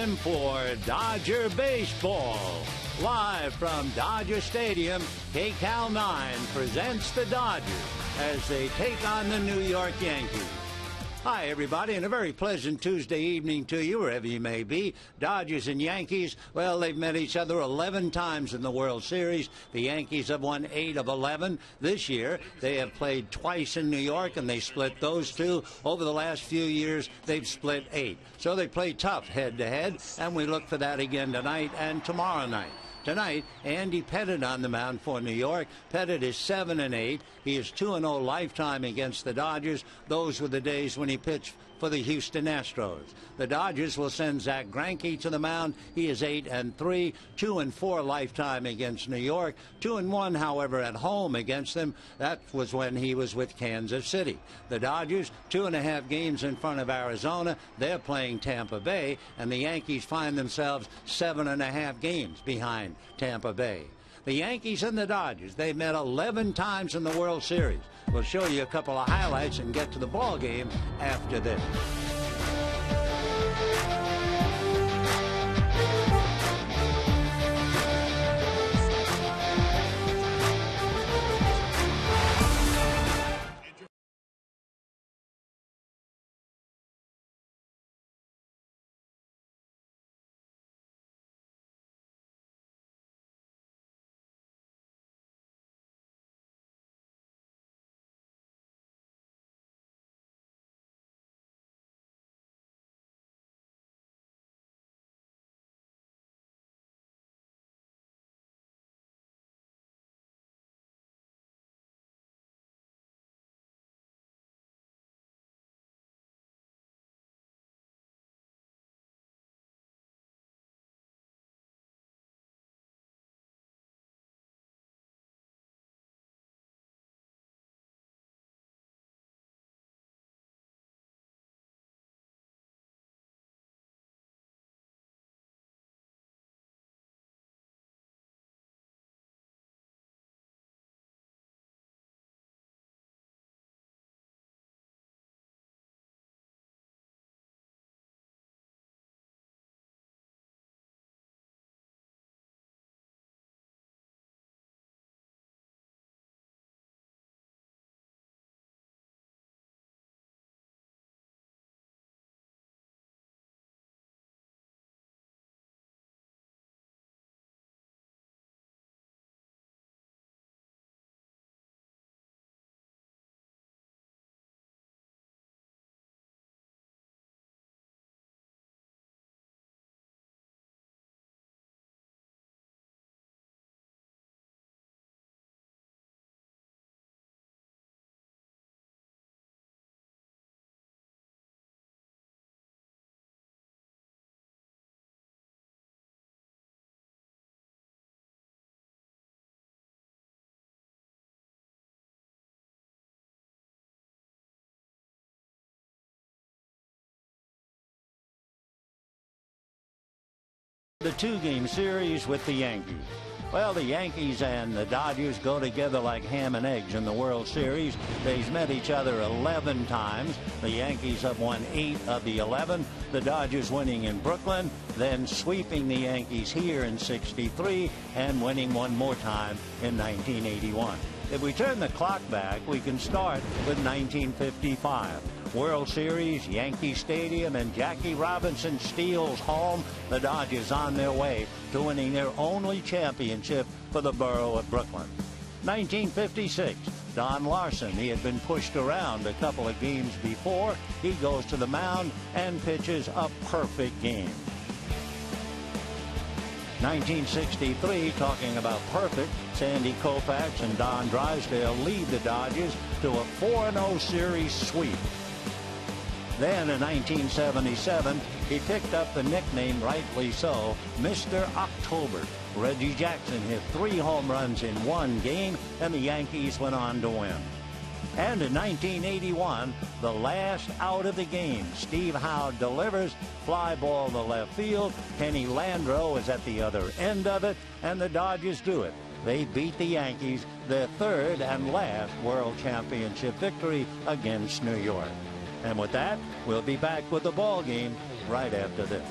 time for Dodger Baseball. Live from Dodger Stadium, KCAL 9 presents the Dodgers as they take on the New York Yankees. Hi, everybody, and a very pleasant Tuesday evening to you, wherever you may be. Dodgers and Yankees, well, they've met each other 11 times in the World Series. The Yankees have won 8 of 11 this year. They have played twice in New York, and they split those two. Over the last few years, they've split 8. So they play tough head-to-head, and we look for that again tonight and tomorrow night. Tonight, Andy Pettitte on the mound for New York. Pettitte is 7-8. He is 2-0 lifetime against the Dodgers. Those were the days when he pitched for the Houston Astros. The Dodgers will send Zach Greinke to the mound. He is 8-3, 2-4 lifetime against New York. 2-1, however, at home against them. That was when he was with Kansas City. The Dodgers, 2.5 games in front of Arizona. They're playing Tampa Bay, and the Yankees find themselves 7.5 games behind Tampa Bay. The Yankees and the Dodgers, they've met 11 times in the World Series. We'll show you a couple of highlights and get to the ball game after this. The two-game series with the Yankees. Well, the Yankees and the Dodgers go together like ham and eggs in the World Series. They've met each other 11 times. The Yankees have won 8 of the 11. The Dodgers winning in Brooklyn, then sweeping the Yankees here in '63 and winning one more time in 1981. If we turn the clock back, we can start with 1955. World Series, Yankee Stadium, and Jackie Robinson steals home. The Dodgers on their way to winning their only championship for the borough of Brooklyn. 1956, Don Larson, he had been pushed around a couple of games before. He goes to the mound and pitches a perfect game. 1963, talking about perfect, Sandy Koufax and Don Drysdale lead the Dodgers to a 4-0 series sweep. Then in 1977, he picked up the nickname, rightly so, Mr. October. Reggie Jackson hit 3 home runs in one game, and the Yankees went on to win. And in 1981, the last out of the game, Steve Howe delivers, fly ball to left field. Kenny Landreau is at the other end of it, and the Dodgers do it. They beat the Yankees, their third and last World Championship victory against New York. And with that, we'll be back with the ball game right after this.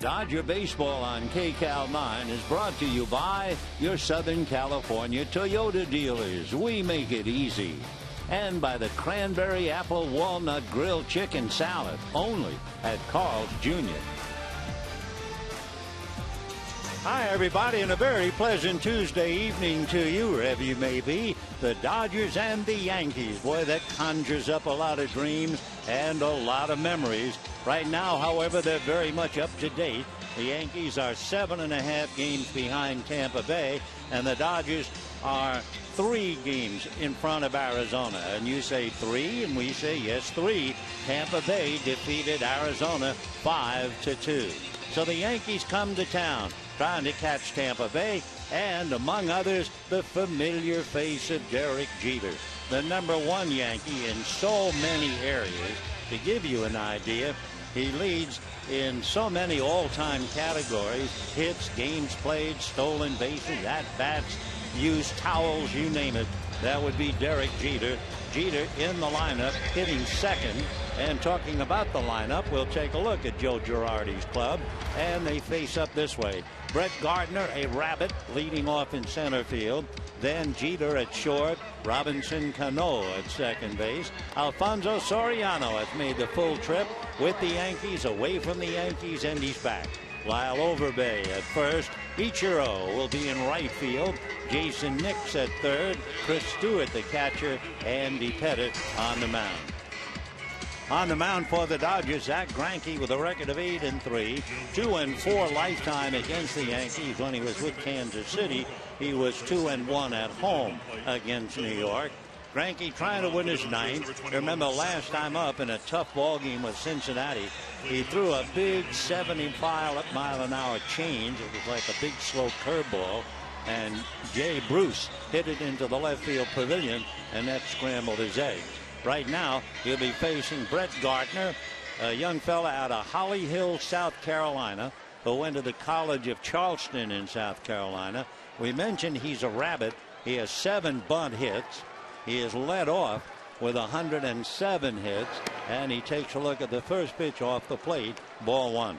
Dodger Baseball on KCAL 9 is brought to you by your Southern California Toyota dealers. We make it easy. And by the Cranberry Apple Walnut Grilled Chicken Salad, only at Carl's Jr. Hi, everybody, and a very pleasant Tuesday evening to you, wherever you may be. The Dodgers and the Yankees. Boy, that conjures up a lot of dreams and a lot of memories. Right now, however, they're very much up to date. The Yankees are 7.5 games behind Tampa Bay, and the Dodgers are 3 games in front of Arizona. And you say 3, and we say yes, 3. Tampa Bay defeated Arizona 5-2. So the Yankees come to town trying to catch Tampa Bay, and among others, the familiar face of Derek Jeter, the #1 Yankee in so many areas. To give you an idea, he leads in so many all-time categories: hits, games played, stolen bases, at-bats, used towels, you name it. That would be Derek Jeter. Jeter in the lineup, hitting second. And talking about the lineup, we'll take a look at Joe Girardi's club, and they face up this way. Brett Gardner, a rabbit, leading off in center field. Then Jeter at short, Robinson Cano at second base. Alfonso Soriano has made the full trip with the Yankees, away from the Yankees, and he's back. Lyle Overbay at first. Ichiro will be in right field. Jason Nix at third. Chris Stewart, the catcher. Andy Pettit on the mound. On the mound for the Dodgers, Zach Greinke with a record of 8-3, 2-4 lifetime against the Yankees. When he was with Kansas City, he was 2-1 at home against New York. Greinke trying to win his 9th. Remember, last time up in a tough ball game with Cincinnati, he threw a big 70-mile-an-hour change. It was like a big slow curveball, and Jay Bruce hit it into the left field pavilion, and that scrambled his eggs. Right now, he'll be facing Brett Gardner, a young fella out of Holly Hill, South Carolina, who went to the College of Charleston in South Carolina. We mentioned he's a rabbit. He has 7 bunt hits. He is led off with 107 hits, and he takes a look at the first pitch off the plate, ball 1.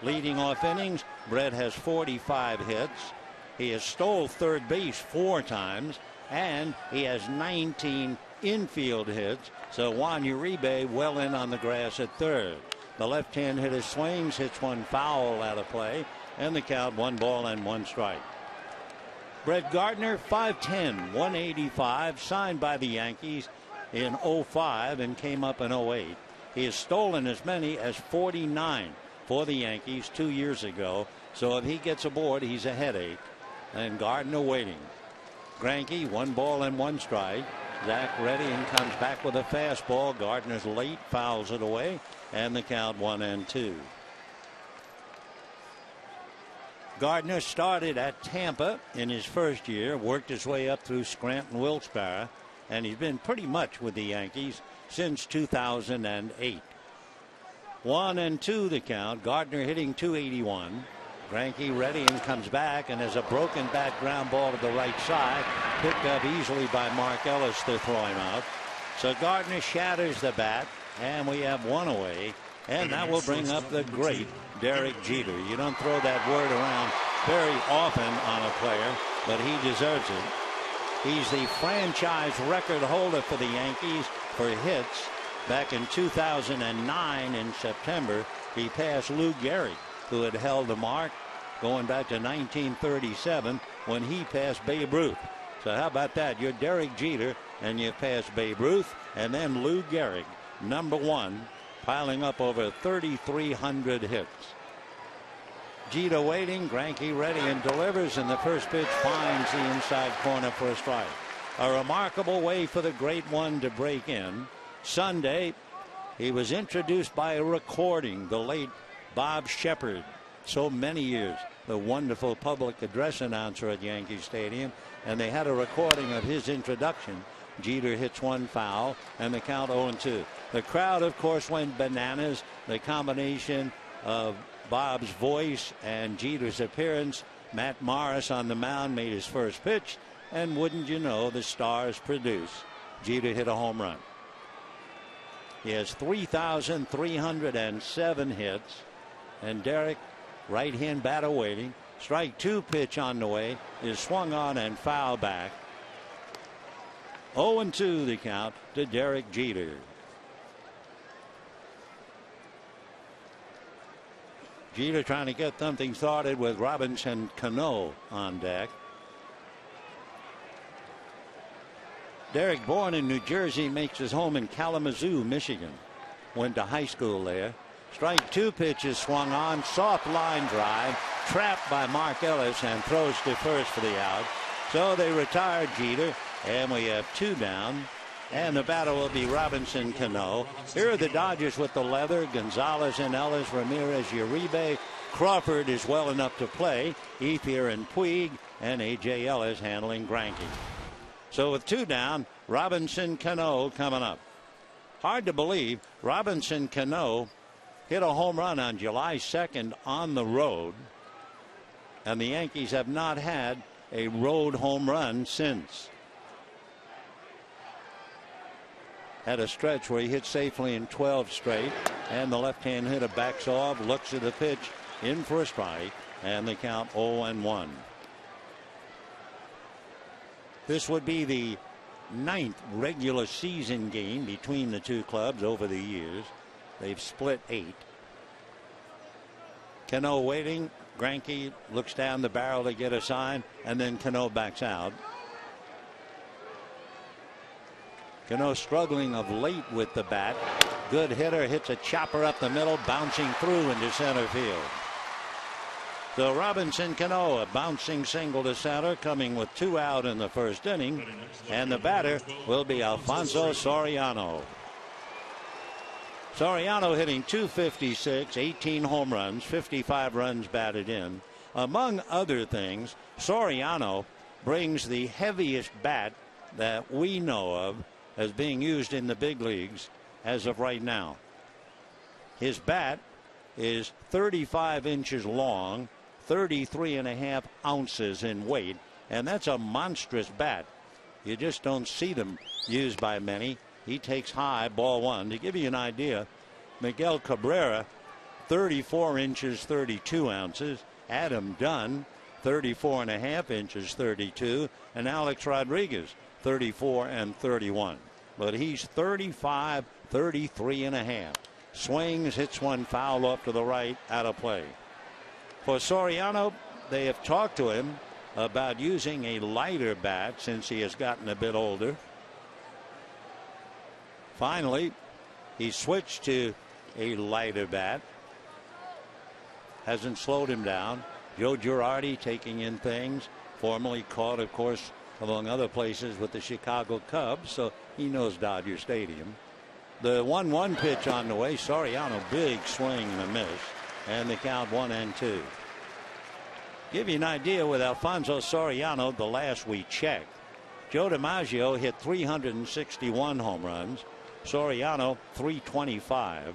Leading off innings, Brett has 45 hits. He has stole third base 4 times, and he has 19 infield hits. So Juan Uribe well in on the grass at third. The left-hand hitter swings, hits one foul out of play, and the count 1-1 strike. Brett Gardner, 5'10", 185, signed by the Yankees in 05 and came up in 08. He has stolen as many as 49 for the Yankees 2 years ago. So if he gets aboard, he's a headache. And Gardner waiting. Greinke, 1-1 strike. Zach ready and comes back with a fastball. Gardner's late, fouls it away, and the count 1-2. Gardner started at Tampa in his first year, worked his way up through Scranton, Wilkes-Barre, and he's been pretty much with the Yankees since 2008. 1-2 the count. Gardner hitting .281. Greinke ready and comes back, and has a broken back ground ball to the right side, picked up easily by Mark Ellis to throw him out. So Gardner shatters the bat, and we have 1 away, and that will bring up the great Derek Jeter. You don't throw that word around very often on a player, but he deserves it. He's the franchise record holder for the Yankees for hits. Back in 2009 in September, he passed Lou Gehrig, who had held the mark going back to 1937 when he passed Babe Ruth. So how about that? You're Derek Jeter, and you passed Babe Ruth, and then Lou Gehrig, #1, piling up over 3,300 hits. Jeter waiting. Greinke ready and delivers, and the first pitch finds the inside corner for a strike. A remarkable way for the great one to break in. Sunday, he was introduced by a recording, the late Bob Shepard, so many years, the wonderful public address announcer at Yankee Stadium, and they had a recording of his introduction. Jeter hits one foul, and the count 0-2. The crowd, of course, went bananas. The combination of Bob's voice and Jeter's appearance. Matt Morris on the mound made his first pitch, and wouldn't you know, the Stars produce. Jeter hit a home run. He has 3,307 hits, and Derek right-hand batter waiting. Strike 2 pitch on the way is swung on and foul back. 0-2 the count to Derek Jeter. Jeter trying to get something started with Robinson Cano on deck. Derek, born in New Jersey, makes his home in Kalamazoo, Michigan. Went to high school there. Strike 2 pitches swung on. Soft line drive. Trapped by Mark Ellis and throws to first for the out. So they retired Jeter. And we have 2 down. And the batter will be Robinson Cano. Here are the Dodgers with the leather. Gonzalez and Ellis, Ramirez, Uribe. Crawford is well enough to play. Ethier and Puig. And A.J. Ellis handling Greinke. So with 2 down, Robinson Cano coming up. Hard to believe Robinson Cano hit a home run on July 2nd on the road. And the Yankees have not had a road home run since. Had a stretch where he hit safely in 12 straight, and the left-hand hitter backs off, looks at the pitch, in for a strike, and the count 0-1. This would be the 9th regular season game between the 2 clubs over the years. They've split 8. Cano waiting. Greinke looks down the barrel to get a sign, and then Cano backs out. Cano struggling of late with the bat. Good hitter, hits a chopper up the middle, bouncing through into center field. So Robinson Cano, a bouncing single to center, coming with 2 out in the first inning. And the batter will be Alfonso Soriano. Soriano hitting .256, 18 home runs, 55 runs batted in. Among other things, Soriano brings the heaviest bat that we know of as being used in the big leagues as of right now. His bat is 35 inches long, 33.5 ounces in weight, and that's a monstrous bat. You just don't see them used by many. He takes high, ball 1. To give you an idea, Miguel Cabrera, 34 inches, 32 ounces. Adam Dunn, 34.5 inches, 32. And Alex Rodriguez, 34 and 31. But he's 35, 33.5. Swings, hits one foul off to the right, out of play. For Soriano, they have talked to him about using a lighter bat since he has gotten a bit older. Finally, he switched to a lighter bat. Hasn't slowed him down. Joe Girardi taking in things. Formerly caught, of course, among other places with the Chicago Cubs, so he knows Dodger Stadium. The 1-1 pitch on the way. Soriano, big swing and a miss. And the count 1-2. Give you an idea with Alfonso Soriano, the last we checked, Joe DiMaggio hit 361 home runs. Soriano 325.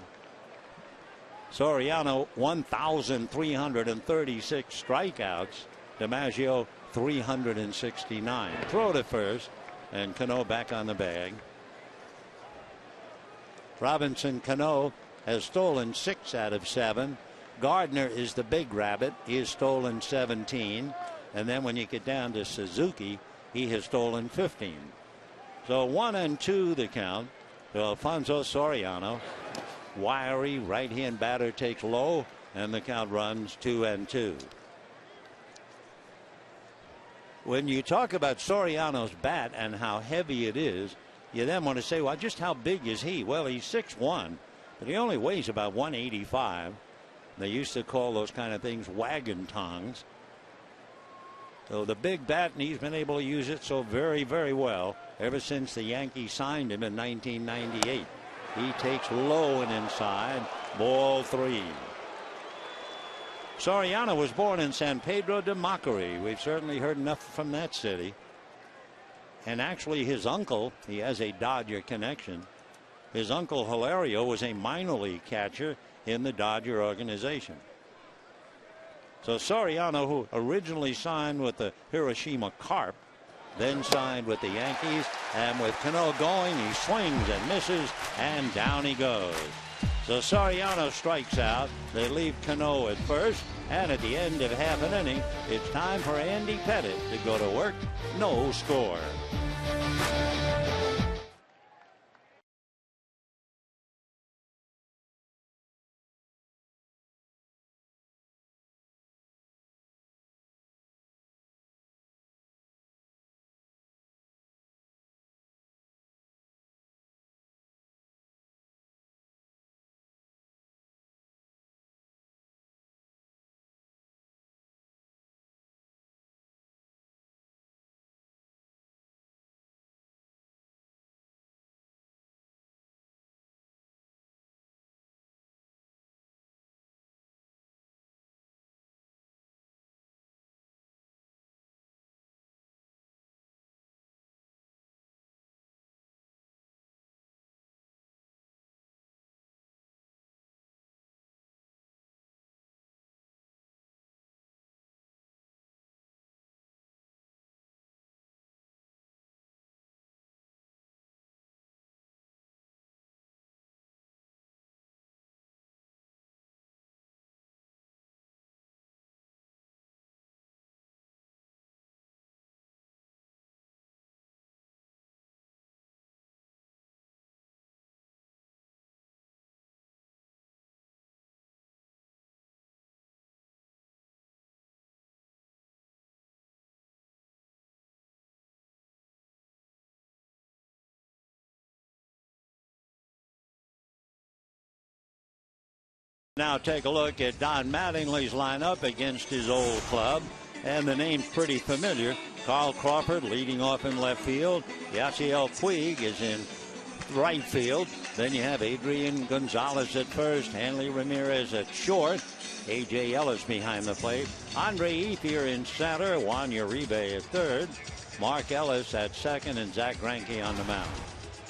Soriano 1,336 strikeouts. DiMaggio 369. Throw to first, and Cano back on the bag. Robinson Cano has stolen 6 out of 7. Gardner is the big rabbit. He has stolen 17. And then when you get down to Suzuki, he has stolen 15. So 1-2 the count to Alfonso Soriano. Wiry right-hand batter takes low, and the count runs 2-2. When you talk about Soriano's bat and how heavy it is, you then want to say, well, just how big is he? Well, he's 6'1", but he only weighs about 185. They used to call those kind of things wagon tongs. So the big bat, and he's been able to use it so very, very well ever since the Yankees signed him in 1998. He takes low and inside. Ball 3. Soriano was born in San Pedro de Macorís. We've certainly heard enough from that city. And actually his uncle, he has a Dodger connection. His uncle Hilario was a minor league catcher in the Dodger organization. So Soriano, who originally signed with the Hiroshima Carp, then signed with the Yankees, and with Cano going, he swings and misses, and down he goes. So Soriano strikes out. They leave Cano at first. And at the end of half an inning, it's time for Andy Pettitte to go to work. No score. Now take a look at Don Mattingly's lineup against his old club. And the name's pretty familiar. Carl Crawford leading off in left field. Yasiel Puig is in right field. Then you have Adrian Gonzalez at first. Hanley Ramirez at short. A.J. Ellis behind the plate. Andre Ethier in center. Juan Uribe at third. Mark Ellis at second. And Zach Greinke on the mound.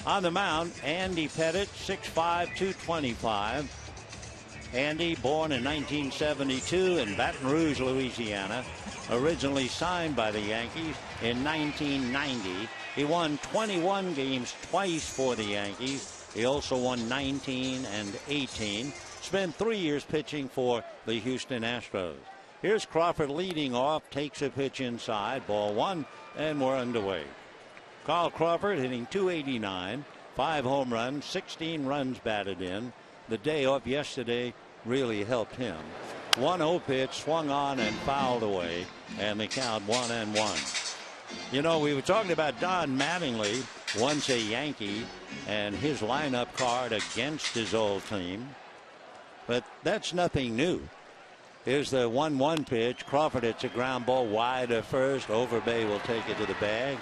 On the mound, Andy Pettitte, 6'5", 225. Andy, born in 1972 in Baton Rouge, Louisiana, originally signed by the Yankees in 1990. He won 21 games twice for the Yankees. He also won 19 and 18. Spent 3 years pitching for the Houston Astros. Here's Crawford leading off, takes a pitch inside, ball one, and we're underway. Carl Crawford hitting .289, 5 home runs, 16 runs batted in. The day off yesterday really helped him. 1-0 pitch swung on and fouled away, and the count 1-1. You know, we were talking about Don Mattingly, once a Yankee, and his lineup card against his old team. But that's nothing new. Here's the 1-1 pitch. Crawford hits a ground ball wide at first. Overbay will take it to the bag,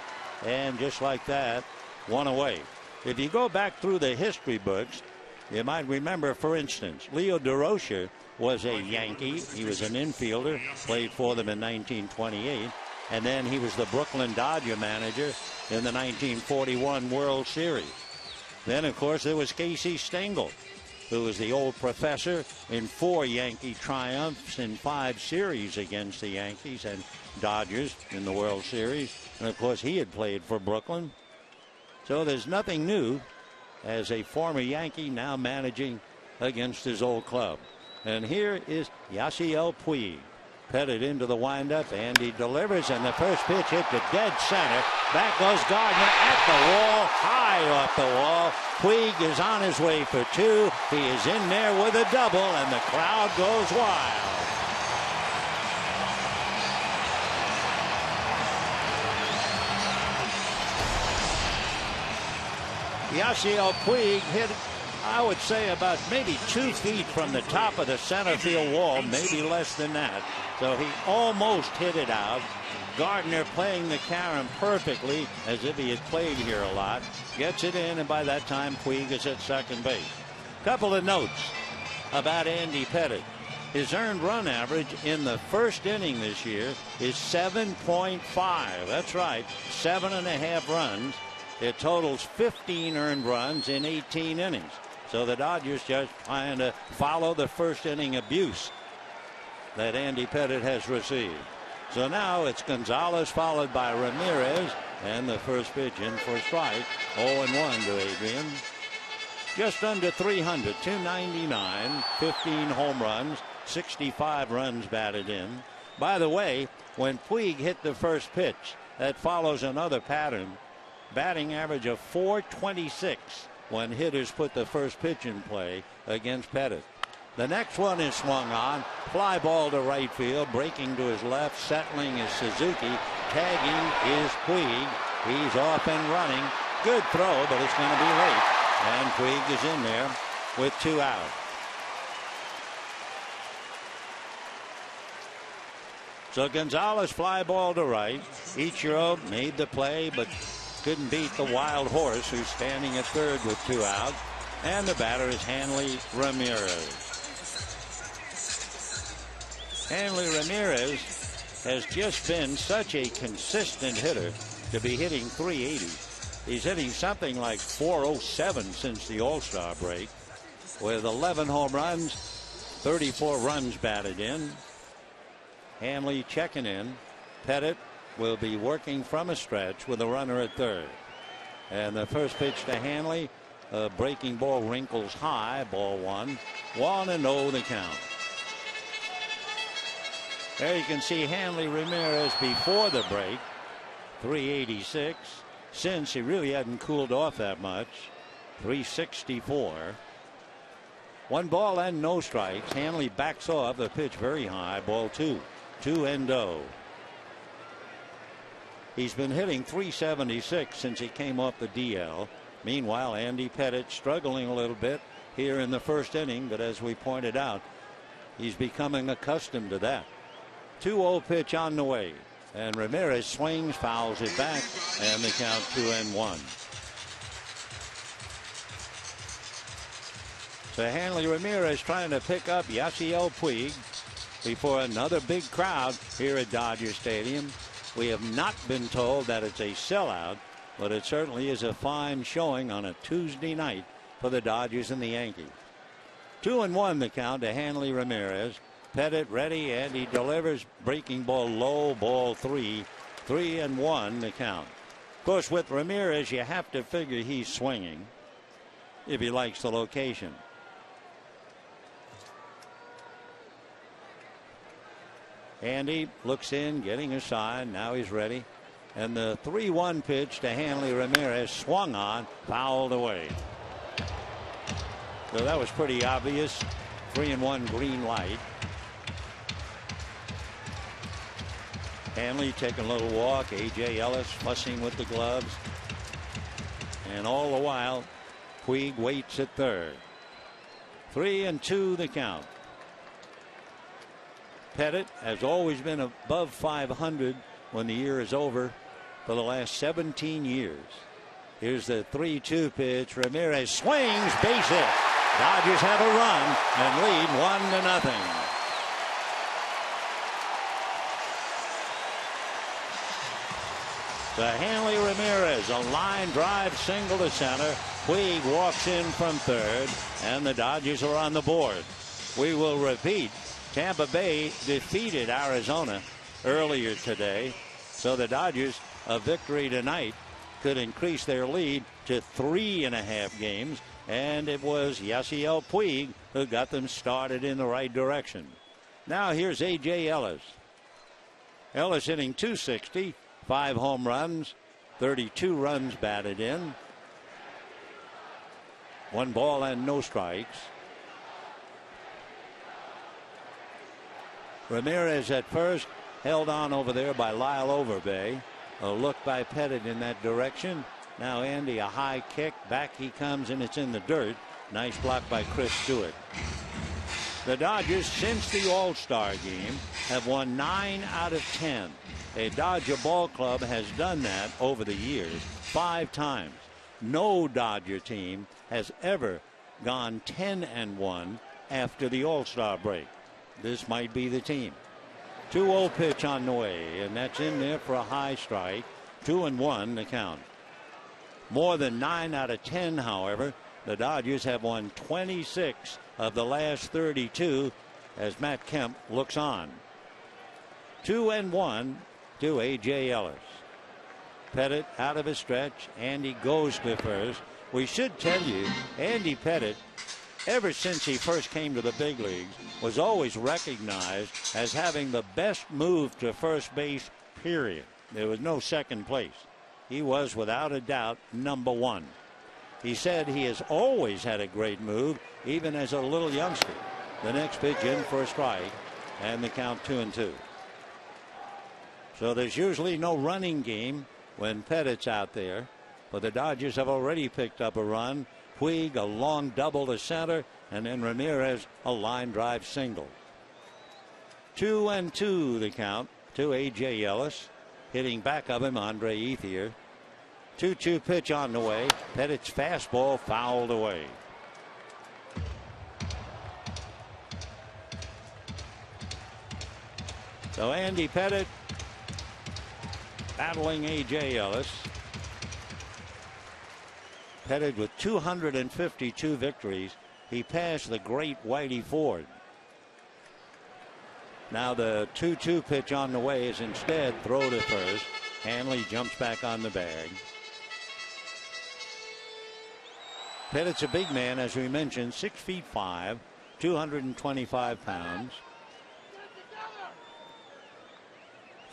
and just like that, one away. If you go back through the history books, you might remember, for instance, Leo DeRocher was a Yankee. He was an infielder, played for them in 1928, and then he was the Brooklyn Dodger manager in the 1941 World Series. Then, of course, there was Casey Stengel, who was the old professor in 4 Yankee triumphs in 5 series against the Yankees and Dodgers in the World Series. And, of course, he had played for Brooklyn. So there's nothing new as a former Yankee now managing against his old club. And here is Yasiel Puig. Pettitte into the windup, and he delivers, and the first pitch hit to dead center. Back goes Gardner at the wall, high off the wall. Puig is on his way for 2. He is in there with a double, and the crowd goes wild. Yasiel Puig hit, I would say, about maybe 2 feet from the top of the center field wall, maybe less than that. So he almost hit it out. Gardner playing the carom perfectly, as if he had played here a lot. Gets it in, and by that time Puig is at second base. Couple of notes about Andy Pettitte. His earned run average in the first inning this year is 7.5. That's right, 7.5 runs. It totals 15 earned runs in 18 innings. So the Dodgers just trying to follow the first inning abuse that Andy Pettitte has received. So now it's Gonzalez followed by Ramirez, and the first pitch in for strike. 0-1 to Adrian. Just under 300, 299, 15 home runs, 65 runs batted in. By the way, when Puig hit the first pitch, that follows another pattern. Batting average of .426 when hitters put the first pitch in play against Pettit. The next one is swung on. Fly ball to right field. Breaking to his left. Settling is Suzuki. Tagging is Puig. He's off and running. Good throw, but it's going to be late. And Puig is in there with 2 out. So Gonzalez fly ball to right. Ichiro made the play, but couldn't beat the wild horse who's standing at third with 2 out. And the batter is Hanley Ramirez. Hanley Ramirez has just been such a consistent hitter to be hitting .380. He's hitting something like .407 since the All-Star break, with 11 home runs, 34 runs batted in. Hanley checking in. Pettit will be working from a stretch with a runner at third. And the first pitch to Hanley, a breaking ball wrinkles high, ball 1. 1-0 the count. There you can see Hanley Ramirez before the break, .386. Since he really hadn't cooled off that much, .364. 1 ball and no strikes. Hanley backs off the pitch very high, ball 2. 2-0. He's been hitting .376 since he came off the DL. Meanwhile, Andy Pettit struggling a little bit here in the first inning, but as we pointed out, he's becoming accustomed to that. 2-0 pitch on the way, and Ramirez swings, fouls it back, and the count 2-1. So Hanley Ramirez trying to pick up Yasiel Puig before another big crowd here at Dodger Stadium. We have not been told that it's a sellout, but it certainly is a fine showing on a Tuesday night for the Dodgers and the Yankees. 2-1 the count to Hanley Ramirez. Pettit ready, and he delivers. Breaking ball low, ball 3. 3-1 the count. Of course, with Ramirez, you have to figure he's swinging if he likes the location. Andy looks in, getting a sign. Now he's ready. And the 3-1 pitch to Hanley Ramirez swung on, fouled away. So that was pretty obvious. 3-1 green light. Hanley taking a little walk. A.J. Ellis fussing with the gloves. And all the while, Puig waits at third. 3-2 the count. Pettit has always been above 500 when the year is over for the last 17 years. Here's the 3-2 pitch. Ramirez swings, base hit. Dodgers have a run and lead 1-0. To Hanley Ramirez, a line drive single to center. Puig walks in from third, and the Dodgers are on the board. We will repeat. Tampa Bay defeated Arizona earlier today, so the Dodgers, a victory tonight, could increase their lead to 3.5 games, and it was Yasiel Puig who got them started in the right direction. Now here's A.J. Ellis. Ellis hitting .260, 5 home runs, 32 runs batted in. 1 ball and no strikes. Ramirez at first, held on over there by Lyle Overbay. A look by Pettit in that direction. Now Andy, a high kick. Back he comes, and it's in the dirt. Nice block by Chris Stewart. The Dodgers, since the All-Star game, have won 9 out of 10. A Dodger ball club has done that over the years 5 times. No Dodger team has ever gone 10-1 after the All-Star break. This might be the team. 2-0 pitch on the way, and that's in there for a high strike. 2-1 the count. More than 9 out of 10, however, the Dodgers have won 26 of the last 32 as Matt Kemp looks on. 2-1 to A.J. Ellis. Pettit out of his stretch. Andy goes to first. We should tell you, Andy Pettitte, ever since he first came to the big leagues, was always recognized as having the best move to first base, period. There was no second place. He was, without a doubt, number one. He said he has always had a great move, even as a little youngster. The next pitch in for a strike, and the count 2-2. So there's usually no running game when Pettitte's out there, but the Dodgers have already picked up a run. Puig a long double to center, and then Ramirez a line drive single. 2-2 the count to A.J. Ellis. Hitting back of him, Andre Ethier. 2-2 pitch on the way. Pettitte's fastball fouled away. So Andy Pettitte battling A.J. Ellis. Pettitte with 252 victories. He passed the great Whitey Ford. Now the 2-2 pitch on the way is instead throw to first. Hanley jumps back on the bag. Pettitte's a big man, as we mentioned, 6'5", 225 pounds.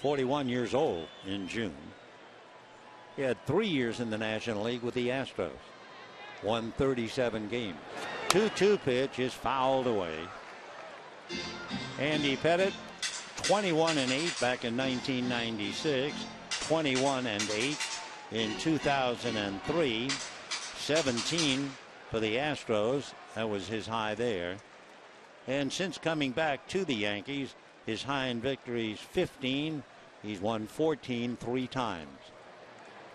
41 years old in June. He had 3 years in the National League with the Astros. Won 37 games. 2-2 pitch is fouled away. Andy Pettitte, 21-8 back in 1996, 21-8 in 2003, 17 for the Astros. That was his high there. And since coming back to the Yankees, his high in victories 15. He's won 14 3 times.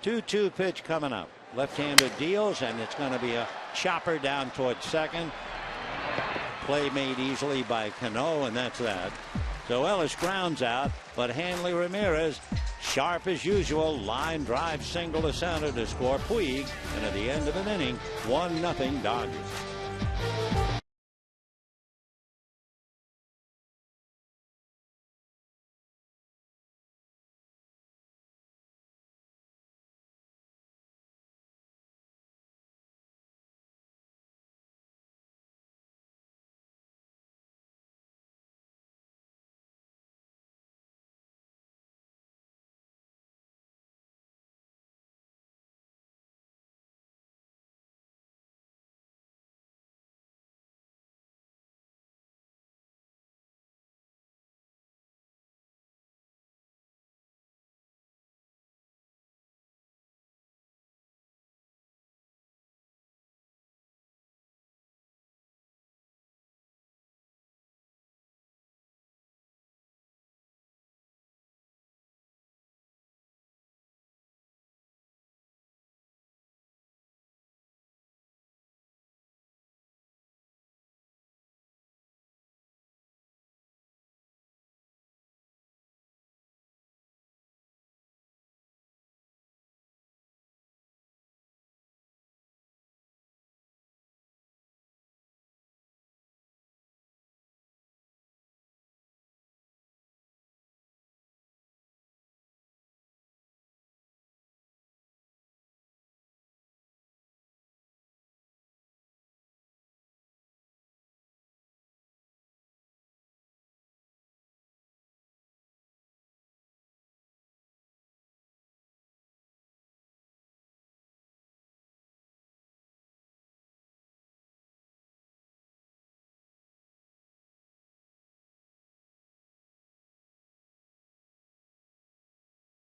2-2 pitch coming up. Left-handed deals, and it's going to be a chopper down towards second. Play made easily by Cano, and that's that. So Ellis grounds out, but Hanley Ramirez, sharp as usual, line drive single to center to score Puig, and at the end of an inning, 1-0 Dodgers.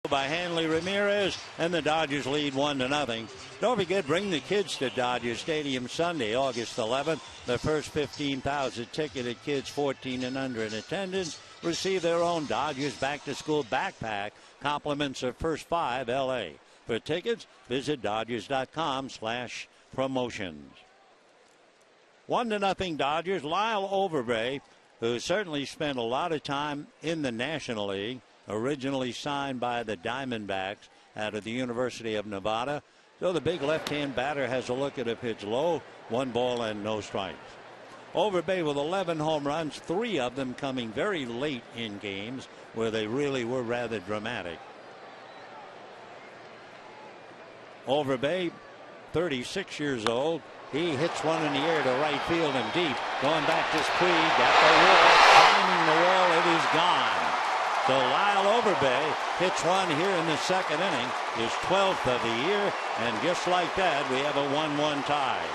By Hanley Ramirez, and the Dodgers lead 1-0. Don't forget, bring the kids to Dodger Stadium Sunday, August 11th. The first 15,000 ticketed kids 14 and under in attendance receive their own Dodgers back-to-school backpack. Compliments of First 5 LA. For tickets, visit Dodgers.com/promotions. 1-0 Dodgers. Lyle Overbay, who certainly spent a lot of time in the National League, originally signed by the Diamondbacks out of the University of Nevada. So the big left-hand batter has a look at a pitch low. 1 ball and no strikes. Overbay with 11 home runs, 3 of them coming very late in games where they really were rather dramatic. Overbay 36 years old. He hits one in the air to right field and deep. Going back to Puig at the wall. Climbing the wall. It is gone. So Lyle Overbay hits one here in the second inning. His 12th of the year. And just like that, we have a 1-1 tie.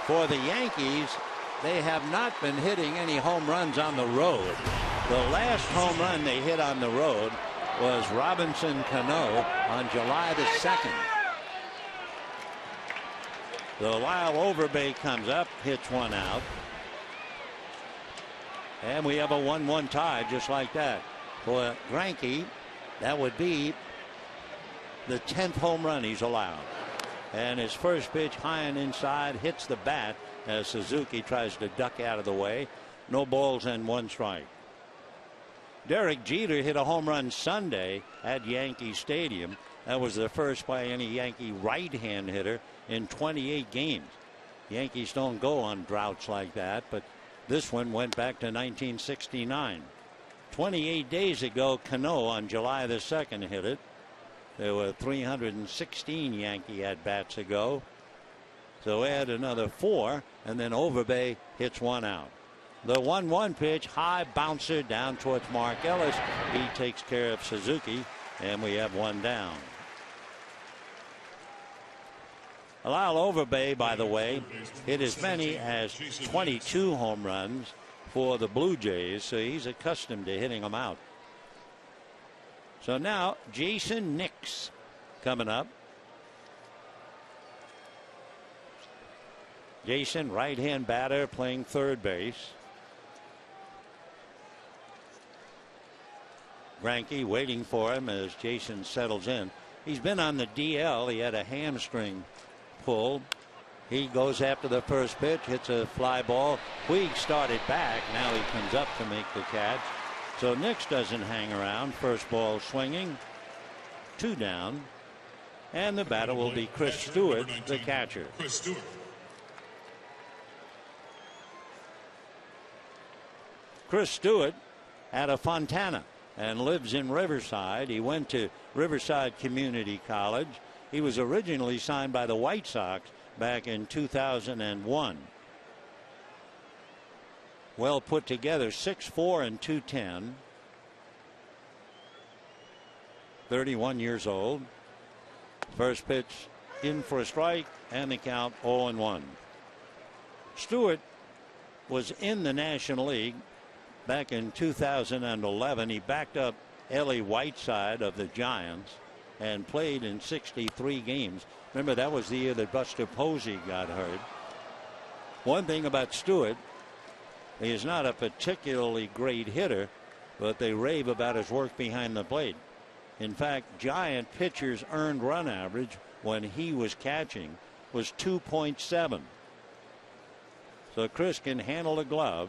For the Yankees, they have not been hitting any home runs on the road. The last home run they hit on the road was Robinson Cano on July the 2nd. So Lyle Overbay comes up, hits one out. And we have a 1-1 tie just like that. For Greinke, that would be the 10th home run he's allowed. And his first pitch high and inside hits the bat as Suzuki tries to duck out of the way. No balls and 1 strike. Derek Jeter hit a home run Sunday at Yankee Stadium. That was the first by any Yankee right-hand hitter in 28 games. Yankees don't go on droughts like that, but this one went back to 1969. 28 days ago, Cano on July the 2nd hit it. There were 316 Yankee at-bats ago. So add another 4, and then Overbay hits one out. The 1-1 pitch, high bouncer down towards Mark Ellis. He takes care of Suzuki, and we have one down. Lyle Overbay, by the way, hit as many as 22 home runs for the Blue Jays, so he's accustomed to hitting them out. So now Jason Nix coming up. Jason, right-hand batter, playing third base. Greinke waiting for him as Jason settles in. He's been on the DL. He had a hamstring pull. He goes after the first pitch, hits a fly ball. Puig started back. Now he comes up to make the catch. So Nix doesn't hang around. First ball swinging. 2 down. And the batter will be Chris Stewart, the catcher. Chris Stewart out of Fontana and lives in Riverside. He went to Riverside Community College. He was originally signed by the White Sox back in 2001. Well put together, 6'4" and 210. 31 years old. First pitch in for a strike, and the count 0-1. Stewart was in the National League back in 2011. He backed up Ellie Whiteside of the Giants and played in 63 games. Remember, that was the year that Buster Posey got hurt. One thing about Stewart, he is not a particularly great hitter, but they rave about his work behind the plate. In fact, Giant pitchers' earned run average when he was catching was 2.7. So Chris can handle a glove.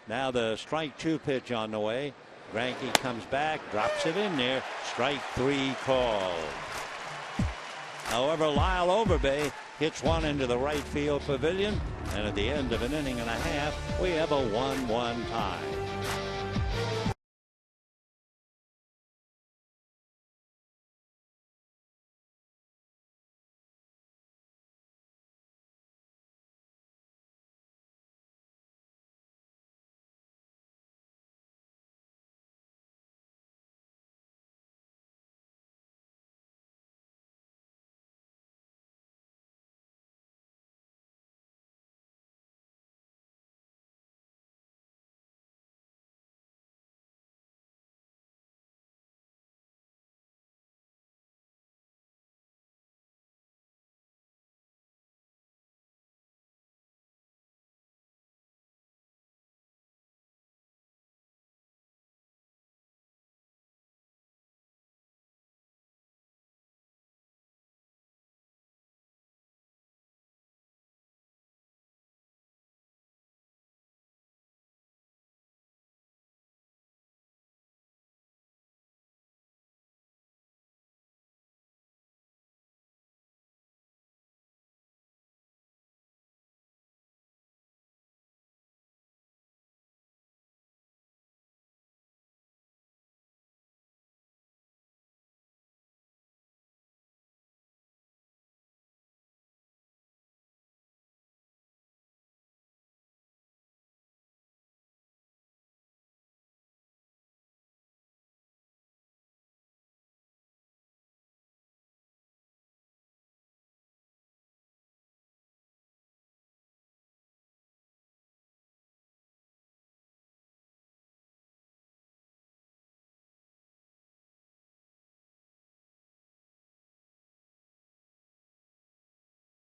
Now the strike 2 pitch on the way. Greinke comes back, drops it in there. Strike 3 called. However, Lyle Overbay hits one into the right field pavilion, and at the end of an inning and a half, we have a 1-1 tie.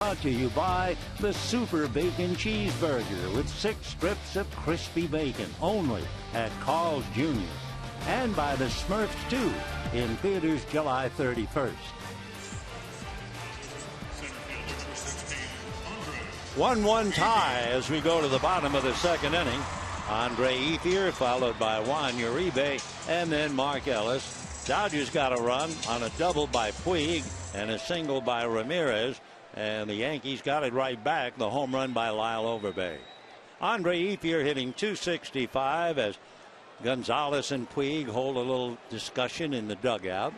brought to you by the Super Bacon Cheeseburger with 6 strips of crispy bacon only at Carl's Jr. And by the Smurfs 2 in theaters July 31st. 1-1 tie as we go to the bottom of the second inning. Andre Ethier followed by Juan Uribe and then Mark Ellis. Dodgers got a run on a double by Puig and a single by Ramirez, and the Yankees got it right back, the home run by Lyle Overbay. Andre Ethier hitting .265 as Gonzalez and Puig hold a little discussion in the dugout.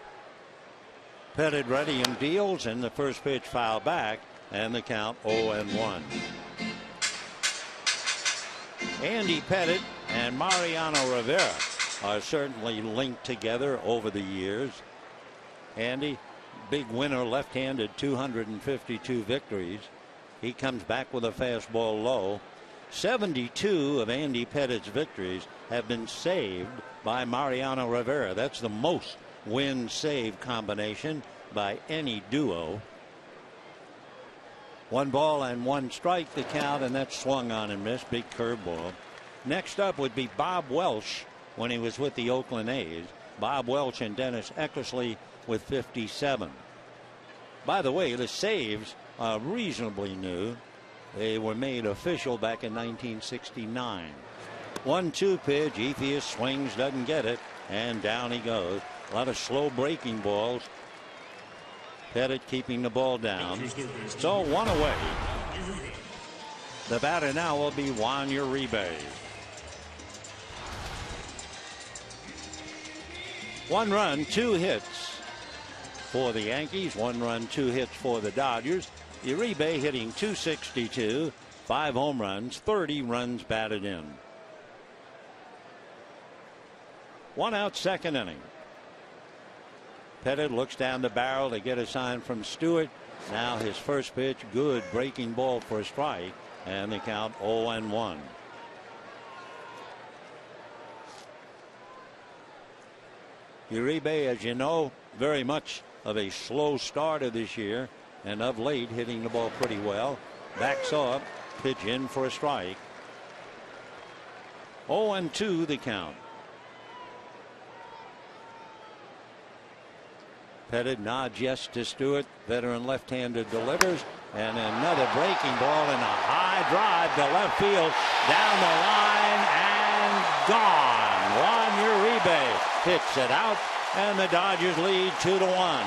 Pettit ready and deals, and the first pitch foul back, and the count 0-1. Andy Pettit and Mariano Rivera are certainly linked together over the years. Andy, big winner, left-handed, 252 victories. He comes back with a fastball low. 72 of Andy Pettit's victories have been saved by Mariano Rivera. That's the most win-save combination by any duo. 1 ball and 1 strike the count, and that's swung on and missed. Big curveball. Next up would be Bob Welch when he was with the Oakland A's. Bob Welch and Dennis Eckersley with 57. By the way, the saves are reasonably new. They were made official back in 1969. 1-2 pitch. Ethier swings, doesn't get it, and down he goes. A lot of slow breaking balls. Pettit keeping the ball down. So 1 away. The batter now will be Juan Uribe. 1 run, 2 hits for the Yankees. 1 run, 2 hits for the Dodgers. Uribe hitting .262, 5 home runs, 30 runs batted in. 1 out, second inning. Pettit looks down the barrel to get a sign from Stewart. Now his first pitch, good breaking ball for a strike, and the count 0-1. Uribe, as you know, very much of a slow starter this year, and of late hitting the ball pretty well. Backs off, pitch in for a strike. 0-2 the count. Pettit nods yes to Stewart. Veteran left-hander delivers, and another breaking ball and a high drive to left field, down the line and gone. Juan Uribe hits it out, and the Dodgers lead 2-1.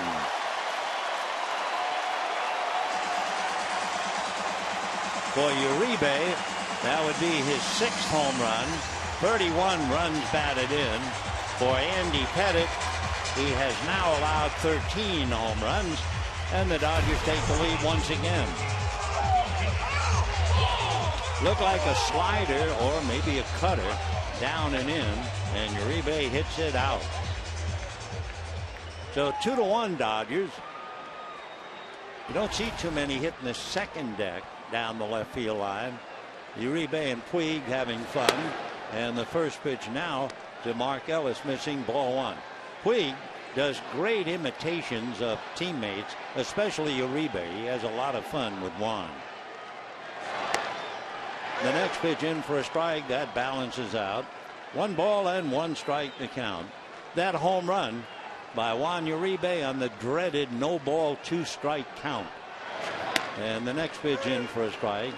For Uribe, that would be his 6th home run. 31 runs batted in. For Andy Pettit, he has now allowed 13 home runs, and the Dodgers take the lead once again. Looked like a slider or maybe a cutter, down and in, and Uribe hits it out. So 2-1 Dodgers. You don't see too many hitting the second deck down the left field line. Uribe and Puig having fun, and the first pitch now to Mark Ellis, missing, ball 1. Puig does great imitations of teammates, especially Uribe. He has a lot of fun with Juan. The next pitch in for a strike, that balances out. 1 ball and 1 strike to count. That home run by Juan Uribe on the dreaded no ball 2 strike count. And the next pitch in for a strike.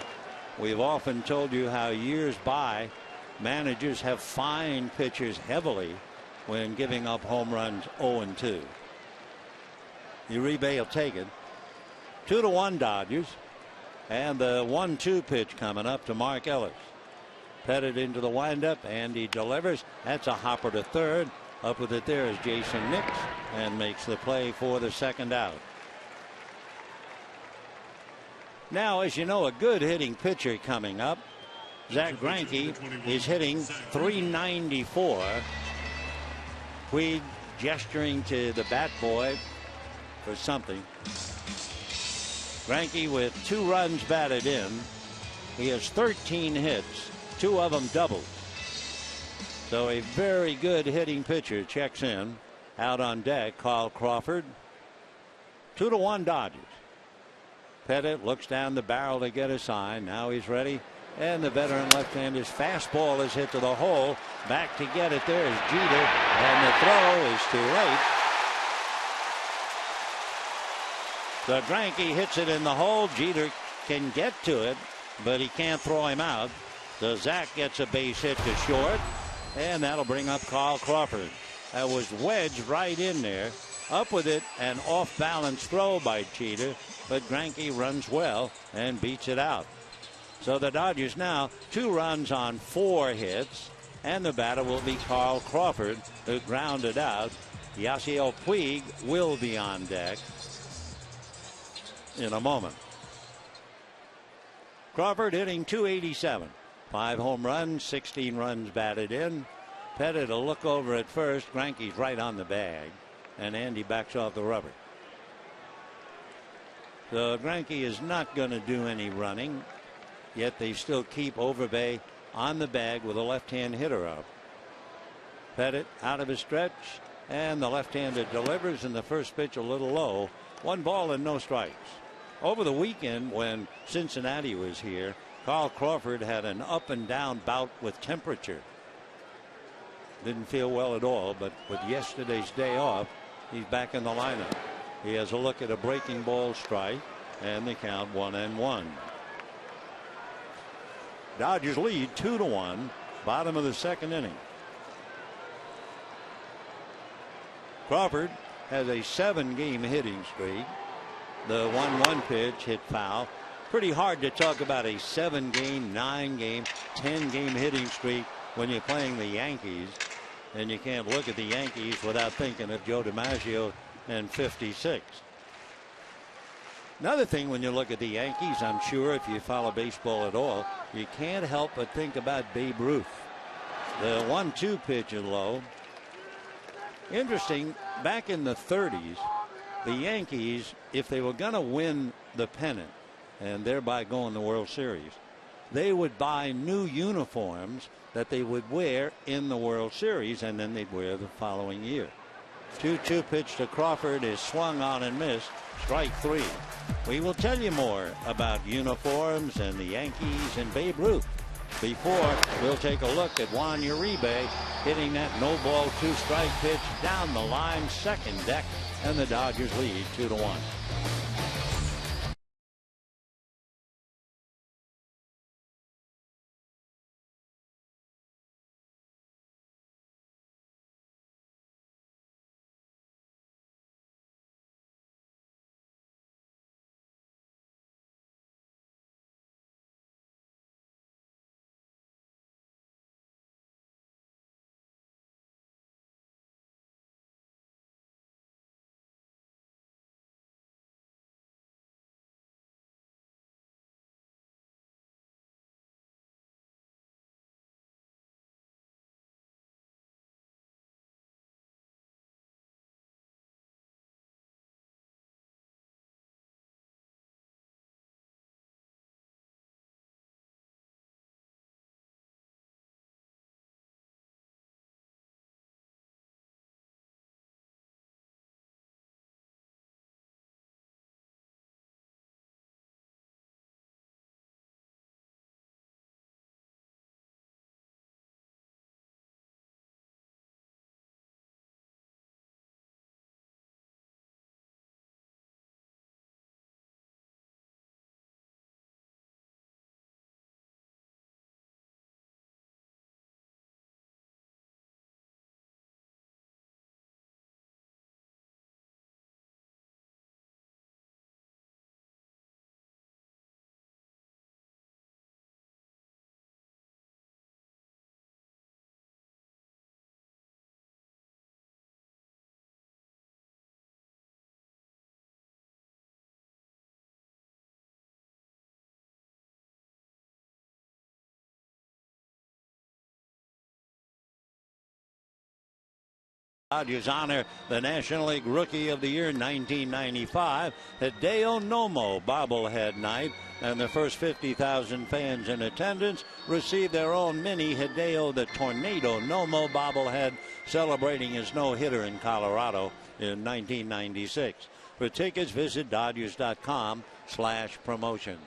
We've often told you how years by managers have fined pitchers heavily when giving up home runs 0-2. Uribe will take it. 2-1 Dodgers. And the 1-2 pitch coming up to Mark Ellis. Pettit into the windup, and he delivers. That's a hopper to third. Up with it there is Jason Nix, and makes the play for the second out. Now, as you know, a good hitting pitcher coming up. Zach Greinke is hitting .394. Puig gesturing to the bat boy for something. Greinke with 2 runs batted in. He has 13 hits, 2 of them doubles. So a very good hitting pitcher checks in. Out on deck, Carl Crawford. 2-1 Dodgers. Pettit looks down the barrel to get a sign. Now he's ready. And the veteran left-hander's fastball is hit to the hole. Back to get it. There is Jeter. And the throw is too late. So Greinke hits it in the hole. Jeter can get to it, but he can't throw him out. So Zach gets a base hit to short. And that'll bring up Carl Crawford. That was wedged right in there. Up with it, an off-balance throw by Jeter. But Greinke runs well and beats it out. So the Dodgers now 2 runs on 4 hits. And the batter will be Carl Crawford, who grounded out. Yasiel Puig will be on deck in a moment. Crawford hitting .287. 5 home runs, 16 runs batted in. Pettit a look over at first. Greinke's right on the bag. And Andy backs off the rubber. So Greinke is not going to do any running. Yet they still keep Overbay on the bag with a left-hand hitter up. Pettit out of his stretch. And the left-hander delivers, and the first pitch a little low. 1 ball and no strikes. Over the weekend when Cincinnati was here, Carl Crawford had an up and down bout with temperature. Didn't feel well at all, but with yesterday's day off, he's back in the lineup. He has a look at a breaking ball strike, and the count 1-1. Dodgers lead 2-1, bottom of the 2nd inning. Crawford has a 7-game hitting streak. The 1-1 pitch hit foul. Pretty hard to talk about a 7-game, 9-game, 10-game hitting streak when you're playing the Yankees. And you can't look at the Yankees without thinking of Joe DiMaggio and 56. Another thing when you look at the Yankees, I'm sure if you follow baseball at all, you can't help but think about Babe Ruth. The 1-2 pitch is low. Interesting, back in the 30s, the Yankees, if they were going to win the pennant and thereby go in the World Series, they would buy new uniforms that they would wear in the World Series, and then they'd wear the following year. 2-2 pitch to Crawford is swung on and missed. Strike 3. We will tell you more about uniforms and the Yankees and Babe Ruth. Before, we'll take a look at Juan Uribe hitting that no-ball 2-strike pitch down the line, 2nd deck, and the Dodgers lead 2-1. Dodgers honor the National League Rookie of the Year 1995. Hideo Nomo bobblehead night, and the first 50,000 fans in attendance received their own mini Hideo the Tornado Nomo bobblehead, celebrating his no-hitter in Colorado in 1996. For tickets, visit Dodgers.com/promotions.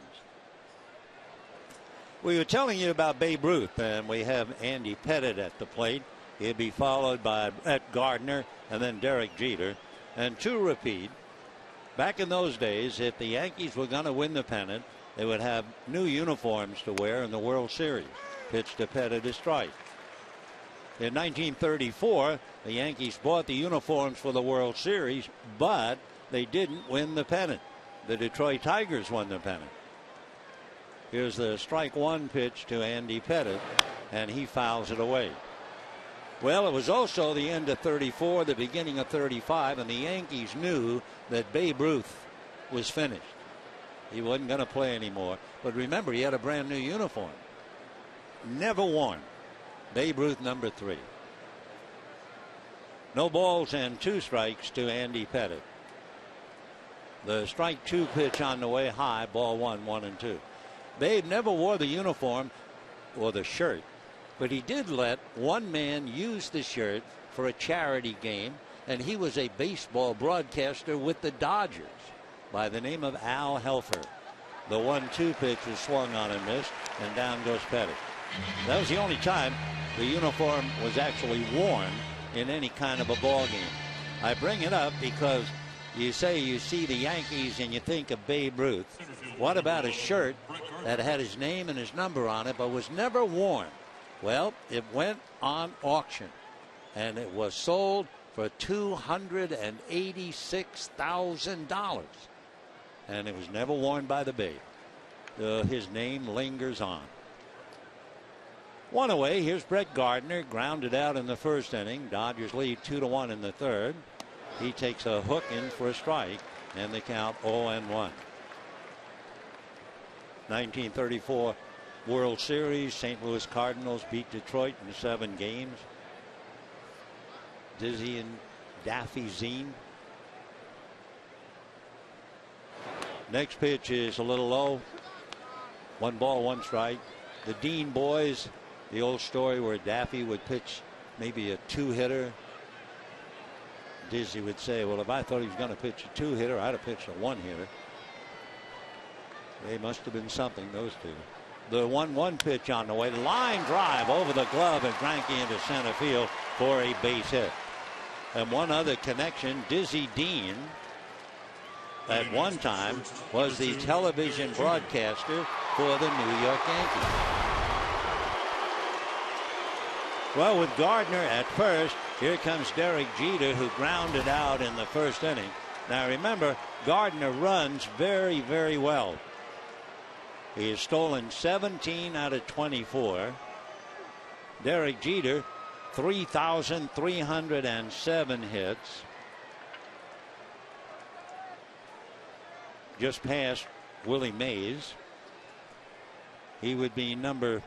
We were telling you about Babe Ruth, and we have Andy Pettitte at the plate. He'll be followed by Brett Gardner and then Derek Jeter. And to repeat, back in those days, if the Yankees were going to win the pennant, they would have new uniforms to wear in the World Series. Pitch to Pettitte to strike. In 1934, the Yankees bought the uniforms for the World Series, but they didn't win the pennant. The Detroit Tigers won the pennant. Here's the strike one pitch to Andy Pettitte, and he fouls it away. Well, it was also the end of 34, the beginning of 35, and the Yankees knew that Babe Ruth was finished. He wasn't going to play anymore. But remember, he had a brand new uniform. Never worn. Babe Ruth, number 3. No balls and 2 strikes to Andy Pettitte. The strike 2 pitch on the way high, ball 1, 1-2. Babe never wore the uniform or the shirt, but he did let one man use the shirt for a charity game, and he was a baseball broadcaster with the Dodgers by the name of Al Helfer. The 1-2 pitch was swung on and missed, and down goes Pettitte. That was the only time the uniform was actually worn in any kind of a ball game. I bring it up because you say you see the Yankees and you think of Babe Ruth. What about a shirt that had his name and his number on it but was never worn? Well, it went on auction, and it was sold for $286,000. And it was never worn by the Babe. His name lingers on. One away. Here's Brett Gardner, grounded out in the first inning. Dodgers lead 2-1 in the third. He takes a hook in for a strike, and the count 0-1. 1934 World Series. St. Louis Cardinals beat Detroit in 7 games. Dizzy and Daffy Zine. Next pitch is a little low. 1 ball, 1 strike. The Dean boys, the old story where Daffy would pitch maybe a 2-hitter. Dizzy would say, well, if I thought he was going to pitch a 2-hitter, I'd have pitched a 1-hitter. They must have been something, those two. The 1-1 pitch on the way. The line drive over the glove and Greinke into center field for a base hit. And one other connection, Dizzy Dean at one time was the television broadcaster for the New York Yankees. Well, with Gardner at first, here comes Derek Jeter, who grounded out in the first inning. Now remember, Gardner runs very, very well. He has stolen 17 out of 24. Derek Jeter, 3,307 hits. Just past Willie Mays. He would be number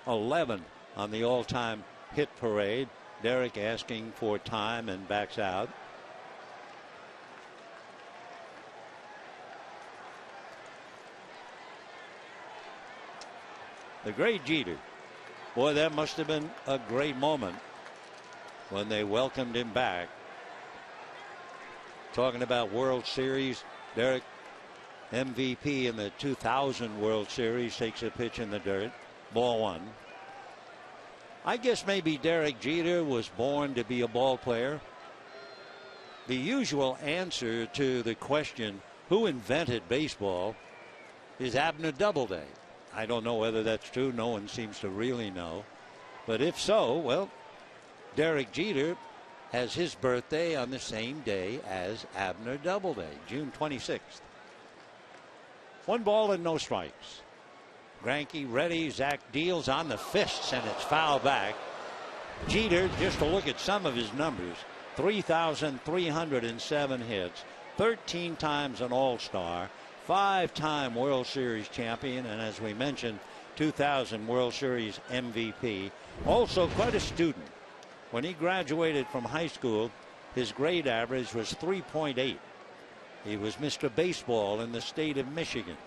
11 on the all-time hit parade. Derek asking for time and backs out. The great Jeter. Boy, that must have been a great moment when they welcomed him back. Talking about World Series, Derek, MVP in the 2000 World Series, takes a pitch in the dirt. Ball 1. I guess maybe Derek Jeter was born to be a ball player. The usual answer to the question, who invented baseball, is Abner Doubleday. I don't know whether that's true. No one seems to really know. But if so, well, Derek Jeter has his birthday on the same day as Abner Doubleday, June 26th. 1 ball and no strikes. Greinke ready. Zach deals on the fists, and it's foul back. Jeter, just to look at some of his numbers, 3,307 hits, 13 times an All-Star, 5-time World Series champion, and as we mentioned, 2000 World Series MVP. Also quite a student. When he graduated from high school, his grade average was 3.8. He was Mr. Baseball in the state of Michigan.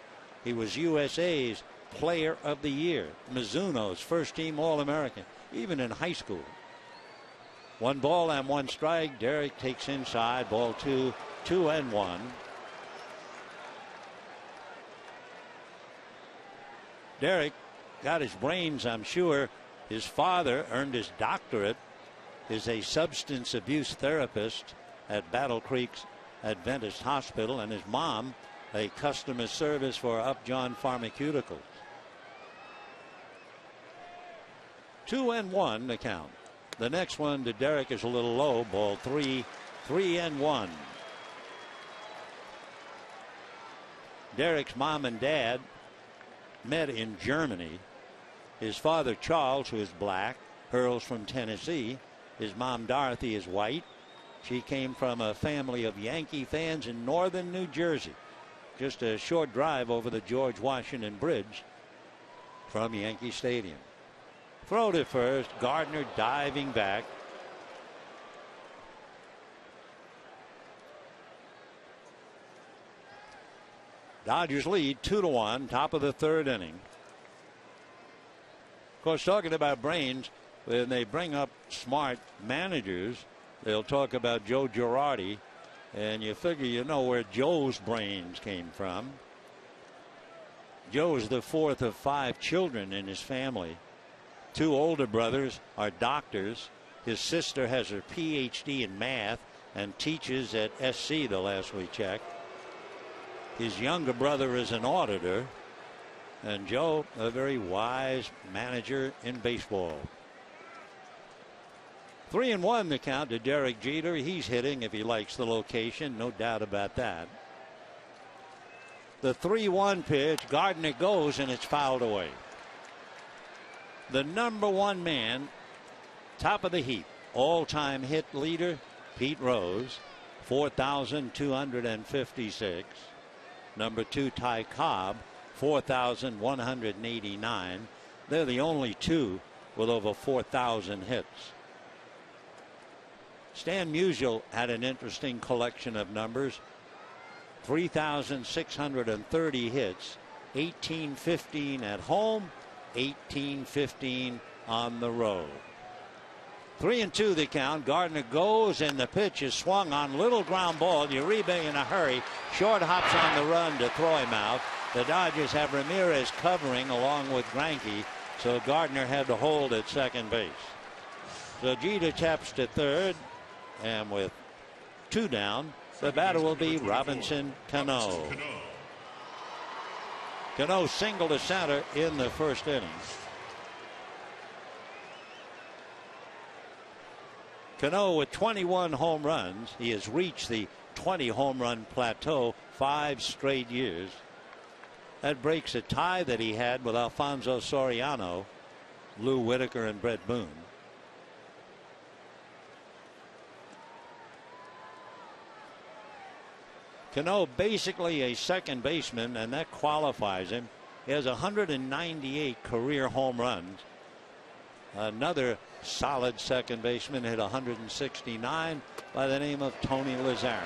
He was USA's Player of the Year, Mizuno's first-team All-American, even in high school. 1 ball and 1 strike. Derek takes inside, ball 2, 2-1. Derek got his brains, I'm sure. His father earned his doctorate, is a substance abuse therapist at Battle Creek's Adventist Hospital, and his mom a customer service for Upjohn Pharmaceuticals. 2-1 the count. The next one to Derek is a little low. Ball 3, 3-1. Derek's mom and dad met in Germany. His father Charles, who is black, hails from Tennessee. His mom Dorothy is white. She came from a family of Yankee fans in northern New Jersey. Just a short drive over the George Washington Bridge from Yankee Stadium. Throw to first. Gardner diving back. Dodgers lead 2-1, top of the third inning. Of course, talking about brains, when they bring up smart managers, they'll talk about Joe Girardi, and you figure you know where Joe's brains came from. Joe is the fourth of 5 children in his family. 2 older brothers are doctors. His sister has her PhD in math and teaches at SC the last we checked. His younger brother is an auditor, and Joe, a very wise manager in baseball. 3-1 the count to Derek Jeter. He's hitting if he likes the location, no doubt about that. The 3-1 pitch, Gardner goes, and it's fouled away. The number 1 man, top of the heap, all-time hit leader, Pete Rose, 4,256. Number 2, Ty Cobb, 4,189. They're the only 2 with over 4,000 hits. Stan Musial had an interesting collection of numbers. 3,630 hits, 1,815 at home, 1,815 on the road. 3-2 the count. Gardner goes, and the pitch is swung on. Little ground ball. Uribe in a hurry. Short hops on the run to throw him out. The Dodgers have Ramirez covering along with Greinke, so Gardner had to hold at second base. So Jeter taps to third, and with 2 down, the batter will be Robinson Cano. Cano singled to center in the first inning. Cano with 21 home runs. He has reached the 20 home run plateau 5 straight years. That breaks a tie that he had with Alfonso Soriano, Lou Whitaker, and Brett Boone. Cano basically a second baseman, and that qualifies him. He has 198 career home runs. Another solid second baseman hit 169 by the name of Tony Lazzari.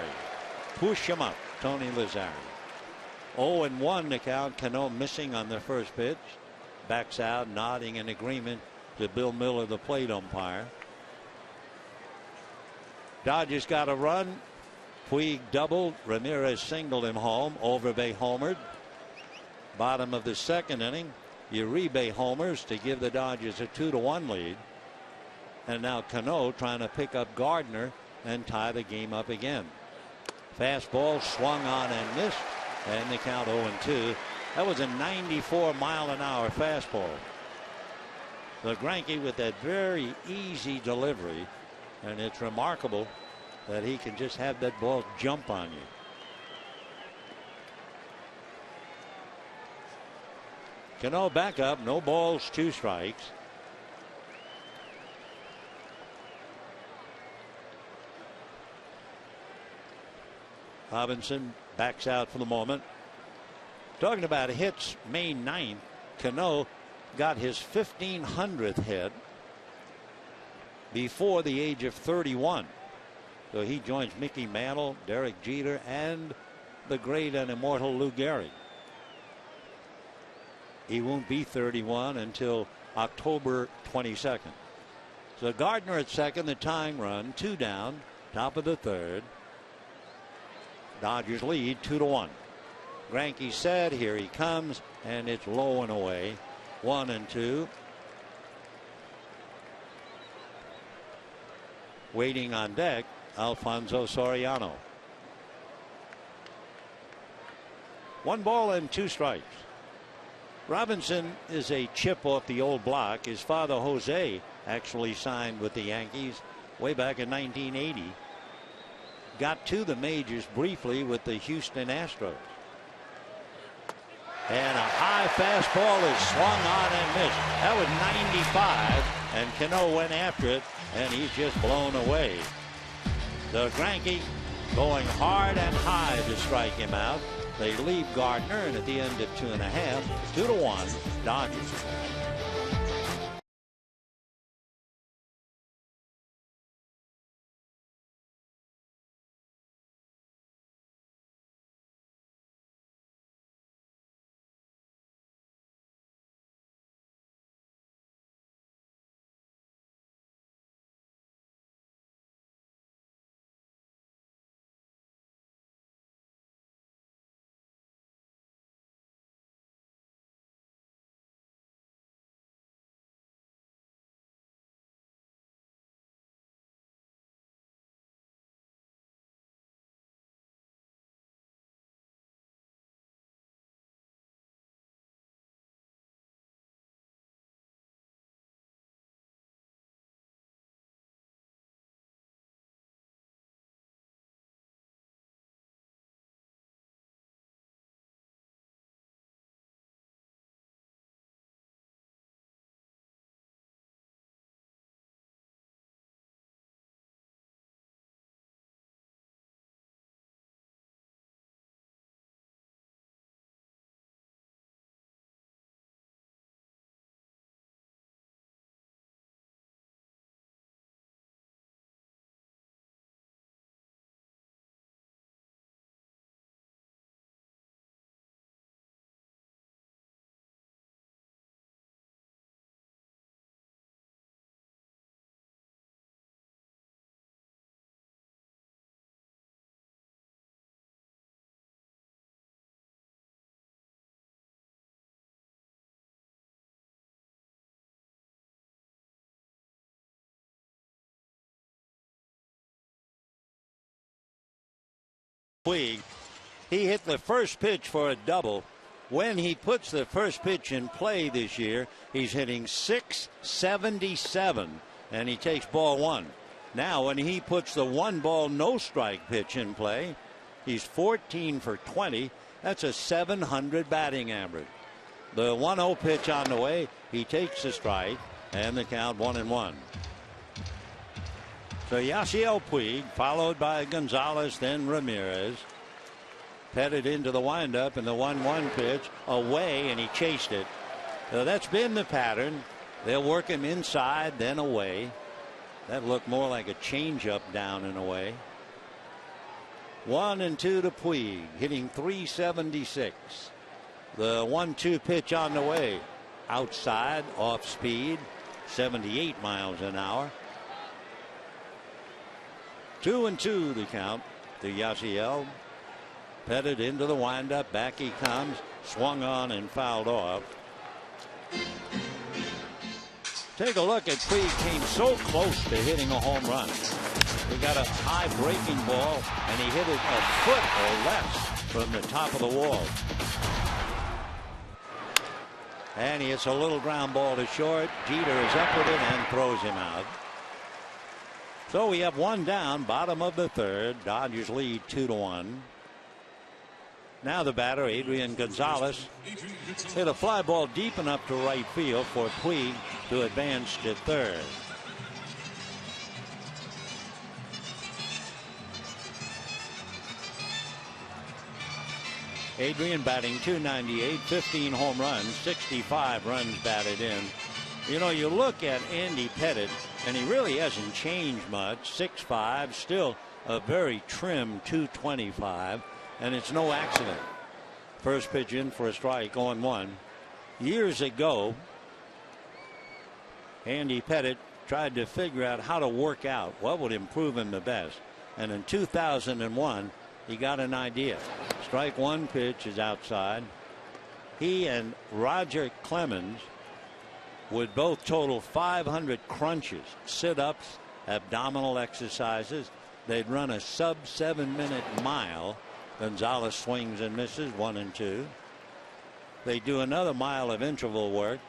Push him up, Tony Lazzari. 0-1 to count. Cano missing on the first pitch. Backs out, nodding in agreement to Bill Miller, the plate umpire. Dodgers got a run. Puig doubled. Ramirez singled him home. Overbay homered. Bottom of the second inning, Uribe homers to give the Dodgers a 2-1 lead. And now Cano trying to pick up Gardner and tie the game up again. Fastball swung on and missed, and the count 0-2. That was a 94-mile-an-hour fastball. The Greinke with that very easy delivery, and it's remarkable that he can just have that ball jump on you. Cano back up, no balls, 2 strikes. Robinson backs out for the moment. Talking about hits, May 9th, Cano got his 1,500th hit before the age of 31. So he joins Mickey Mantle, Derek Jeter, and the great and immortal Lou Gehrig. He won't be 31 until October 22nd. So Gardner at second, the tying run, 2 down, top of the third. Dodgers lead 2-1. Greinke said, here he comes, and it's low and away. 1-2. Waiting on deck, Alfonso Soriano. 1 ball and 2 strikes. Robinson is a chip off the old block. His father Jose actually signed with the Yankees way back in 1980. Got to the majors briefly with the Houston Astros. And a high fastball is swung on and missed. That was 95, and Cano went after it, and he's just blown away. So Greinke going hard and high to strike him out. They leave Gardner, and at the end of 2.5, 2-1 Dodgers. Puig. He hit the first pitch for a double. When he puts the first pitch in play this year, he's hitting .677, and he takes ball 1. Now, when he puts the 1-ball no-strike pitch in play, he's 14 for 20. That's a .700 batting average. The 1-0 pitch on the way, he takes the strike, and the count 1-1. So Yasiel Puig, followed by Gonzalez, then Ramirez. Pettit into the windup, and the 1-1 pitch away, and he chased it. So that's been the pattern. They'll work him inside, then away. That looked more like a changeup down and away. 1-2 to Puig, hitting .376. The 1-2 pitch on the way, outside, off speed, 78 miles an hour. 2-2 the count to Yasiel. Pettit into the windup, back he comes, swung on and fouled off. Take a look at Puig. Came so close to hitting a home run. He got a high breaking ball, and he hit it a foot or less from the top of the wall. And he hits a little ground ball to short. Jeter is up with it and throws him out. So we have 1 down, bottom of the 3rd. Dodgers lead 2-1. Now the batter, Adrian Gonzalez, hit a fly ball deep enough to right field for Puig to advance to 3rd. Adrian batting .298, 15 home runs, 65 runs batted in. You know, you look at Andy Pettit, and he really hasn't changed much. 6'5", still a very trim .225, and it's no accident. First pitch in for a strike, 0-1. Years ago, Andy Pettit tried to figure out how to work out what would improve him the best. And in 2001, he got an idea. Strike one pitch is outside. He and Roger Clemens would both total 500 crunches, sit-ups, abdominal exercises. They'd run a sub 7-minute mile. Gonzalez swings and misses 1 and 2. They do another mile of interval work.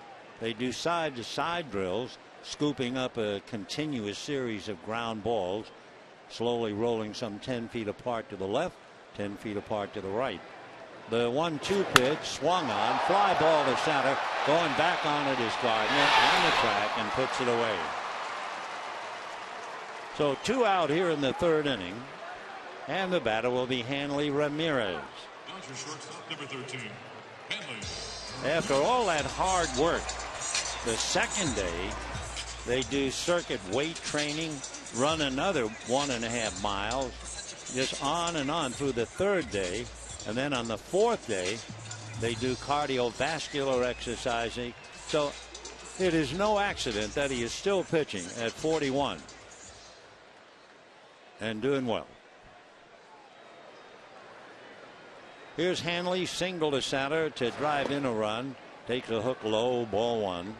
They do side to side drills, scooping up a continuous series of ground balls, slowly rolling some 10 feet apart to the left, 10 feet apart to the right. The 1-2 pitch swung on, fly ball to center, going back on it is Gardner on the track and puts it away. So 2 out here in the 3rd inning, and the batter will be Hanley Ramirez. Number 13, Hanley. After all that hard work, the second day they do circuit weight training, run another 1.5 miles, just on and on through the 3rd day. And then on the 4th day, they do cardiovascular exercising. So it is no accident that he is still pitching at 41 and doing well. Here's Hanley, single to center to drive in a run. Takes a hook low, ball 1.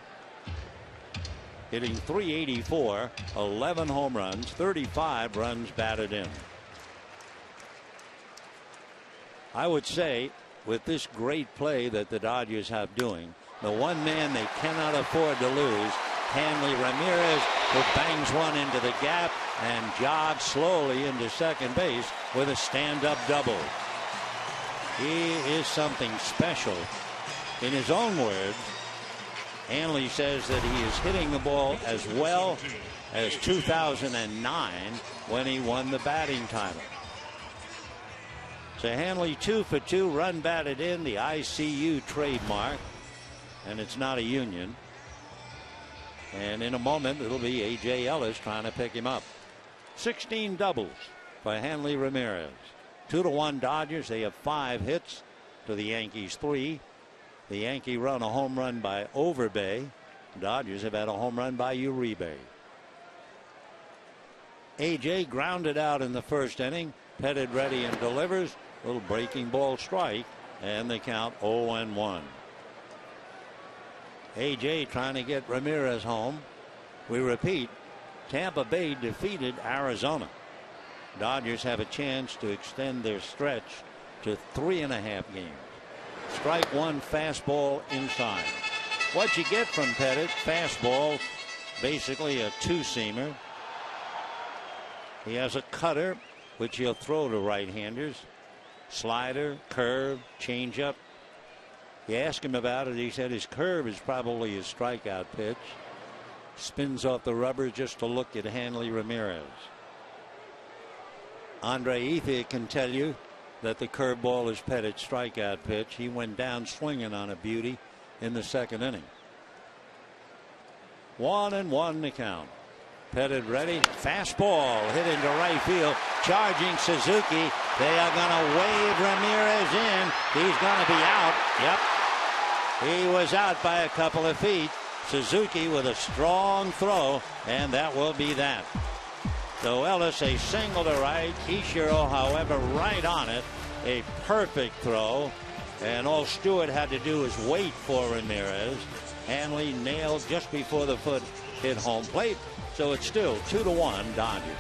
Hitting .384, 11 home runs, 35 runs batted in. I would say with this great play that the Dodgers have doing, the one man they cannot afford to lose, Hanley Ramirez, who bangs one into the gap and jogs slowly into second base with a stand-up double. He is something special. In his own words, Hanley says that he is hitting the ball as well as 2009 when he won the batting title. So Hanley 2 for 2, run batted in, the ICU trademark, and it's not a union. And in a moment it'll be A.J. Ellis trying to pick him up. 16 doubles by Hanley Ramirez. 2-1 Dodgers. They have 5 hits to the Yankees 3. The Yankee run a home run by Overbay. Dodgers have had a home run by Uribe. A.J. grounded out in the 1st inning. Pettit ready and delivers. Little breaking ball strike, and the count 0-1. A.J. trying to get Ramirez home. We repeat, Tampa Bay defeated Arizona. Dodgers have a chance to extend their stretch to 3.5 games. Strike one, fastball inside. What you get from Pettit, fastball, basically a two-seamer. He has a cutter, which he'll throw to right-handers. Slider, curve, changeup. You ask him about it, he said his curve is probably his strikeout pitch. Spins off the rubber just to look at Hanley Ramirez. Andre Ethier can tell you that the curveball is Pettit's strikeout pitch. He went down swinging on a beauty in the 2nd inning. 1-1 to count. Pettit ready. Fastball hit into right field. Charging Suzuki. They are going to wave Ramirez in. He's going to be out. Yep. He was out by a couple of feet. Suzuki with a strong throw, and that will be that. So Ellis a single to right. Kishiro, however, right on it. A perfect throw. And all Stewart had to do was wait for Ramirez. Hanley nailed just before the foot hit home plate. So it's still 2-1 Dodgers.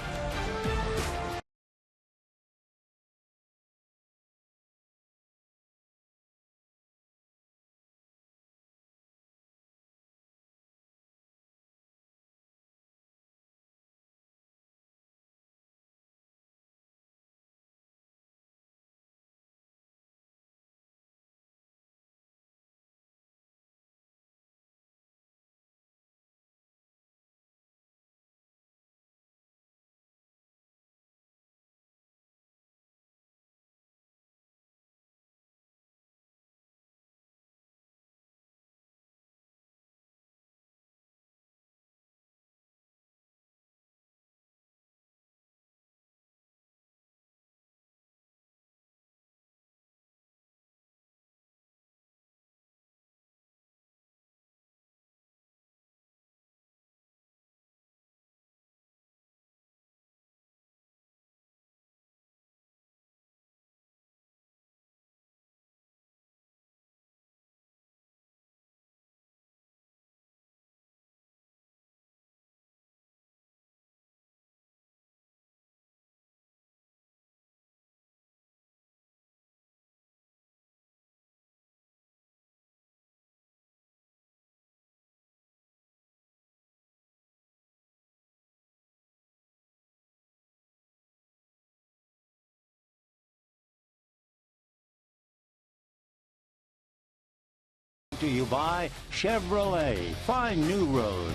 to you by Chevrolet. Find new roads.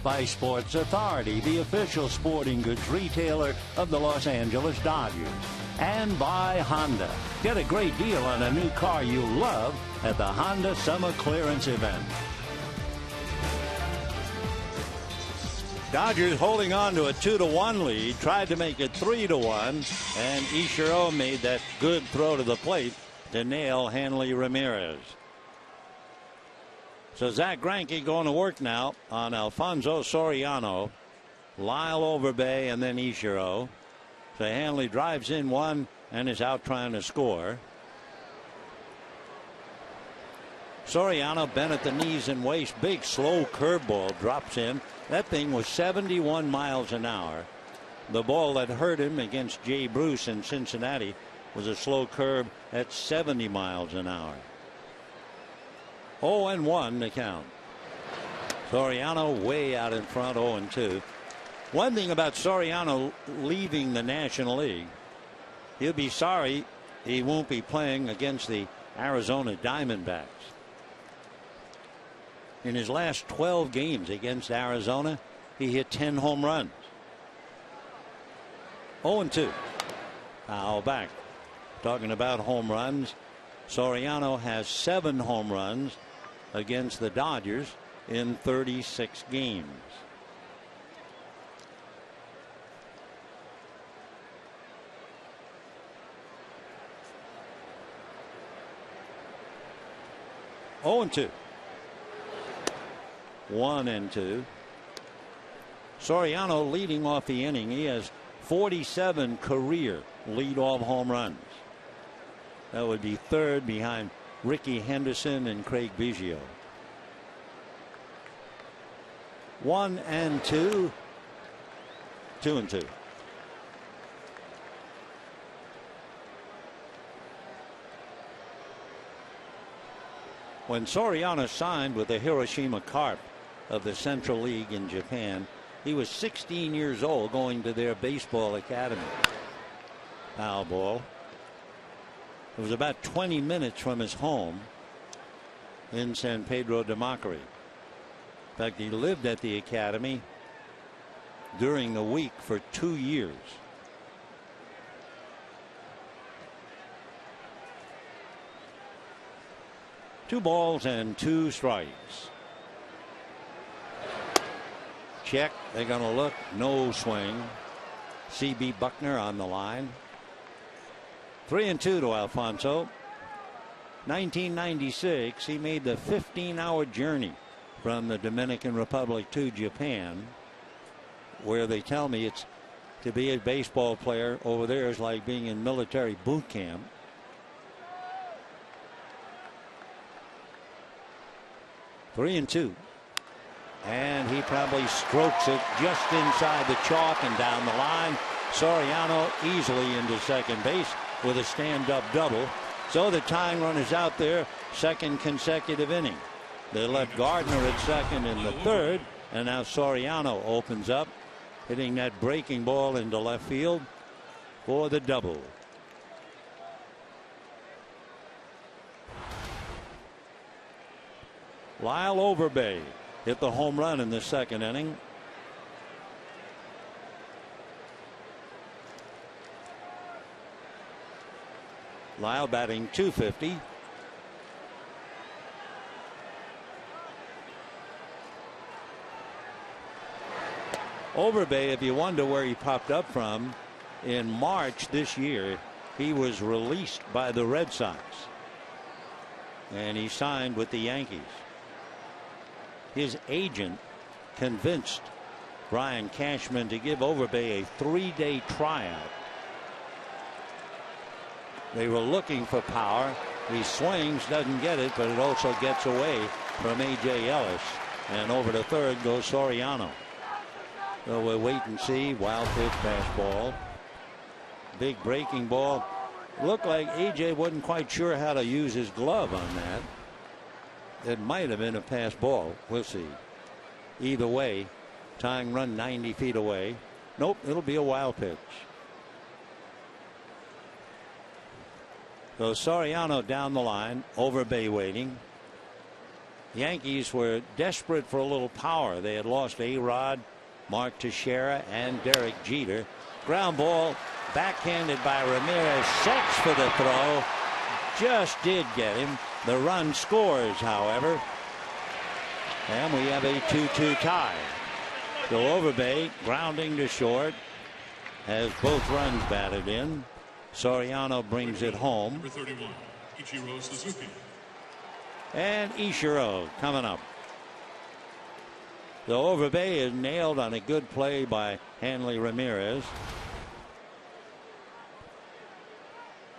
By Sports Authority, the official sporting goods retailer of the Los Angeles Dodgers. And by Honda. Get a great deal on a new car you love at the Honda Summer Clearance Event. Dodgers holding on to a 2-1 lead, tried to make it 3-1, and Ichiro made that good throw to the plate to nail Hanley Ramirez. So Zach Greinke going to work now on Alfonso Soriano, Lyle Overbay, and then Ichiro. So Hanley drives in one and is out trying to score. Soriano bent at the knees and waist. Big slow curveball drops in. That thing was 71 miles an hour. The ball that hurt him against Jay Bruce in Cincinnati was a slow curve at 70 miles an hour. 0-1 the count. Soriano way out in front, 0-2. One thing about Soriano leaving the National League, he'll be sorry he won't be playing against the Arizona Diamondbacks. In his last 12 games against Arizona, he hit 10 home runs. 0-2. Foul back. Talking about home runs, Soriano has 7 home runs against the Dodgers in 36 games. Oh, and 2. 1-2. Soriano leading off the inning. He has 47 career leadoff home runs. That would be third behind Ricky Henderson and Craig Biggio. 1-2. 2-2. When Soriano signed with the Hiroshima Carp of the Central League in Japan, he was 16 years old, going to their baseball academy. Foul ball. It was about 20 minutes from his home in San Pedro de Macorís. In fact, he lived at the academy during the week for 2 years. Two balls and 2 strikes. Check. They're going to look. No swing. C.B. Buckner on the line. 3-2 to Alfonso. 1996, he made the 15-hour journey from the Dominican Republic to Japan, where they tell me it's to be a baseball player over there is like being in military boot camp. Three and two. And he probably strokes it just inside the chalk and down the line. Soriano easily into second base with a stand-up double. So the tying run is out there, second consecutive inning. They left Gardner at second in the third, and now Soriano opens up, hitting that breaking ball into left field for the double. Lyle Overbay hit the home run in the second inning. Lyle batting .250. Overbay, if you wonder where he popped up from, in March this year, he was released by the Red Sox. And he signed with the Yankees. His agent convinced Brian Cashman to give Overbay a 3-day tryout. They were looking for power. He swings, doesn't get it, but it also gets away from A.J. Ellis. And over to third goes Soriano. So we'll wait and see. Wild pitch, fastball. Big breaking ball. Looked like A.J. wasn't quite sure how to use his glove on that. It might have been a pass ball. We'll see. Either way, tying run 90 feet away. Nope, it'll be a wild pitch. So Soriano down the line. Overbay waiting. Yankees were desperate for a little power. They had lost A-Rod, Mark Teixeira, and Derek Jeter. Ground ball backhanded by Ramirez. Sets for the throw. Just did get him. The run scores, however. And we have a 2-2 tie. So Overbay grounding to short. Has both runs batted in. Soriano brings it home. Number 31, Ichiro Suzuki. And Ichiro coming up. So Overbay is nailed on a good play by Hanley Ramirez.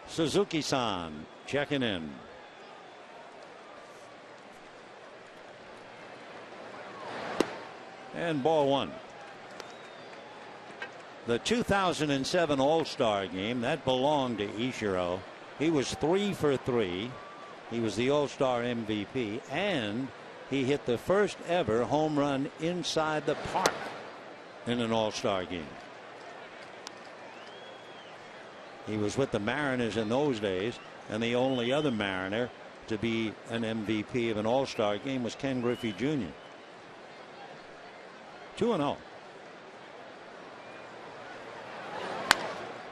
Suzuki-san checking in. And ball one. The 2007 All-Star game, that belonged to Ichiro. He was 3 for 3. He was the All-Star MVP, and he hit the first ever home run inside the park in an All-Star game. He was with the Mariners in those days, and the only other Mariner to be an MVP of an All-Star game was Ken Griffey Jr. 2-0.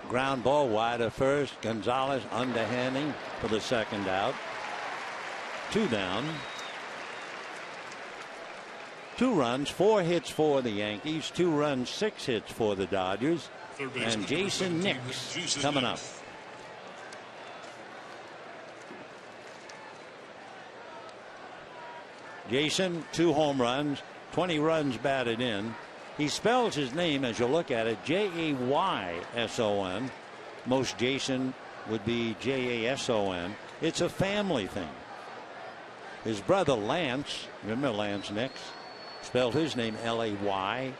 Ground ball wide of first. Gonzalez underhanding for the second out. 2 down. 2 runs, 4 hits for the Yankees. 2 runs, 6 hits for the Dodgers. And Jason Nix coming up. Jason, 2 home runs, 20 runs batted in. He spells his name, as you look at it, Jayson. Most Jason would be Jason. It's a family thing. His brother Lance, remember Lance Nix, spelled his name Lay.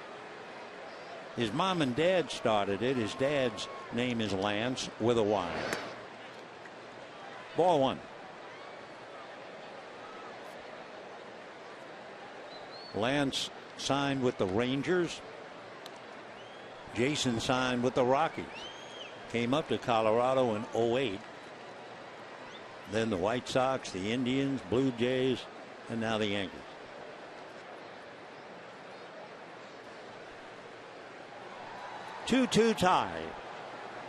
His mom and dad started it. His dad's name is Lance with a Y. Ball one. Lance signed with the Rangers. Jason signed with the Rockies. Came up to Colorado in '08. Then the White Sox, the Indians, Blue Jays, and now the Yankees. Two tie.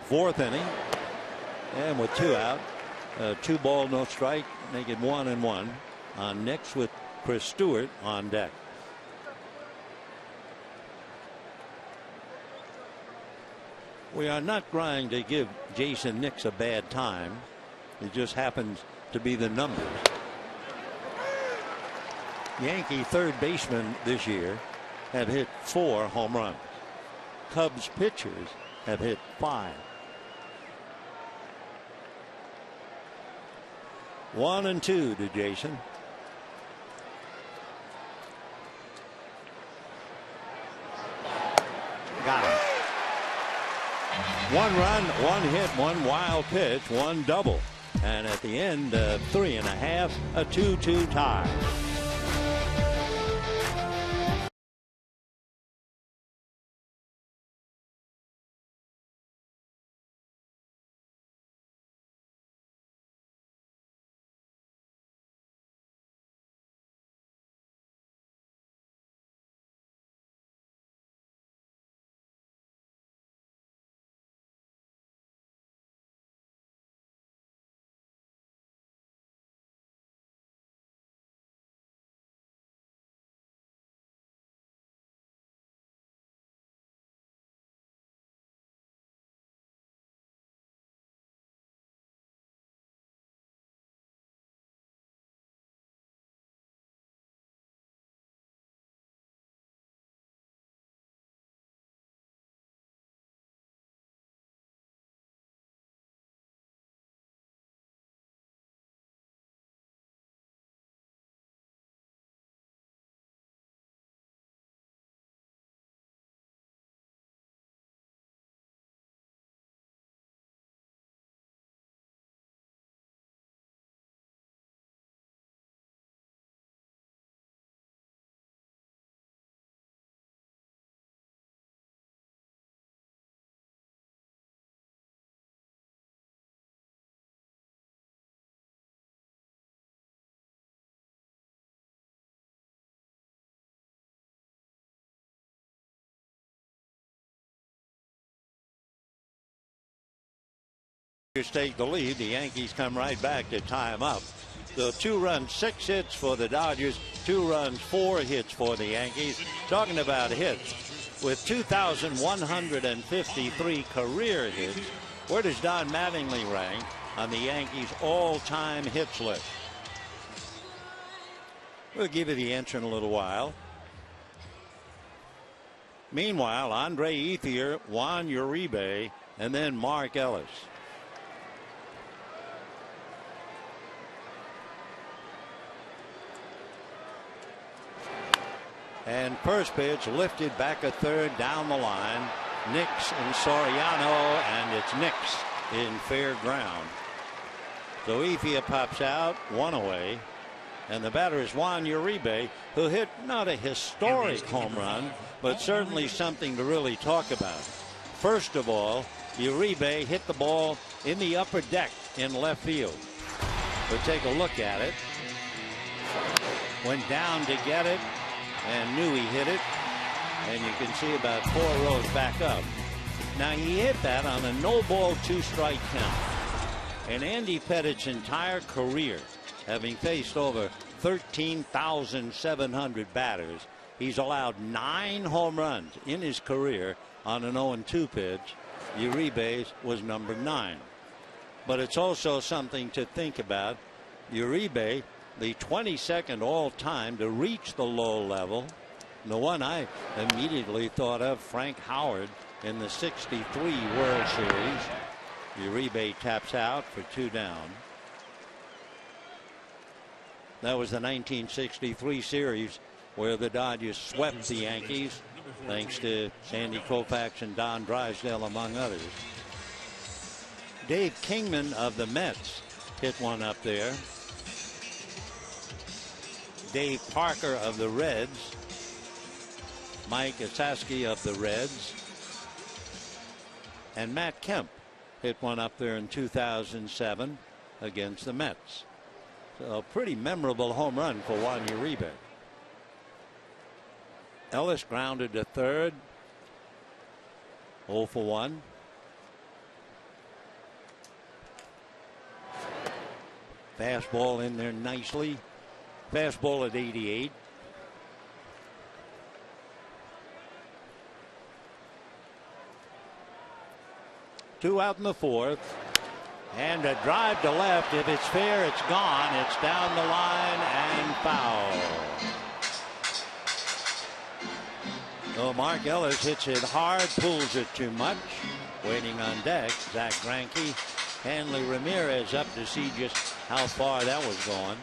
4th inning. And with 2 out, 2 ball, no strike, make it 1-1 on Nix with Chris Stewart on deck. We are not trying to give Jason Nix a bad time. It just happens to be the numbers. Yankee third basemen this year have hit 4 home runs. Cubs pitchers have hit 5. 1-2 to Jason. Got him. 1 run, 1 hit, 1 wild pitch, 1 double. And at the end, 3.5, a 2-2 tie. take the lead. The Yankees come right back to tie them up. So 2 runs, 6 hits for the Dodgers, 2 runs, 4 hits for the Yankees. Talking about hits, with 2,153 career hits, where does Don Mattingly rank on the Yankees all-time hits list? We'll give you the answer in a little while. Meanwhile, Andre Ethier, Juan Uribe, and then Mark Ellis. And first pitch lifted back a third down the line. Nix and Soriano, and it's Nix in fair ground. So Ethier pops out, 1 away. And the batter is Juan Uribe, who hit not a historic home run, but certainly something to really talk about. First of all, Uribe hit the ball in the upper deck in left field. We'll take a look at it. Went down to get it and knew he hit it. And you can see about 4 rows back up. Now he hit that on a no-ball 2-strike count. And Andy Pettit's entire career, having faced over 13,700 batters, he's allowed 9 home runs in his career on an 0-2 pitch. Uribe's was number 9. But it's also something to think about. Uribe, the 22nd all-time to reach the low level. The one I immediately thought of, Frank Howard in the '63 World Series. Uribe taps out for 2 down. That was the 1963 series where the Dodgers swept the Yankees, thanks to Sandy Koufax and Don Drysdale, among others. Dave Kingman of the Mets hit one up there. Dave Parker of the Reds. Mike Esaski of the Reds. And Matt Kemp hit one up there in 2007 against the Mets. So a pretty memorable home run for Juan Uribe. Ellis grounded to third. 0 for 1. Fastball in there nicely. Fastball at 88. Two out in the 4th. And a drive to left. If it's fair, it's gone. It's down the line and foul. So Mark Ellis hits it hard, pulls it too much. Waiting on deck, Zach Greinke. Hanley Ramirez up to see just how far that was going.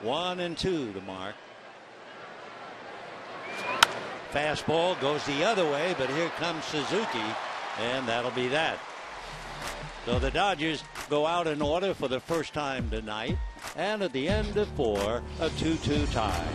One and 2 to Mark. Fastball goes the other way, but here comes Suzuki, and that'll be that. So the Dodgers go out in order for the first time tonight, and at the end of 4, a 2-2 tie.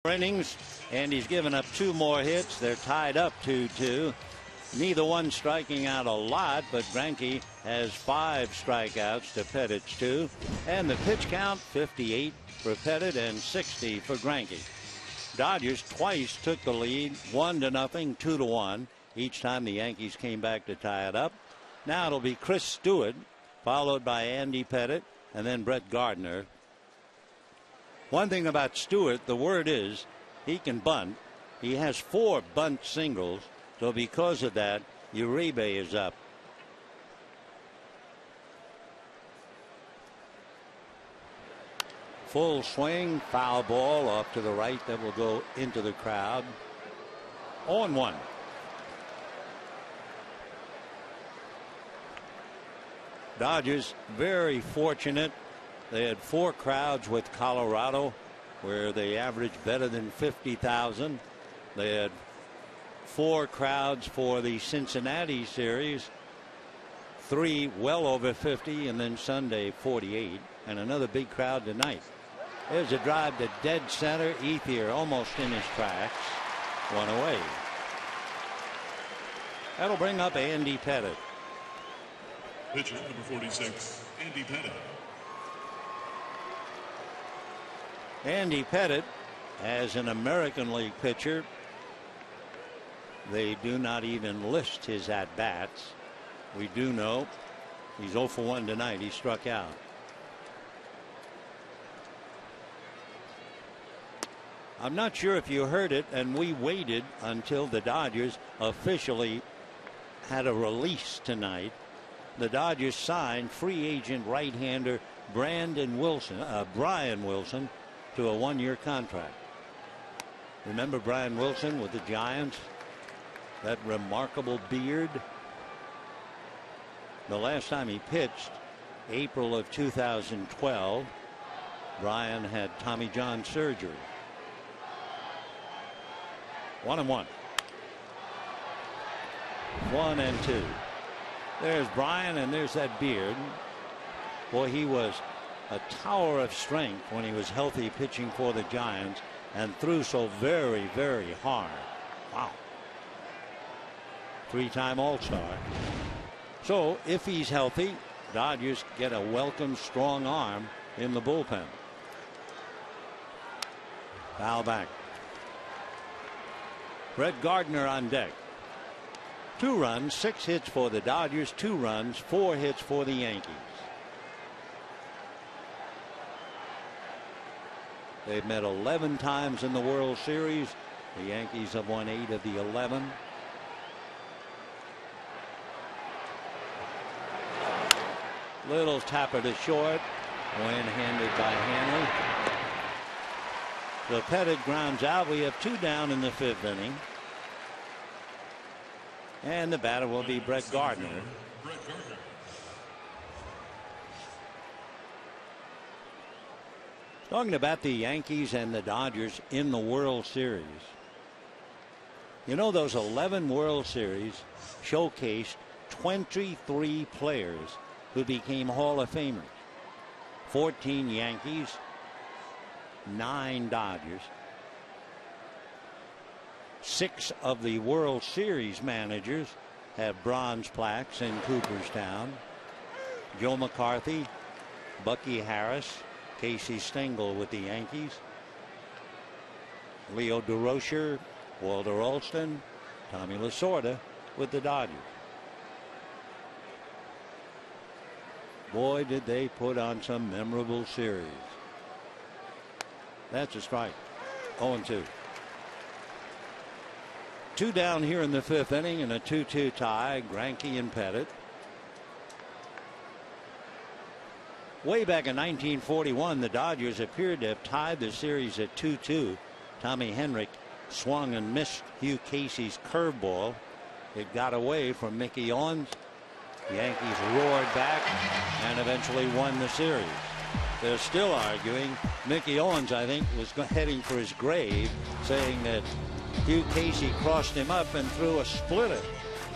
innings, and he's given up 2 more hits. They're tied up 2-2. Neither one striking out a lot, but Greinke has 5 strikeouts to Pettit's 2. And the pitch count, 58 for Pettit and 60 for Greinke. Dodgers twice took the lead, 1-0, 2-1. Each time the Yankees came back to tie it up. Now it'll be Chris Stewart, followed by Andy Pettit, and then Brett Gardner. One thing about Stewart, the word is he can bunt. He has 4 bunt singles, so because of that, Uribe is up. Full swing, foul ball off to the right that will go into the crowd. 0-1. Dodgers very fortunate. They had 4 crowds with Colorado where they averaged better than 50,000. They had 4 crowds for the Cincinnati series, 3 well over 50, and then Sunday 48, and another big crowd tonight. There's a drive to dead center. Ethier almost in his tracks. 1 away. That'll bring up Andy Pettit. Pitcher number 46, Andy Pettit. Andy Pettit, as an American League pitcher, they do not even list his at-bats. We do know he's 0 for 1 tonight. He struck out. I'm not sure if you heard it, and we waited until the Dodgers officially had a release tonight. The Dodgers signed free agent right-hander Brian Wilson to a 1-year contract. Remember Brian Wilson with the Giants? That remarkable beard. The last time he pitched, April of 2012, Brian had Tommy John surgery. 1-1. 1-2. There's Brian, and there's that beard. Boy, he was a tower of strength when he was healthy pitching for the Giants and threw so very, very hard. Wow. 3-time All-Star. So if he's healthy, Dodgers get a welcome strong arm in the bullpen. Foul back. Brett Gardner on deck. 2 runs, 6 hits for the Dodgers, 2 runs, 4 hits for the Yankees. They've met 11 times in the World Series. The Yankees have won 8 of the 11. Little tapper to short when handed by Hanley. The Pettit grounds out. We have 2 down in the 5th inning. And the batter will be Brett Gardner. Talking about the Yankees and the Dodgers in the World Series. You know, those 11 World Series showcased 23 players who became Hall of Famers. 14 Yankees, 9 Dodgers. 6 of the World Series managers have bronze plaques in Cooperstown. Joe McCarthy, Bucky Harris, Casey Stengel with the Yankees, Leo DeRocher, Walter Alston, Tommy Lasorda with the Dodgers. Boy, did they put on some memorable series. That's a strike. 0-2. 2 down here in the 5th inning in a 2-2 tie. Greinke and Pettit. Way back in 1941, the Dodgers appeared to have tied the series at 2-2. Tommy Henrich swung and missed Hugh Casey's curveball. It got away from Mickey Owens. The Yankees roared back and eventually won the series. They're still arguing. Mickey Owens, I think, was heading for his grave, saying that Hugh Casey crossed him up and threw a splitter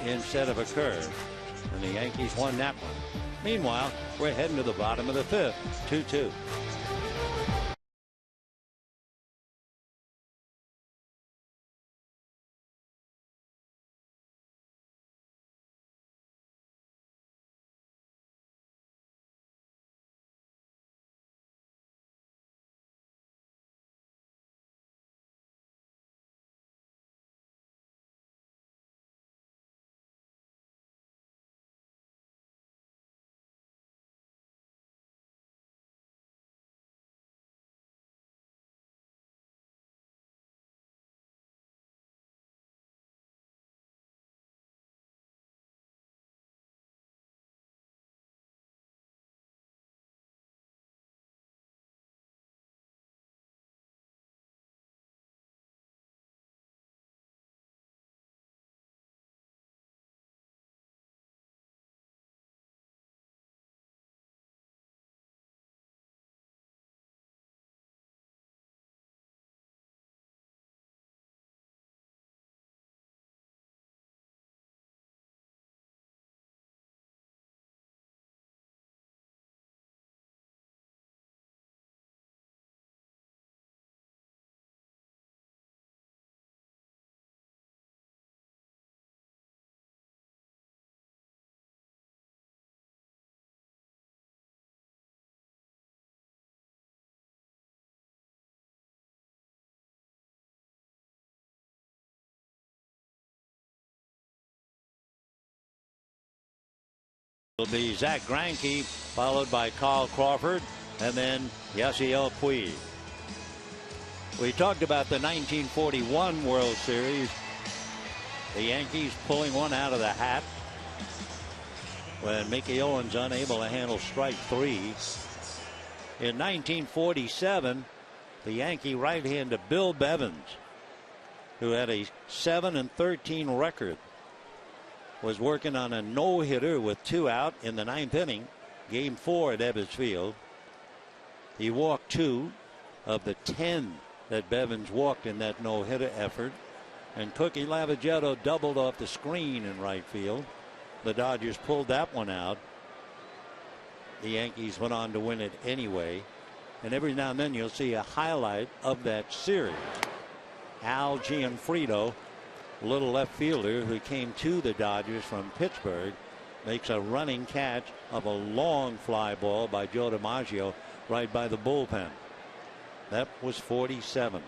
instead of a curve. And the Yankees won that one. Meanwhile, we're heading to the bottom of the 5th, 2-2. Will be Zach Greinke, followed by Carl Crawford, and then Yasiel Puig. We talked about the 1941 World Series. The Yankees pulling one out of the hat when Mickey Owens unable to handle strike three. In 1947, the Yankee right-hander Bill Bevins, who had a 7-13 record, was working on a no-hitter with 2 out in the 9th inning, game 4 at Ebbets Field. He walked 2 of the 10 that Bevins walked in that no-hitter effort, and Cookie Lavagetto doubled off the screen in right field. The Dodgers pulled that one out. The Yankees went on to win it anyway, and every now and then you'll see a highlight of that series. Al Gianfrido, little left fielder who came to the Dodgers from Pittsburgh, makes a running catch of a long fly ball by Joe DiMaggio right by the bullpen. That was 47.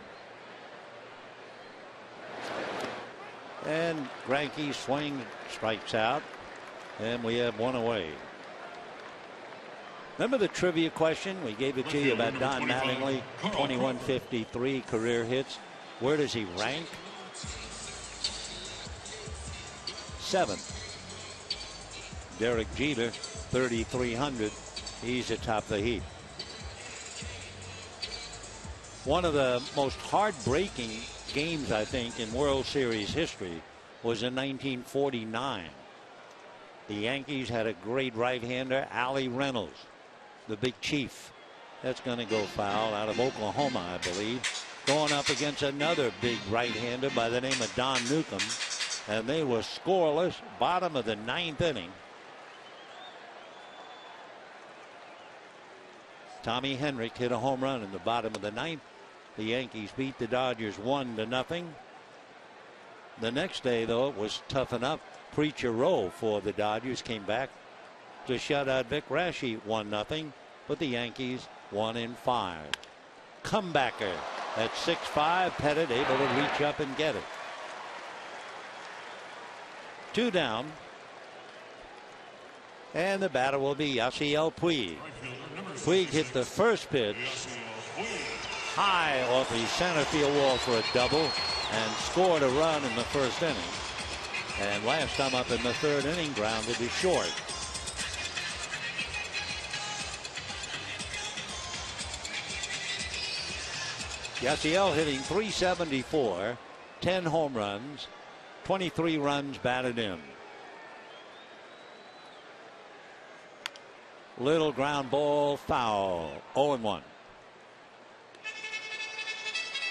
And Greinke swing, strikes out, and we have one away. Remember the trivia question? We gave it to you about Don Mattingly, 2153 career hits. Where does he rank? 7th. Derek Jeter, 3,300. He's atop the heap. One of the most heartbreaking games, I think, in World Series history was in 1949. The Yankees had a great right-hander, Allie Reynolds, the big chief. That's going to go foul, out of Oklahoma, I believe. Going up against another big right-hander by the name of Don Newcomb. And they were scoreless, bottom of the 9th inning. Tommy Henrich hit a home run in the bottom of the 9th. The Yankees beat the Dodgers 1-0. The next day, though, it was tough enough. Preacher Rowe for the Dodgers came back to shut out Vic Raschi 1-0, but the Yankees won in 5. Comebacker at 6-5. Pettit able to reach up and get it. 2 down. And the batter will be Yasiel Puig. Puig hit the first pitch high off the center field wall for a double and scored a run in the first inning. And last time up in the 3rd inning, grounded to short. Yasiel hitting .374, 10 home runs, 23 runs batted in. Little ground ball, foul, 0-1.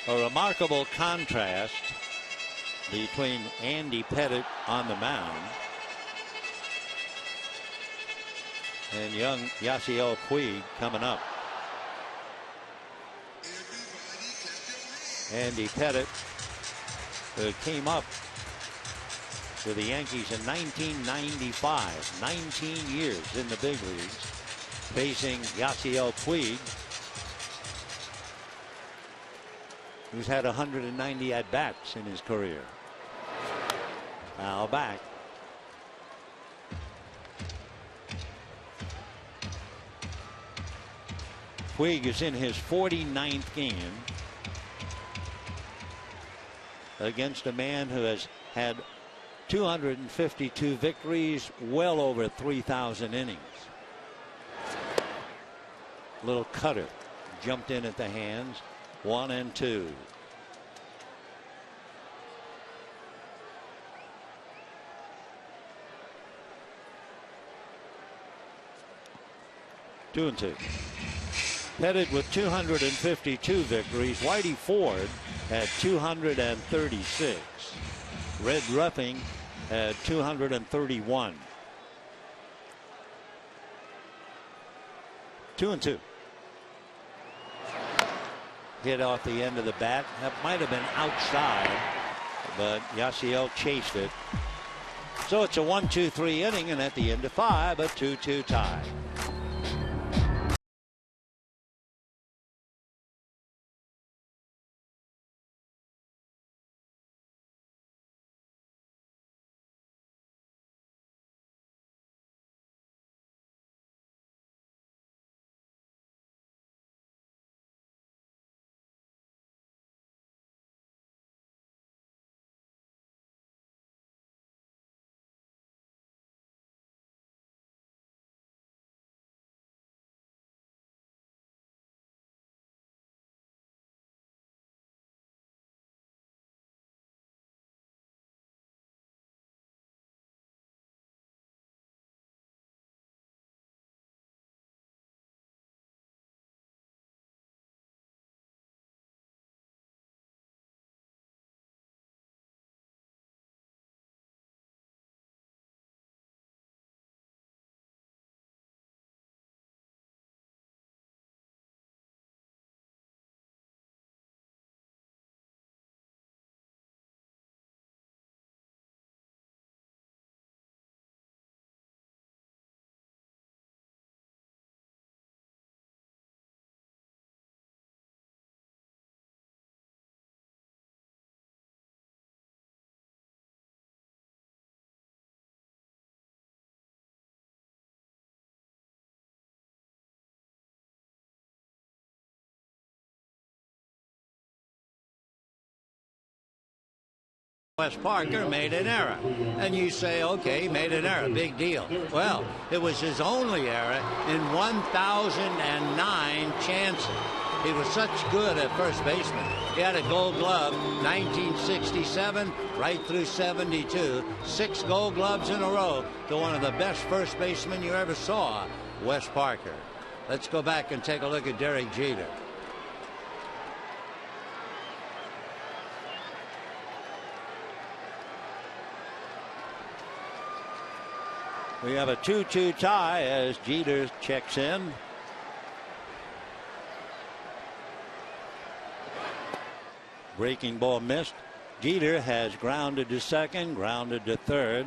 A remarkable contrast between Andy Pettit on the mound and young Yasiel Puig coming up. Andy Pettit, who came up to the Yankees in 1995, 19 years in the big leagues, facing Yasiel Puig, who's had 190 at-bats in his career. Now back. Puig is in his 49th game against a man who has had 252 victories, well over 3,000 innings. Little cutter jumped in at the hands. 1-2. Two and two. Pettit with 252 victories. Whitey Ford had 236. Red Ruffing had 231. 2-2. Hit off the end of the bat. That might have been outside, but Yasiel chased it. So it's a 1-2-3 inning, and at the end of 5, a 2-2 tie. Wes Parker made an error. And you say, okay, he made an error, big deal. Well, it was his only error in 1,009 chances. He was such good at first baseman. He had a Gold Glove 1967 right through 72. 6 Gold Gloves in a row to one of the best first basemen you ever saw, Wes Parker. Let's go back and take a look at Derek Jeter. We have a 2-2 tie as Jeter checks in. Breaking ball missed. Jeter has grounded to second, grounded to third.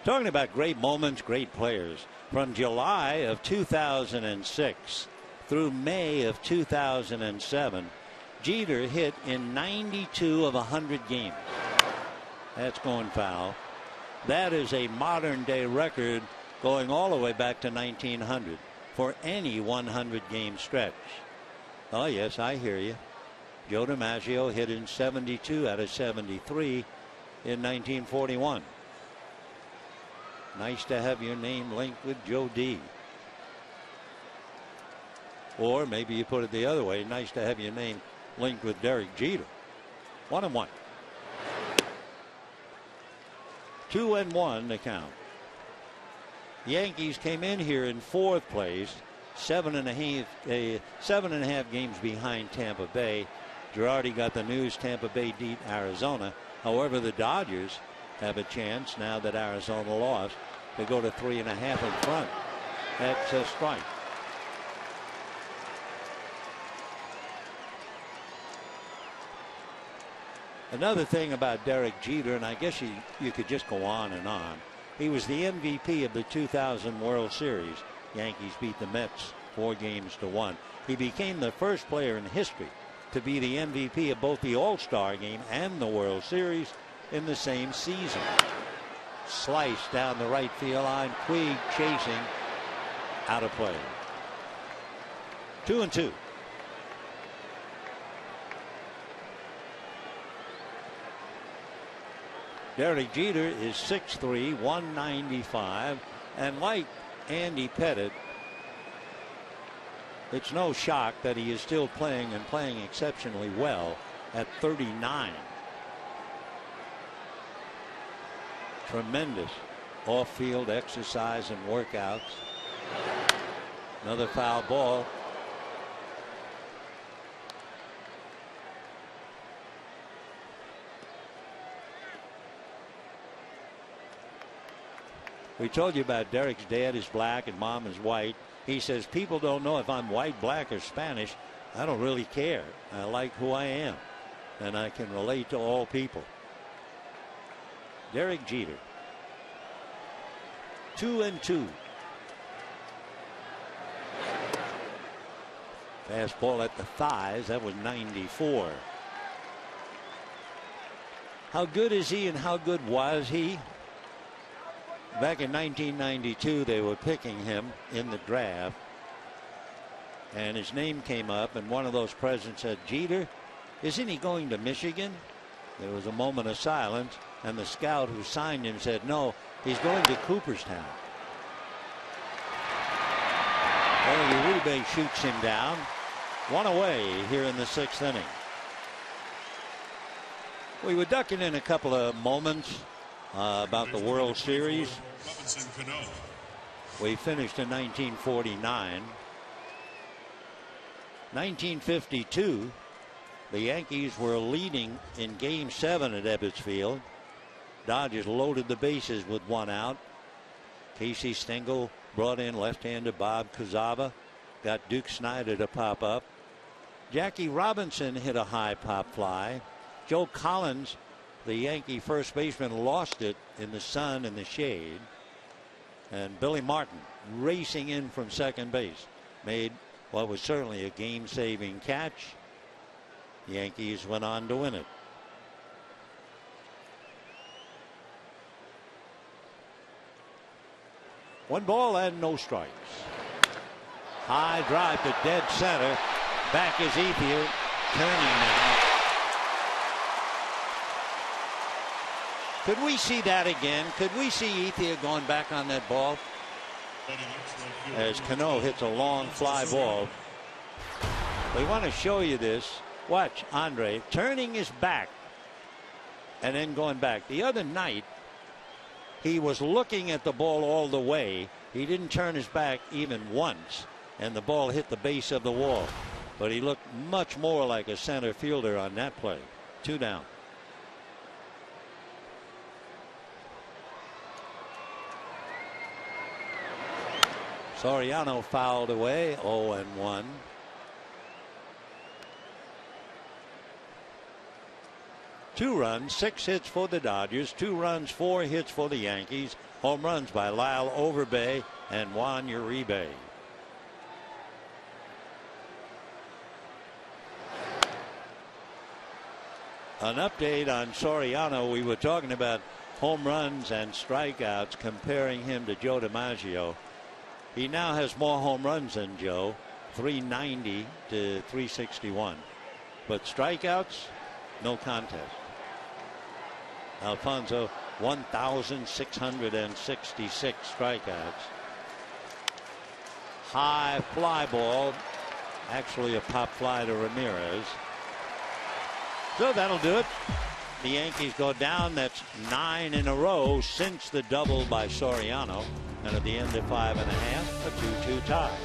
Talking about great moments, great players. From July of 2006 through May of 2007, Jeter hit in 92 of 100 games. That's going foul. That is a modern day record going all the way back to 1900 for any 100 game stretch. Oh yes, I hear you. Joe DiMaggio hit in 72 out of 73 in 1941. Nice to have your name linked with Joe D. Or maybe you put it the other way, nice to have your name linked with Derek Jeter. 1-1. 2-1 to count. Yankees came in here in 4th place, 7.5 games behind Tampa Bay. Girardi got the news Tampa Bay beat Arizona. However, the Dodgers have a chance now that Arizona lost to go to 3.5 in front. That's a strike. Another thing about Derek Jeter, and I guess you could just go on and on. He was the MVP of the 2000 World Series. Yankees beat the Mets 4-1. He became the first player in history to be the MVP of both the All-Star game and the World Series in the same season. Slice down the right field line. Puig chasing, out of play. 2-2. Derek Jeter is 6'3", 195, and like Andy Pettitte, it's no shock that he is still playing and playing exceptionally well at 39. Tremendous off-field exercise and workouts. Another foul ball. We told you about Derek's dad is black and mom is white. He says, people don't know if I'm white, black, or Spanish. I don't really care. I like who I am, and I can relate to all people. Derek Jeter. 2-2. Fastball at the thighs. That was 94. How good is he and how good was he? Back in 1992, they were picking him in the draft, and his name came up, and one of those presidents said, Jeter, isn't he going to Michigan? There was a moment of silence, and the scout who signed him said, no, he's going to Cooperstown. Well, Uribe shoots him down. 1 away here in the 6th inning. We were ducking in a couple of moments about the World Series. We finished in 1949. 1952, the Yankees were leading in Game 7 at Ebbets Field. Dodgers loaded the bases with 1 out. Casey Stengel brought in left-hander Bob Cazava. Got Duke Snyder to pop up. Jackie Robinson hit a high pop fly. Joe Collins, the Yankee first baseman, lost it in the sun and the shade. And Billy Martin, racing in from second base, made what was certainly a game-saving catch. The Yankees went on to win it. One ball and no strikes. High drive to dead center. Back is Ethier, turning now. Could we see that again? Could we see Ethier going back on that ball? As Cano hits a long fly ball. We want to show you this. Watch Andre turning his back and then going back. The other night, he was looking at the ball all the way. He didn't turn his back even once, and the ball hit the base of the wall. But he looked much more like a center fielder on that play. 2 down. Soriano fouled away. 0-1. 2 runs, 6 hits for the Dodgers, 2 runs, 4 hits for the Yankees. Home runs by Lyle Overbay and Juan Uribe. An update on Soriano. We were talking about home runs and strikeouts, comparing him to Joe DiMaggio. He now has more home runs than Joe, 390 to 361. But strikeouts, no contest. Alfonso, 1,666 strikeouts. High fly ball, actually a pop fly to Ramirez. So that'll do it. The Yankees go down. That's 9 in a row since the double by Soriano. And at the end of 5 1/2, a 2-2 tie.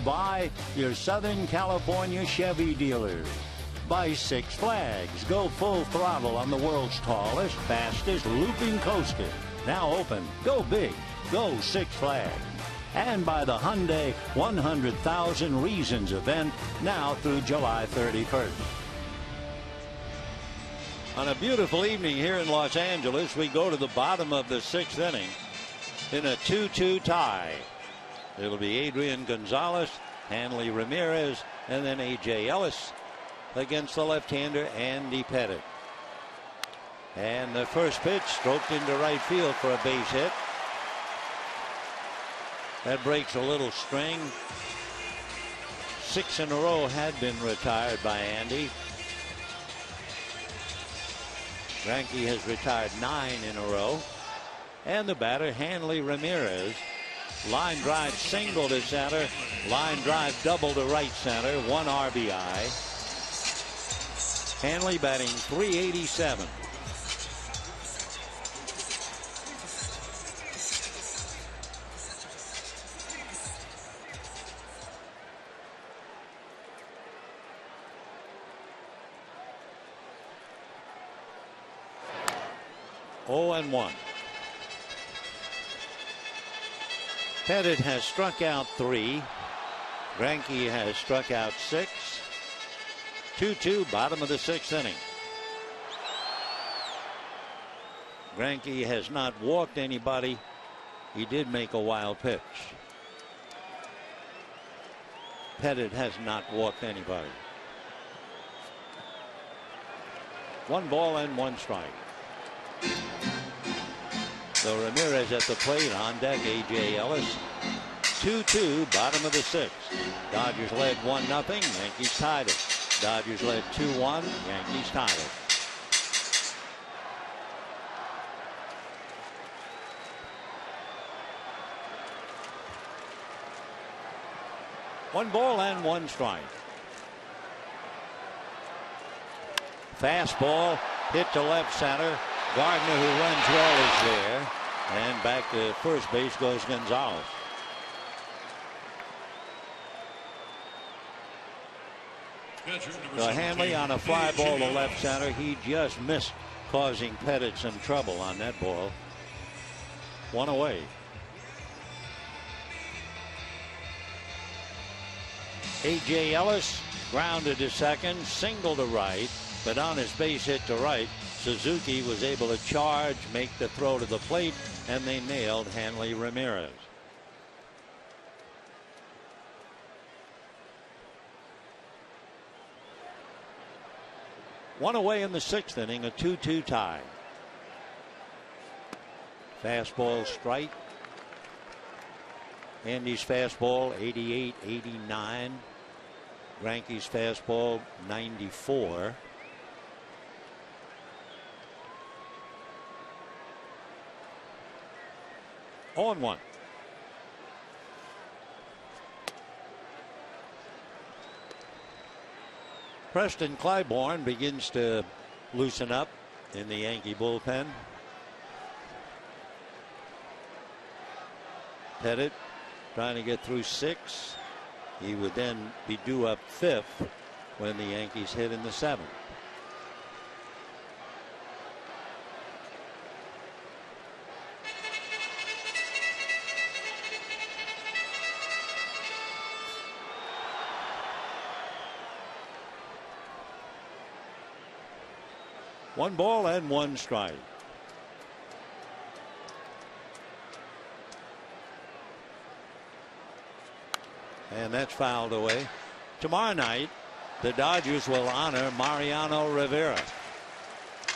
By your Southern California Chevy dealers. By Six Flags. Go full throttle on the world's tallest, fastest looping coaster. Now open. Go big. Go Six Flags. And by the Hyundai 100,000 Reasons event, now through July 31st. On a beautiful evening here in Los Angeles, we go to the bottom of the 6th inning in a 2-2 tie. It'll be Adrian Gonzalez, Hanley Ramirez, and then A.J. Ellis against the left-hander Andy Pettitte. And the first pitch stroked into right field for a base hit. That breaks a little string. 6 in a row had been retired by Andy. Greinke has retired 9 in a row. And the batter, Hanley Ramirez. Line drive single to center. Line drive double to right center. 1 RBI. Hanley batting .387. Oh and 1. Pettitte has struck out 3. Greinke has struck out 6. 2-2, bottom of the 6th inning. Greinke has not walked anybody. He did make a wild pitch. Pettit has not walked anybody. 1 ball and 1 strike. So Ramirez at the plate. On deck, A.J. Ellis. 2-2, bottom of the 6th. Dodgers led 1-0. Yankees tied it. Dodgers led 2-1. Yankees tied it. One ball and 1 strike. Fastball hit to left center. Gardner, who runs well, is there. And back to first base goes Gonzalez. So Hanley on a fly ball to left center. He just missed, causing Pettit some trouble on that ball. 1 away. A.J. Ellis grounded to second, single to right, but on his base hit to right, Suzuki was able to charge, make the throw to the plate, and they nailed Hanley Ramirez. One away in the 6th inning, a 2-2 tie. Fastball strike. Andy's fastball 88, 89. Greinke's fastball 94. On 1. Preston Clybourne begins to loosen up in the Yankee bullpen. Pettit trying to get through 6. He would then be due up 5th when the Yankees hit in the 7th. One ball and 1 strike. And that's fouled away. Tomorrow night, the Dodgers will honor Mariano Rivera.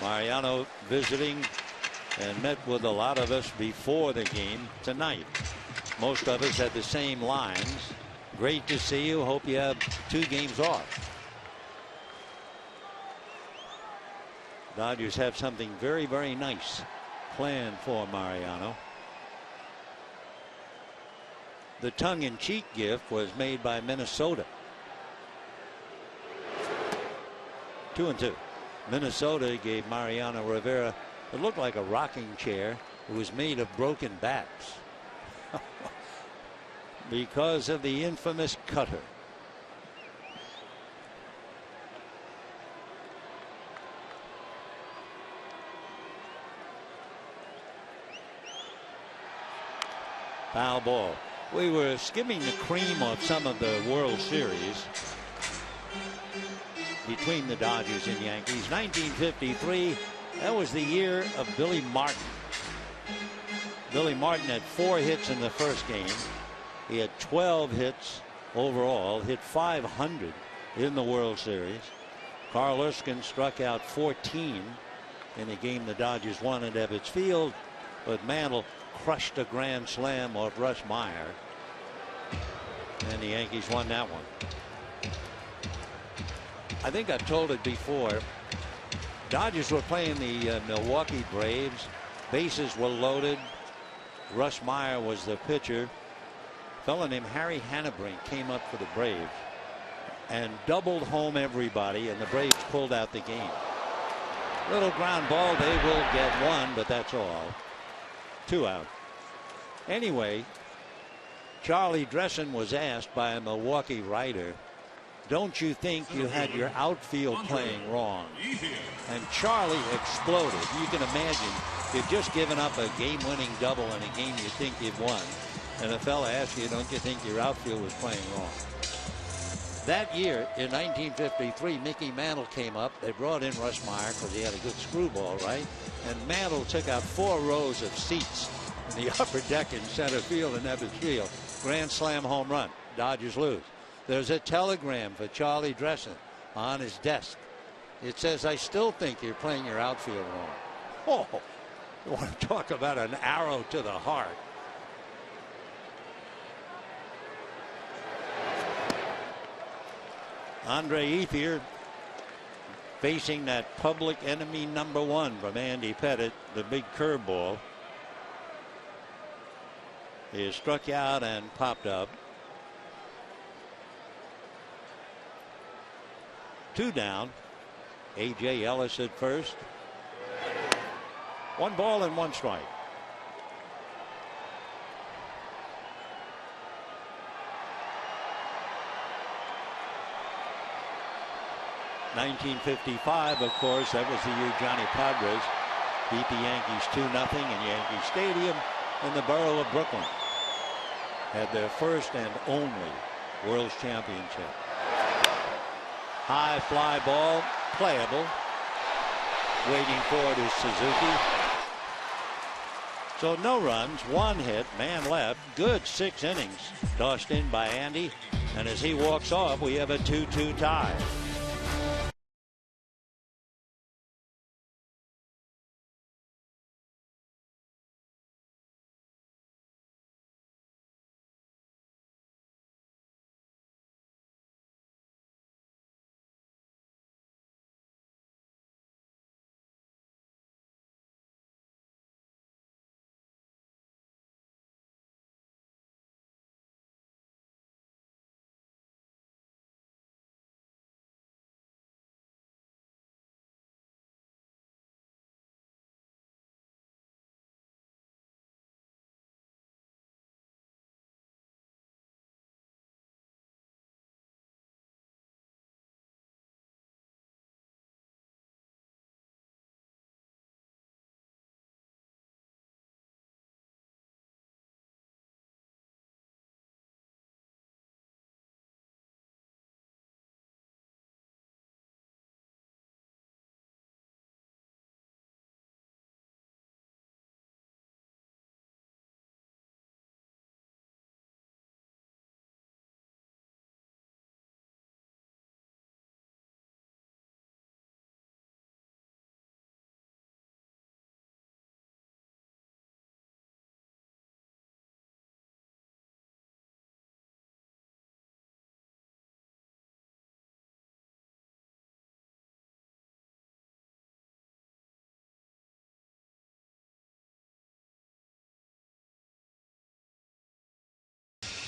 Mariano visiting and met with a lot of us before the game tonight. Most of us had the same lines. Great to see you. Hope you have 2 games off. Dodgers have something very, very nice planned for Mariano. The tongue-in-cheek gift was made by Minnesota. 2-2. Minnesota gave Mariano Rivera, it looked like a rocking chair. It was made of broken bats because of the infamous cutter. Foul ball. We were skimming the cream of some of the World Series between the Dodgers and Yankees. 1953, that was the year of Billy Martin. Billy Martin had 4 hits in the first game. He had 12 hits overall, hit .500 in the World Series. Carl Erskine struck out 14 in a game the Dodgers won at Ebbets Field, but Mantle crushed a grand slam off Russ Meyer, and the Yankees won that one. I think I've told it before. Dodgers were playing the Milwaukee Braves. Bases were loaded. Russ Meyer was the pitcher. A fellow named Harry Hannebrink came up for the Braves and doubled home everybody, and the Braves pulled out the game. Little ground ball. They will get 1, but that's all. 2 out. Anyway, Charlie Dressen was asked by a Milwaukee writer, don't you think you had your outfield playing wrong? And Charlie exploded. You can imagine, you've just given up a game-winning double in a game you think you've won, and a fella asks you, don't you think your outfield was playing wrong? That year in 1953, Mickey Mantle came up. They brought in Russ Meyer because he had a good screwball, right? And Mantle took out 4 rows of seats in the upper deck in center field in Ebbets Field. Grand slam home run. Dodgers lose. There's a telegram for Charlie Dressen on his desk. It says, "I still think you're playing your outfield wrong." Oh, you want to talk about an arrow to the heart. Andre Ethier facing that public enemy #1 from Andy Pettitte, the big curveball. He is struck out and popped up. 2 down. A.J. Ellis at first. 1 ball and 1 strike. (1955), of course, that was the year Johnny Padres beat the Yankees 2-0 in Yankee Stadium in the borough of Brooklyn. Had their first and only World Championship. High fly ball, playable. Waiting for it is Suzuki. So no runs, 1 hit, man left. Good 6 innings tossed in by Andy. And as he walks off, we have a 2-2 tie.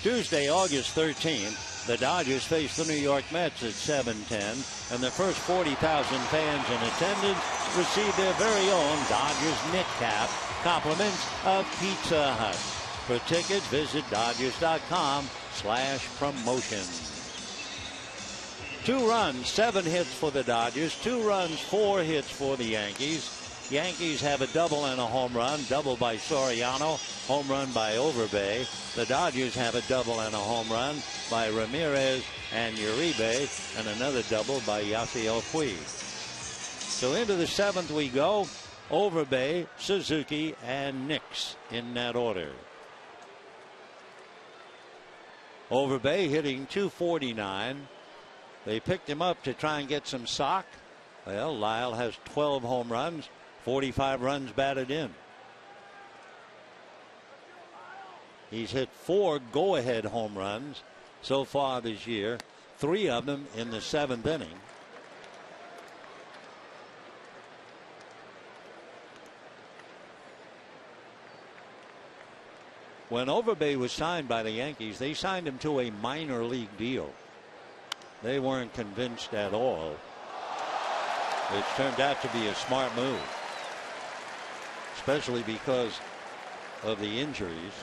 Tuesday, August 13th, the Dodgers face the New York Mets at 7:10, and the first 40,000 fans in attendance receive their very own Dodgers knit cap, compliments of Pizza Hut. For tickets, visit Dodgers.com/promotions. 2 runs, 7 hits for the Dodgers, 2 runs, 4 hits for the Yankees. Yankees have a double and a home run, double by Soriano, home run by Overbay. The Dodgers have a double and a home run by Ramirez and Uribe, and another double by Yasiel Puig. So into the 7th we go. Overbay, Suzuki, and Nix in that order. Overbay hitting .249. They picked him up to try and get some sock. Well, Lyle has 12 home runs, 45 runs batted in. He's hit 4 go-ahead home runs so far this year, 3 of them in the 7th inning. When Overbay was signed by the Yankees, they signed him to a minor league deal. They weren't convinced at all. It turned out to be a smart move, especially because of the injuries.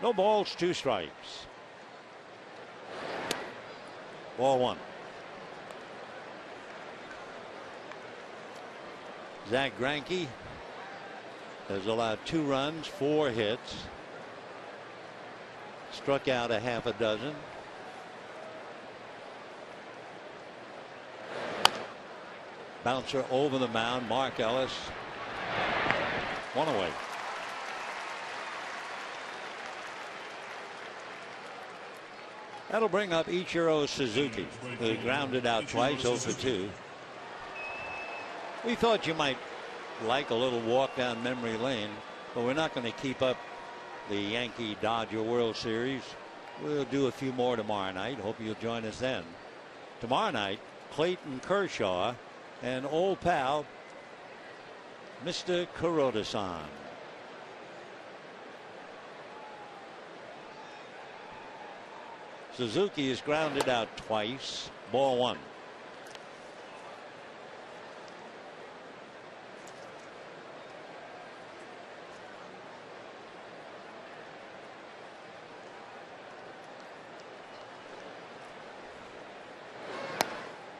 No balls, 2 strikes. Ball 1. Zach Greinke has allowed 2 runs, 4 hits, struck out a half a dozen. Bouncer over the mound. Mark Ellis. One away. That'll bring up Ichiro Suzuki, who grounded out twice, 0 for 2. We thought you might like a little walk down memory lane, but we're not going to keep up the Yankee Dodger World Series. We'll do a few more tomorrow night. Hope you'll join us then. Tomorrow night, Clayton Kershaw and old pal, Mr. Kuroda-san. Suzuki is grounded out twice. Ball 1.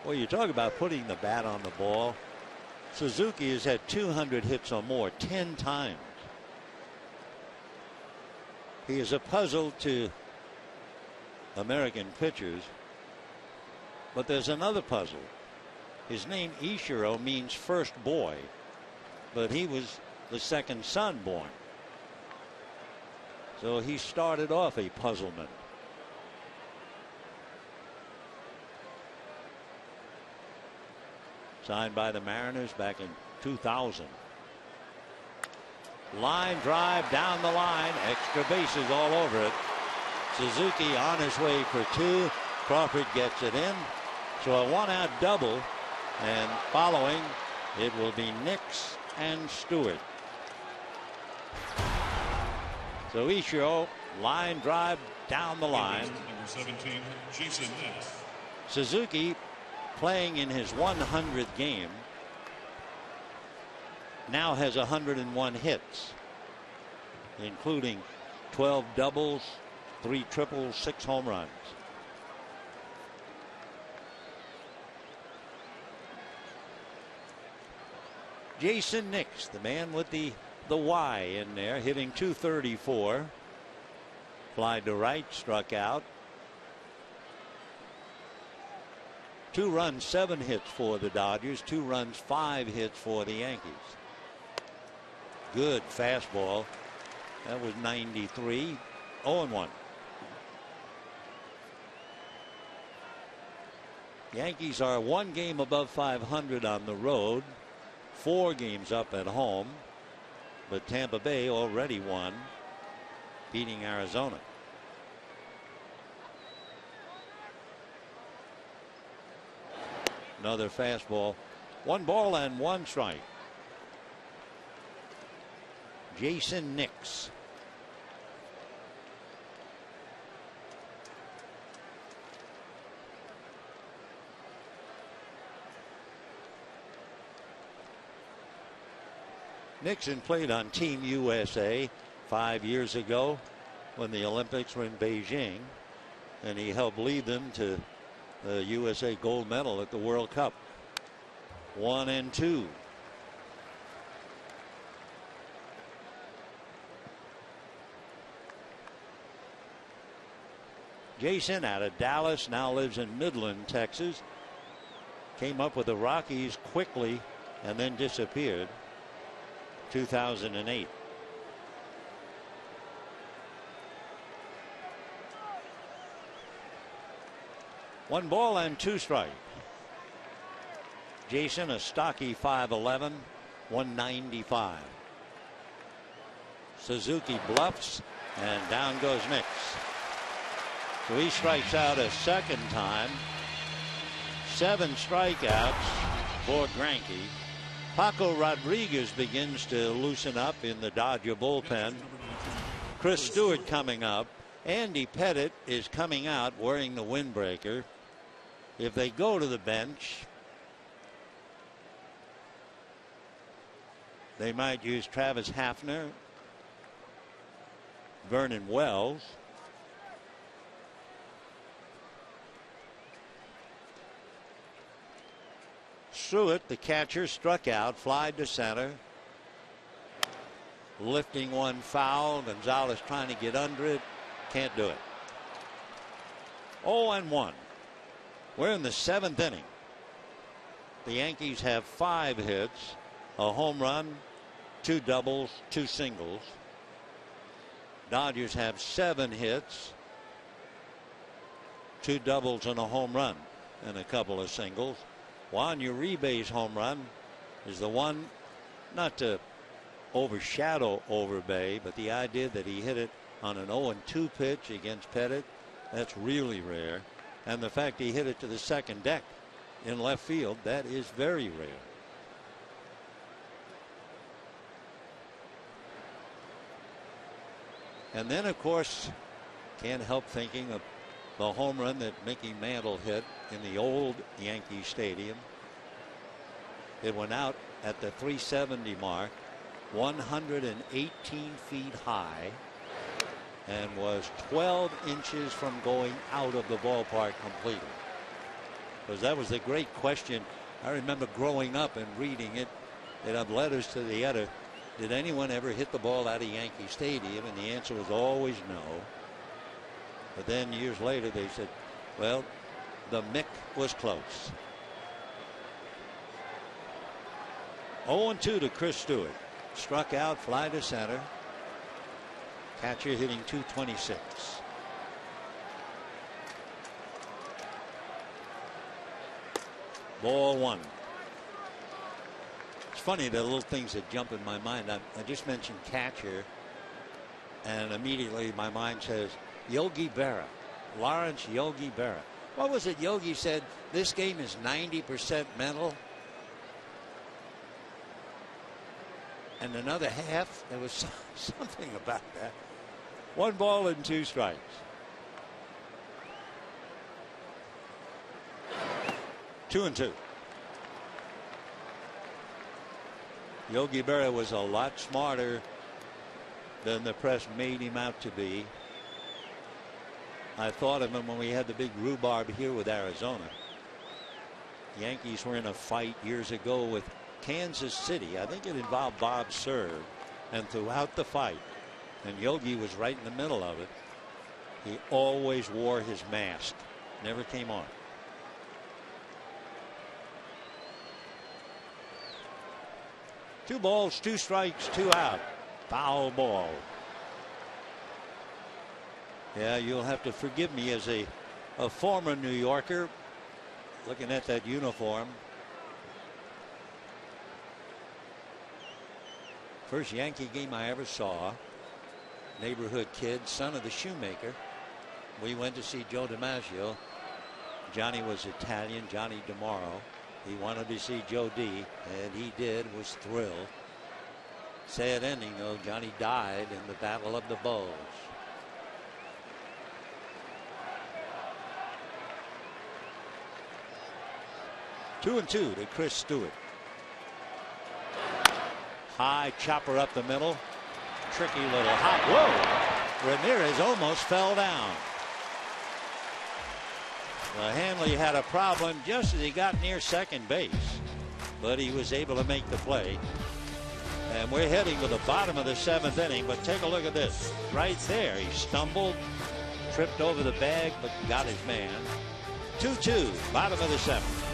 Well, you talk about putting the bat on the ball. Suzuki has had 200 hits or more 10 times. He is a puzzle to American pitchers, but there's another puzzle. His name Ichiro means first boy, but he was the second son born. So he started off a puzzlement. Signed by the Mariners back in 2000. Line drive down the line, extra bases all over it. Suzuki on his way for 2. Crawford gets it in. So a 1-out double, and following it will be Nix and Stewart. So Ichiro, line drive down the line. Number 17, Jason Nix. Suzuki playing in his 100th game now has 101 hits, including 12 doubles, 3 triples, 6 home runs. Jason Nix, the man with the Y in there, hitting .234. Fly to right, struck out. 2 runs, 7 hits for the Dodgers. 2 runs, 5 hits for the Yankees. Good fastball. That was 93. 0-1. Yankees are 1 game above 500 on the road, 4 games up at home, but Tampa Bay already won, beating Arizona. Another fastball. 1 ball and 1 strike. Jason Nix. Nixon played on Team USA 5 years ago when the Olympics were in Beijing, and he helped lead them to the USA gold medal at the World Cup. 1-2. Jason out of Dallas, now lives in Midland, Texas. Came up with the Rockies quickly and then disappeared. 2008. One ball and 2 strikes. Jason, a stocky 5'11", 195. Suzuki bluffs, and down goes Nix. So he strikes out a second time. 7 strikeouts for Greinke. Paco Rodriguez begins to loosen up in the Dodger bullpen. Chris Stewart coming up. Andy Pettitte is coming out wearing the windbreaker. If they go to the bench, they might use Travis Hafner, Vernon Wells. Stewart, the catcher, struck out, flied to center. Lifting one foul. Gonzalez trying to get under it. Can't do it. 0-1. We're in the 7th inning. The Yankees have 5 hits, a home run, 2 doubles, 2 singles. Dodgers have 7 hits, 2 doubles and a home run and a couple of singles. Juan Uribe's home run is the one, not to overshadow Overbay, but the idea that he hit it on an 0-2 pitch against Pettit, that's really rare. And the fact he hit it to the second deck in left field, that is very rare. And then, of course, can't help thinking of the home run that Mickey Mantle hit in the old Yankee Stadium. It went out at the 370 mark, 118 feet high, and was 12 inches from going out of the ballpark completely. Because that was the great question. I remember growing up and reading it. They'd have letters to the editor. Did anyone ever hit the ball out of Yankee Stadium? And the answer was always no. But then years later they said, well, the Mick was close. 0-2 to Chris Stewart. Struck out, fly to center. Catcher hitting .226. Ball 1. It's funny the little things that jump in my mind. I just mentioned catcher, and immediately my mind says Yogi Berra, Lawrence Yogi Berra. What was it Yogi said? This game is 90% mental, and another half. There was something about that. 1 ball and 2 strikes. Two and two. Yogi Berra was a lot smarter than the press made him out to be. I thought of him when we had the big rhubarb here with Arizona. The Yankees were in a fight years ago with Kansas City. I think it involved Bob Serve, and throughout the fight, and Yogi was right in the middle of it, he always wore his mask, never came on. Two balls, 2 strikes, 2 out. Foul ball. Yeah, you'll have to forgive me as a former New Yorker looking at that uniform. First Yankee game I ever saw. Neighborhood kid, son of the shoemaker. We went to see Joe DiMaggio. Johnny was Italian, Johnny DeMauro. He wanted to see Joe D, and he did, was thrilled. Sad ending, though. Johnny died in the Battle of the Bulge. Two and two to Chris Stewart. High chopper up the middle. Tricky little hop. Whoa! Ramirez almost fell down. Hanley had a problem just as he got near second base, but he was able to make the play. And we're heading to the bottom of the 7th inning, but take a look at this. Right there, he stumbled, tripped over the bag, but got his man. 2-2, bottom of the 7th.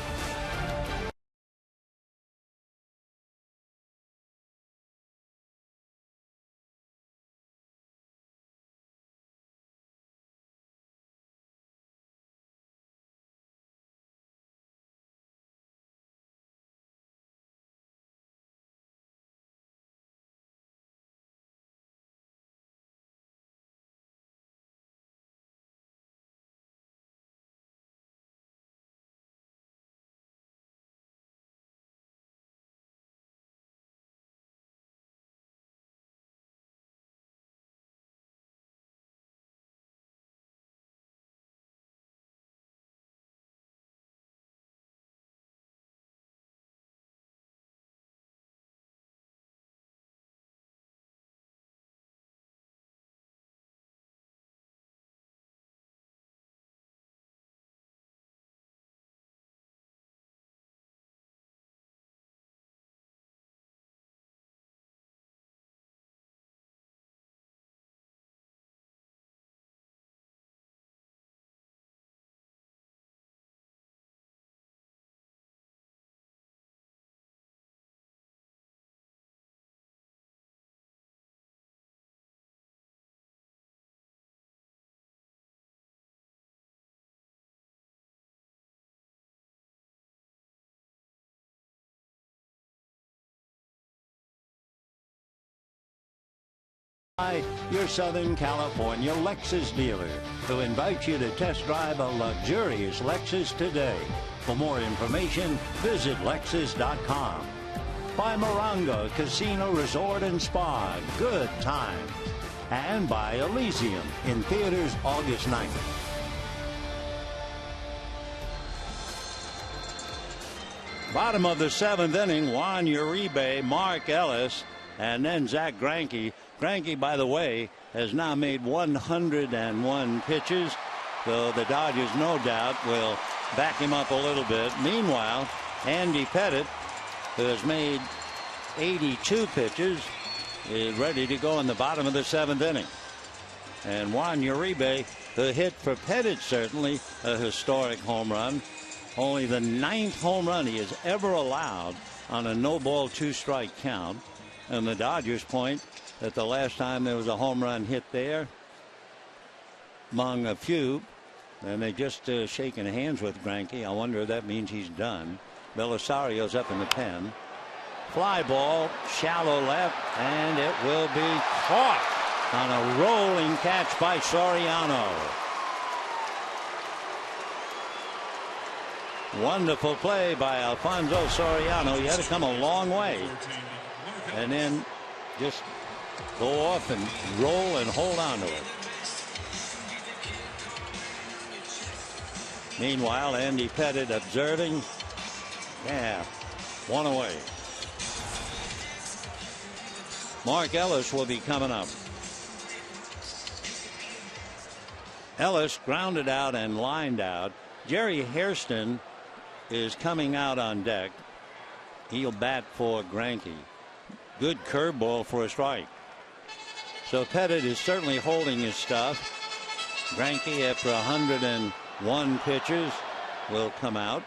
Your Southern California Lexus dealer, who invites you to test drive a luxurious Lexus today. For more information, visit Lexus.com. By Morongo Casino Resort and Spa, good time. And by Elysium, in theaters August 9th. Bottom of the 7th inning, Juan Uribe, Mark Ellis, and then Zach Greinke. Greinke, by the way, has now made 101 pitches, so the Dodgers no doubt will back him up a little bit. Meanwhile, Andy Pettitte, who has made 82 pitches, is ready to go in the bottom of the 7th inning. And Juan Uribe, who hit for Pettitte, certainly a historic home run. Only the 9th home run he has ever allowed on a no-ball, 2-strike count. And the Dodgers point that the last time there was a home run hit there, among a few, and they just shaking hands with Greinke. I wonder if that means he's done. Belisario's up in the pen. Fly ball, shallow left, and it will be caught on a rolling catch by Soriano. Wonderful play by Alfonso Soriano. He had to come a long way and then just go off and roll and hold on to it. Meanwhile, Andy Pettitte observing. Yeah, one away. Mark Ellis will be coming up. Ellis grounded out and lined out. Jerry Hairston is coming out on deck. He'll bat for Greinke. Good curveball for a strike. So Pettitte is certainly holding his stuff. Greinke, after 101 pitches, will come out.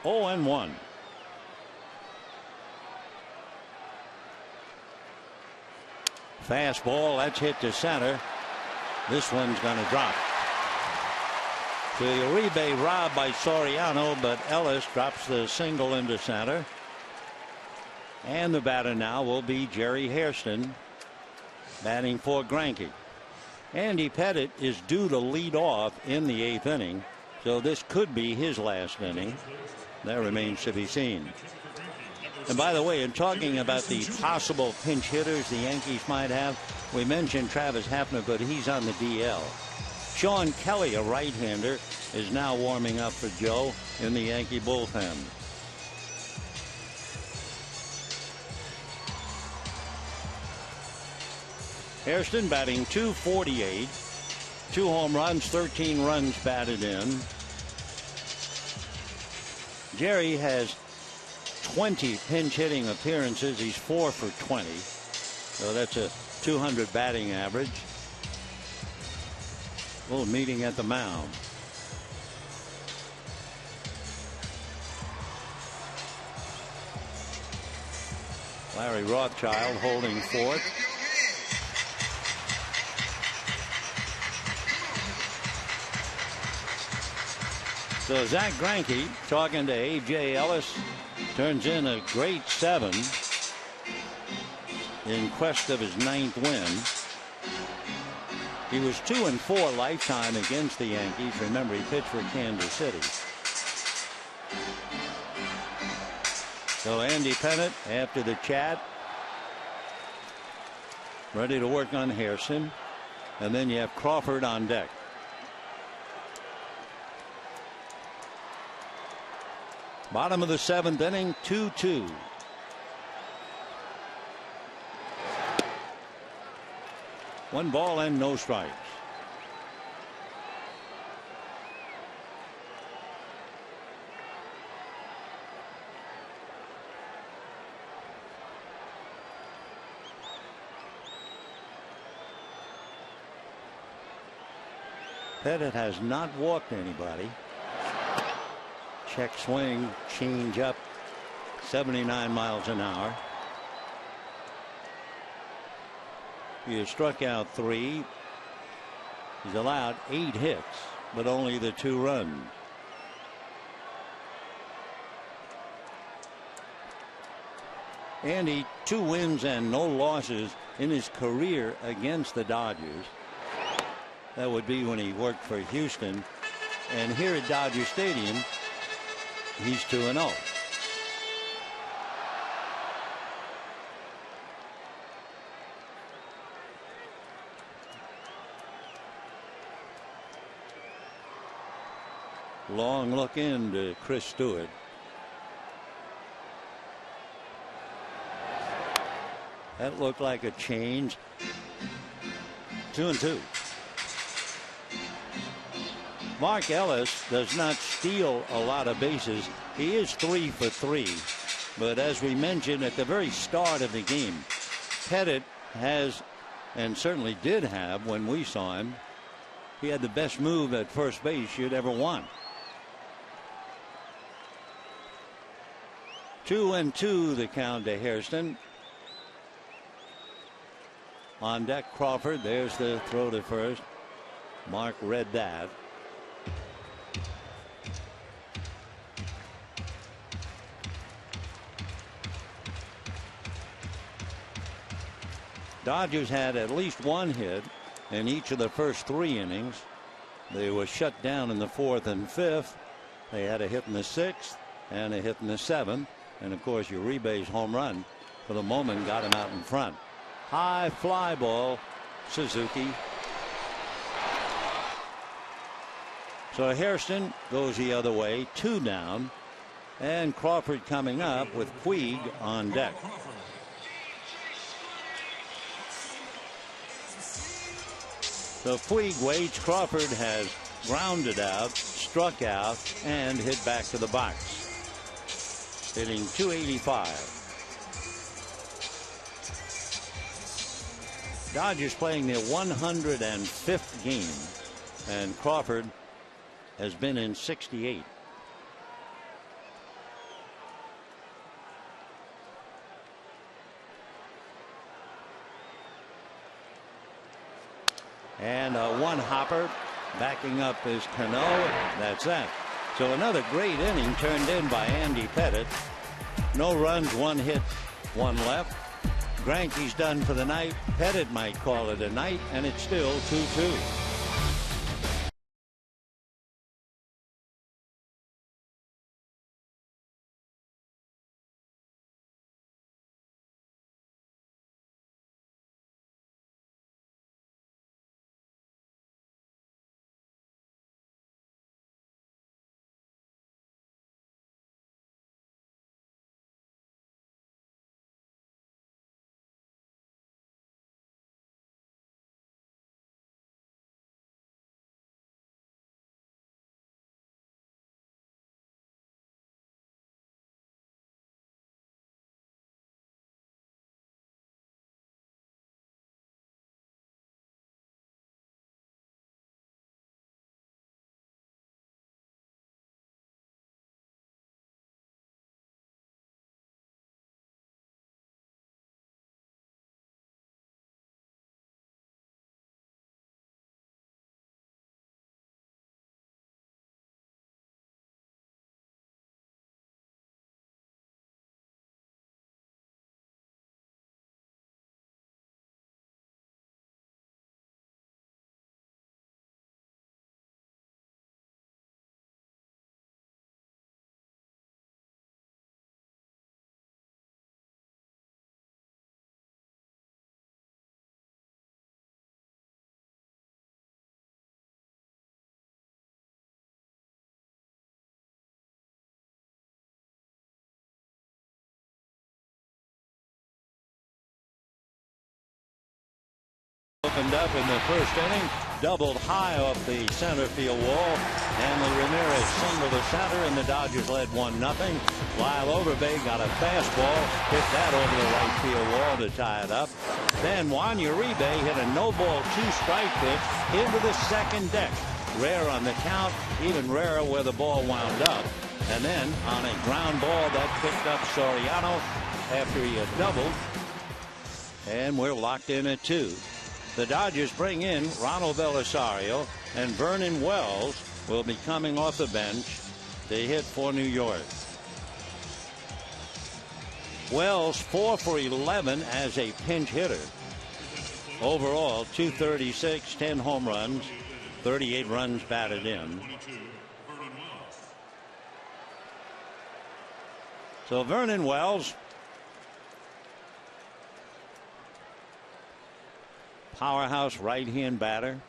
Oh, and 1. Fastball, that's hit to center. This one's going to drop. So Uribe robbed by Soriano, but Ellis drops the single into center. And the batter now will be Jerry Hairston, batting for Greinke. Andy Pettitte is due to lead off in the 8th inning, so this could be his last inning. That remains to be seen. And by the way, in talking about the possible pinch hitters the Yankees might have, we mentioned Travis Hafner, but he's on the DL. Sean Kelly, a right-hander, is now warming up for Joe in the Yankee bullpen. Hairston batting .248, 2 home runs, 13 runs batted in. Jerry has 20 pinch hitting appearances. He's 4 for 20, so that's a .200 batting average. A little meeting at the mound. Larry Rothschild holding fourth. So Zach Greinke, talking to A.J. Ellis, turns in a great 7 in quest of his 9th win. He was 2-4 lifetime against the Yankees. Remember, he pitched for Kansas City. So Andy Pettitte, after the chat, ready to work on Hairston. And then you have Crawford on deck. Bottom of the 7th inning, 2-2. One ball and no strikes. Pettitte has not walked anybody. Check swing, change up, 79 miles an hour. He has struck out 3. He's allowed 8 hits, but only the 2 runs. Andy, 2 wins and no losses in his career against the Dodgers. That would be when he worked for Houston. And here at Dodger Stadium, he's 2-0. Long look into Chris Stewart. That looked like a change. 2-2. Mark Ellis does not steal a lot of bases. He is 3 for 3. But as we mentioned at the very start of the game, Pettit has, and certainly did have when we saw him, he had the best move at first base you'd ever want. 2-2 the count to Hairston. On deck Crawford. There's the throw to first. Mark read that. Dodgers had at least 1 hit in each of the first 3 innings. They were shut down in the 4th and 5th. They had a hit in the 6th and a hit in the 7th. And of course, Uribe's home run for the moment got him out in front. High fly ball, Suzuki. So Hairston goes the other way, 2 down, and Crawford coming up with Puig on deck. So Puig waits. Crawford has grounded out, struck out, and hit back to the box. Hitting .285. Dodgers playing their 105th game, and Crawford has been in 68. And a 1-hopper backing up is Cano. That's that. So another great inning turned in by Andy Pettit. No runs, 1 hit, 1 left. Greinke's done for the night. Pettit might call it a night, and it's still 2-2. Opened up in the first inning, doubled high off the center field wall, and Ramirez singled to center, and the Dodgers led 1-0. Lyle Overbay got a fastball, hit that over the right field wall to tie it up. Then Juan Uribe hit a no-ball 2-strike pitch into the second deck. Rare on the count, even rarer where the ball wound up. And then on a ground ball that picked up Soriano after he had doubled. And we're locked in at 2. The Dodgers bring in Ronald Belisario, and Vernon Wells will be coming off the bench to hit for New York. Wells 4 for 11 as a pinch hitter. Overall, 236, 10 home runs, 38 runs batted in. So Vernon Wells, powerhouse right-hand batter,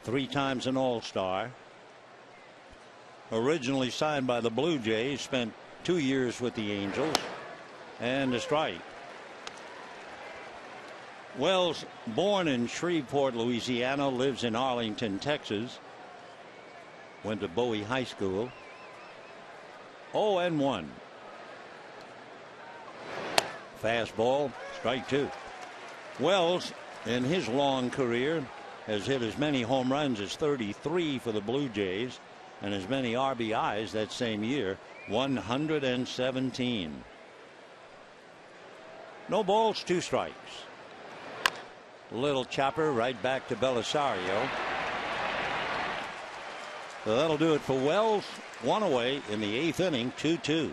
3 times an All-Star. Originally signed by the Blue Jays, spent 2 years with the Angels. And a strike. Wells, born in Shreveport, Louisiana, lives in Arlington, Texas. Went to Bowie High School. 0-1. Fastball, strike 2. Wells, in his long career, has hit as many home runs as 33 for the Blue Jays and as many RBIs that same year, 117. No balls, 2 strikes. Little chopper right back to Belisario. So that'll do it for Wells. 1 away in the 8th inning, 2-2.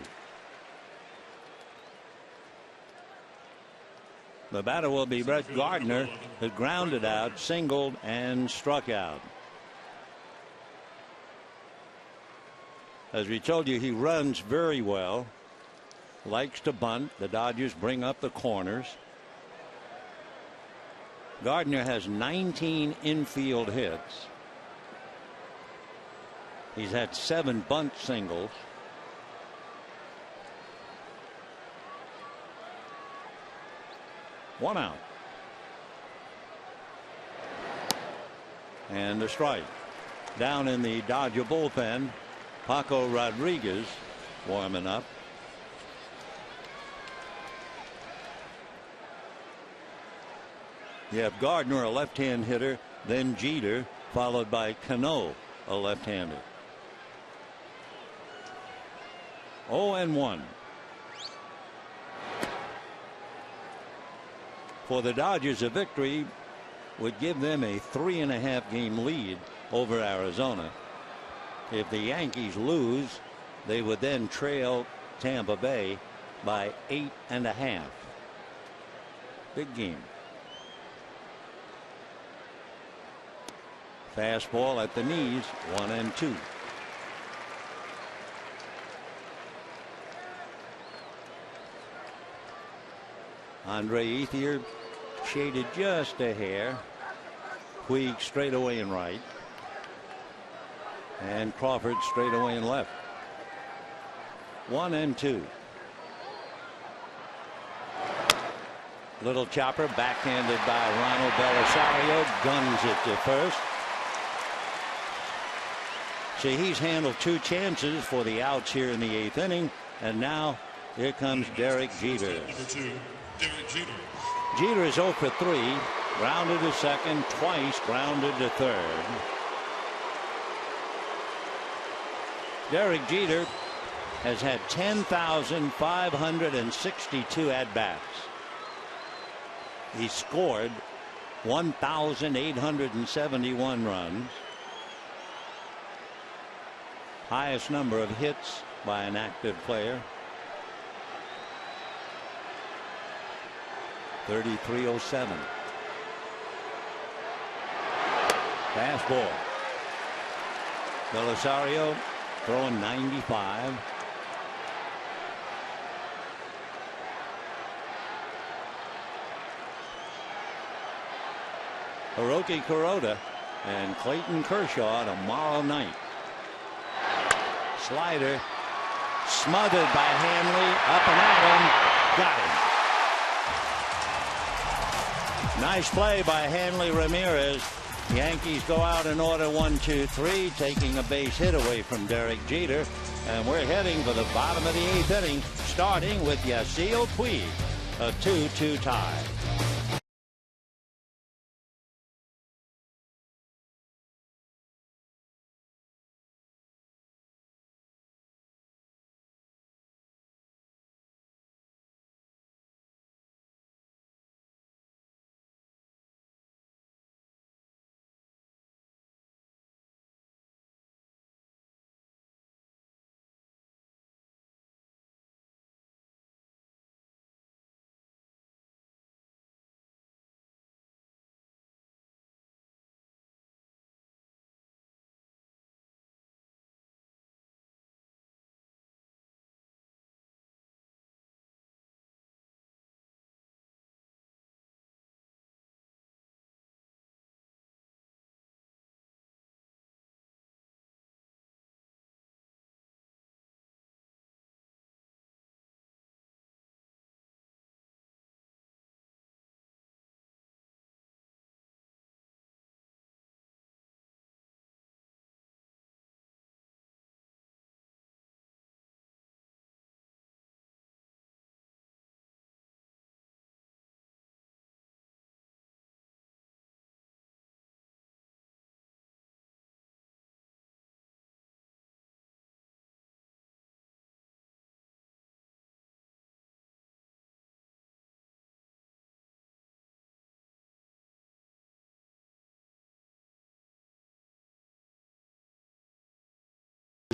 The batter will be Brett Gardner, who grounded out, singled, and struck out. As we told you, he runs very well. Likes to bunt. The Dodgers bring up the corners. Gardner has 19 infield hits. He's had 7 bunt singles. One out. And a strike. Down in the Dodger bullpen, Paco Rodriguez warming up. You have Gardner, a left-hand hitter, then Jeter, followed by Cano, a left-hander. 0-1. For the Dodgers, a victory would give them a 3.5 game lead over Arizona. If the Yankees lose, they would then trail Tampa Bay by 8.5. Big game. Fastball at the knees, 1-2. Andre Ethier shaded just a hair. Puig straight away and right. And Crawford straight away and left. 1-2. Little chopper backhanded by Ronald Belisario. Guns it to first. See, he's handled 2 chances for the outs here in the 8th inning. And now here comes Derek Jeter. Jeter is 0 for 3. Grounded to second, twice grounded to third. Derek Jeter has had 10,562 at-bats. He scored 1,871 runs. Highest number of hits by an active player. 3307. Fastball. Belisario throwing 95. Hiroki Kuroda and Clayton Kershaw tomorrow night. Slider smothered by Hanley, up and at him. Got him. Nice play by Hanley Ramirez. Yankees go out in order 1-2-3, taking a base hit away from Derek Jeter. And we're heading for the bottom of the 8th inning, starting with Yasiel Puig, a 2-2 tie.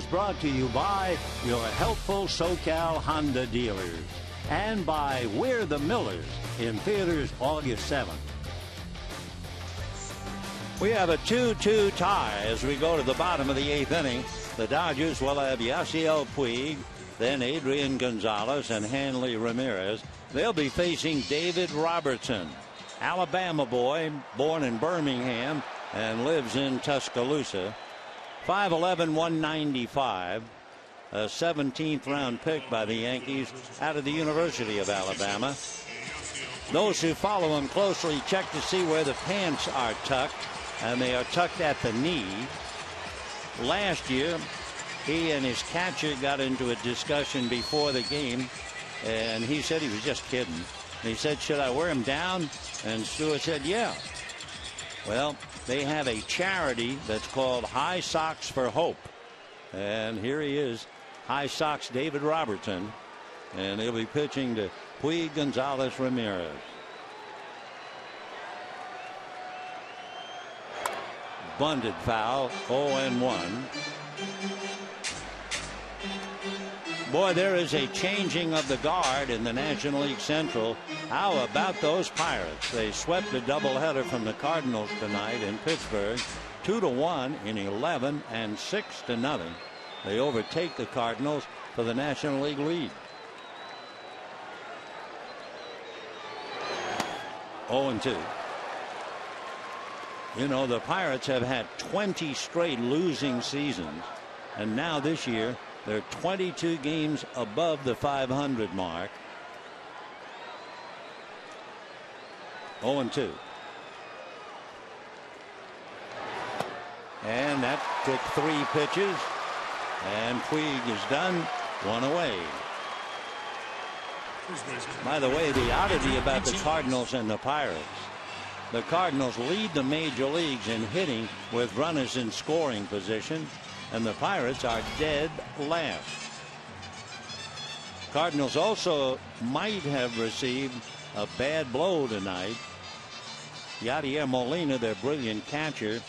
brought to you by your helpful SoCal Honda dealers and by We're the Millers in theaters August 7th. We have a 2-2 tie as we go to the bottom of the 8th inning. The Dodgers will have Yasiel Puig, then Adrian Gonzalez and Hanley Ramirez. They'll be facing David Robertson, Alabama boy, born in Birmingham and lives in Tuscaloosa. 5'11", 195, a 17th round pick by the Yankees out of the University of Alabama. Those who follow him closely check to see where the pants are tucked, and they are tucked at the knee. Last year, he and his catcher got into a discussion before the game, and he said he was just kidding. He said, should I wear him down? And Stewart said, yeah. Well, they have a charity that's called High Socks for Hope. And here he is, High Socks David Robertson. And he'll be pitching to Puig Gonzalez Ramirez. Bunted foul, 0-1. Boy, there is a changing of the guard in the National League Central. How about those Pirates? They swept a doubleheader from the Cardinals tonight in Pittsburgh, 2-1 in 11 and 6-0. They overtake the Cardinals for the National League lead. 0-2. You know, the Pirates have had 20 straight losing seasons, and now this year they're 22 games above the 500 mark. 0-2. And that took 3 pitches, and Puig is done, 1 away. By the way, the oddity about the Cardinals and the Pirates: the Cardinals lead the major leagues in hitting with runners in scoring position, and the Pirates are dead last. Cardinals also might have received a bad blow tonight. Yadier Molina, their brilliant catcher,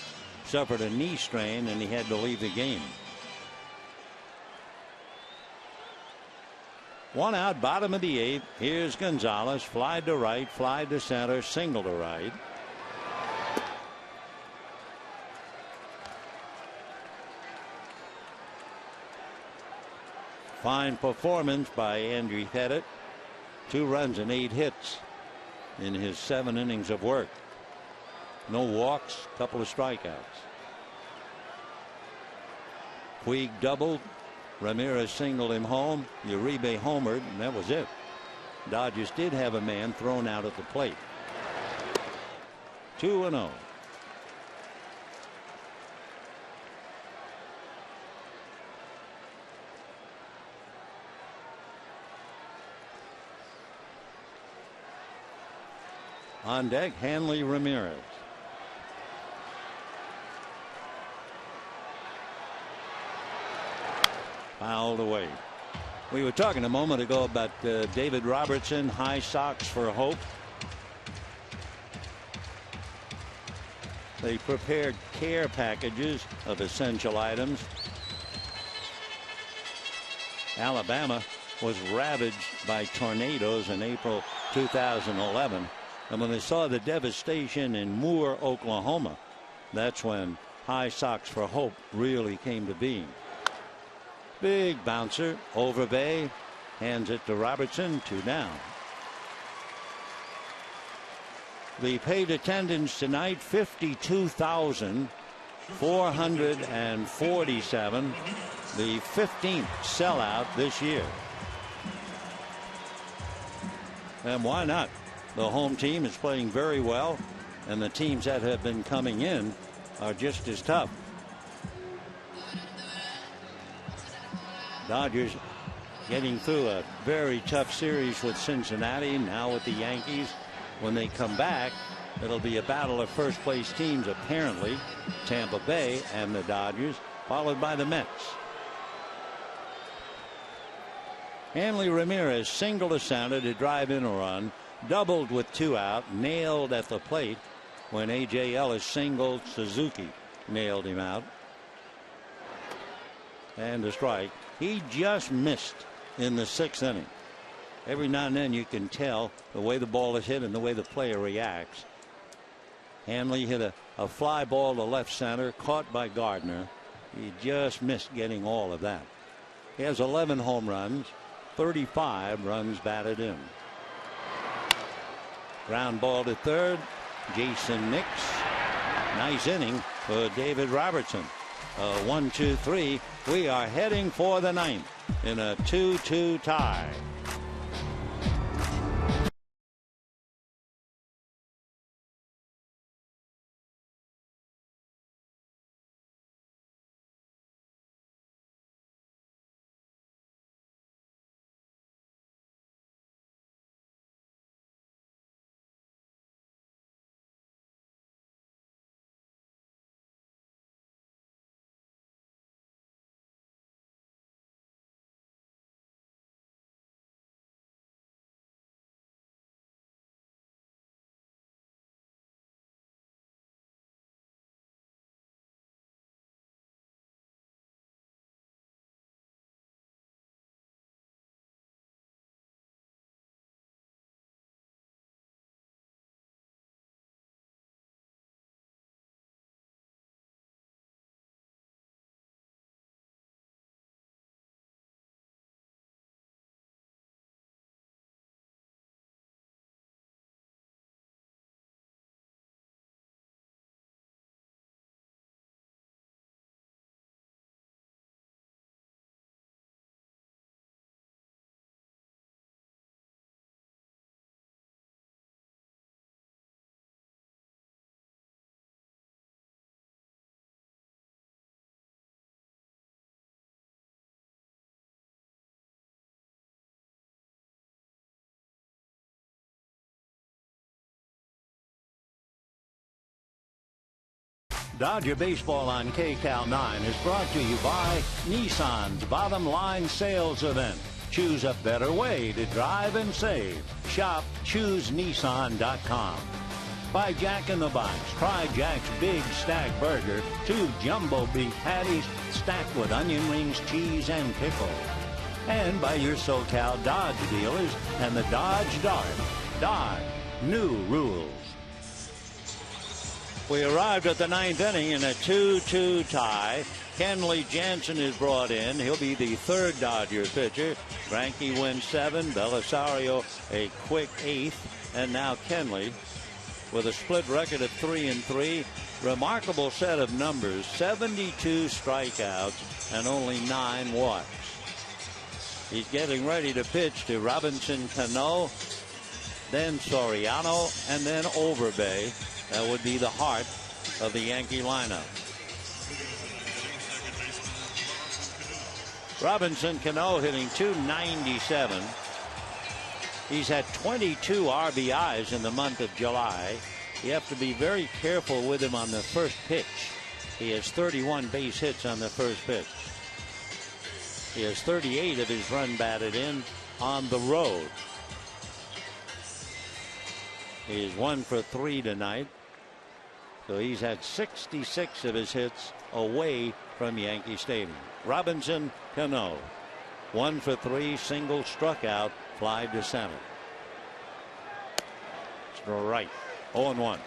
suffered a knee strain and he had to leave the game. 1 out, bottom of the 8th. Here's Gonzalez, fly to right, fly to center, single to right. Fine performance by Andrew Pettit. 2 runs and 8 hits in his 7 innings of work. No walks, couple of strikeouts. Puig doubled. Ramirez singled him home. Uribe homered, and that was it. Dodgers did have a man thrown out at the plate. 2-0. On deck, Hanley Ramirez. Fouled away. We were talking a moment ago about David Robertson, High Socks for Hope. They prepared care packages of essential items. Alabama was ravaged by tornadoes in April 2011. And when they saw the devastation in Moore, Oklahoma, that's when High Socks for Hope really came to being. Big bouncer, Overbay, hands it to Robertson, 2 down. The paid attendance tonight, 52,447, the 15th sellout this year. And why not? The home team is playing very well, and the teams that have been coming in are just as tough. Dodgers getting through a very tough series with Cincinnati, now with the Yankees. When they come back, it'll be a battle of first place teams, apparently. Tampa Bay and the Dodgers, followed by the Mets. Hanley Ramirez singled to center to drive in a run, doubled with 2 out, nailed at the plate when A.J. Ellis singled. Suzuki nailed him out. and a strike. He just missed in the 6th inning. Every now and then you can tell the way the ball is hit and the way the player reacts. Hanley hit a fly ball to left center, caught by Gardner. He just missed getting all of that. He has 11 home runs, 35 runs batted in. Ground ball to third. Jason Nix. Nice inning for David Robertson. 1-2-3. We are heading for the 9th in a 2-2 tie. Dodger Baseball on KCAL 9 is brought to you by Nissan's Bottom Line Sales Event. Choose a better way to drive and save. Shop ChooseNissan.com. By Jack in the Box. Try Jack's Big Stack Burger. 2 jumbo beef patties stacked with onion rings, cheese, and pickle. And by your SoCal Dodge dealers and the Dodge Dart. Dodge. New rules. We arrived at the 9th inning in a 2-2 tie. Kenley Jansen is brought in. He'll be the 3rd Dodger pitcher. Greinke wins 7. Belisario a quick 8th. And now Kenley with a split record of 3-3. Remarkable set of numbers. 72 strikeouts and only 9 walks. He's getting ready to pitch to Robinson Cano, then Soriano, and then Overbay. That would be the heart of the Yankee lineup. Robinson Cano hitting .297. He's had 22 RBIs in the month of July. You have to be very careful with him on the first pitch. He has 31 base hits on the first pitch. He has 38 of his run batted in on the road. He is 1 for 3 tonight. So he's had 66 of his hits away from Yankee Stadium. Robinson Cano, 1 for 3, single, struck out, fly to center. Strike. 0-1.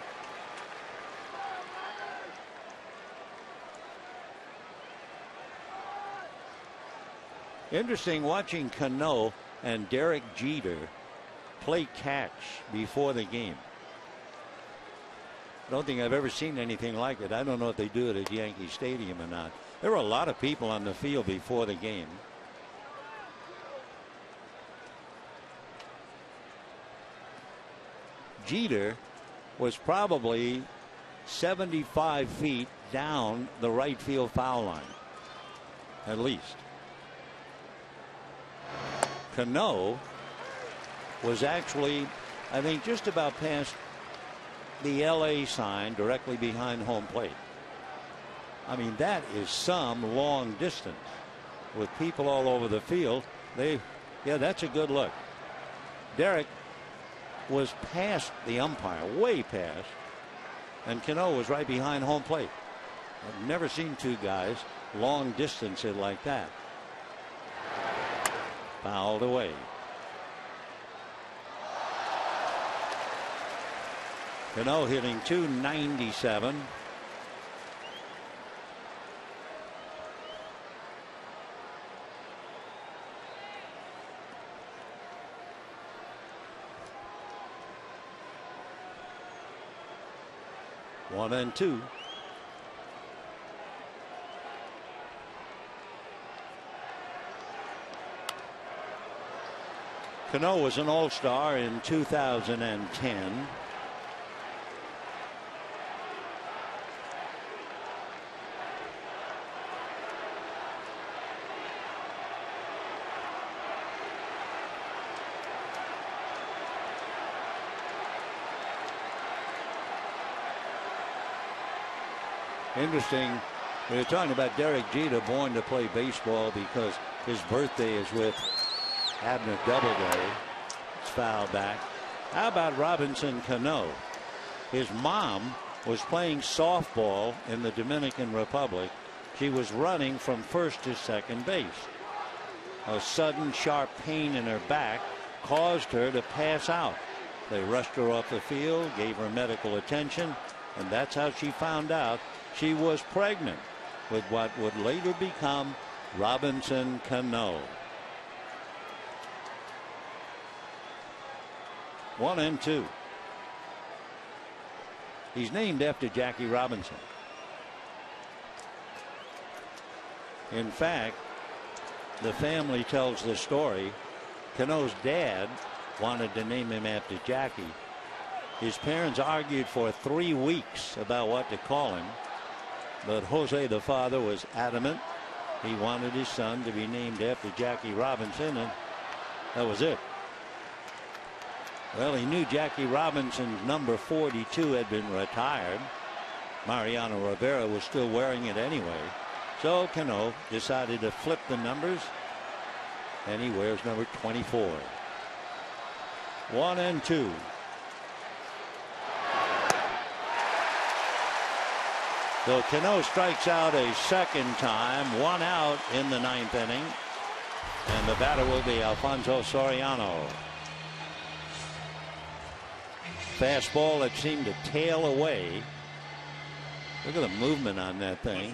Interesting watching Cano and Derek Jeter play catch before the game. I don't think I've ever seen anything like it. I don't know if they do it at Yankee Stadium or not. There were a lot of people on the field before the game. Jeter was probably 75 feet down the right field foul line, at least. Cano was actually, I think, just about past the LA sign directly behind home plate. I mean, that is some long distance with people all over the field. Yeah, that's a good look. Derek was past the umpire, way past, and Cano was right behind home plate. I've never seen two guys long distance hit like that. Fouled away. Cano hitting .297. One and two. Cano was an all-star in 2010. Interesting. We were talking about Derek Jeter, born to play baseball because his birthday is with Abner Doubleday. It's fouled back. How about Robinson Cano? His mom was playing softball in the Dominican Republic. She was running from first to second base. A sudden sharp pain in her back caused her to pass out. They rushed her off the field, gave her medical attention, and that's how she found out she was pregnant with what would later become Robinson Cano. 1 and 2. He's named after Jackie Robinson. In fact, the family tells the story. Cano's dad wanted to name him after Jackie. His parents argued for 3 weeks about what to call him, but Jose, the father, was adamant. He wanted his son to be named after Jackie Robinson, and that was it. Well, he knew Jackie Robinson's number 42 had been retired. Mariano Rivera was still wearing it anyway. So Cano decided to flip the numbers, and he wears number 24. 1 and 2. So Cano strikes out a second time, 1 out in the 9th inning, and the batter will be Alfonso Soriano. Fastball that seemed to tail away. Look at the movement on that thing.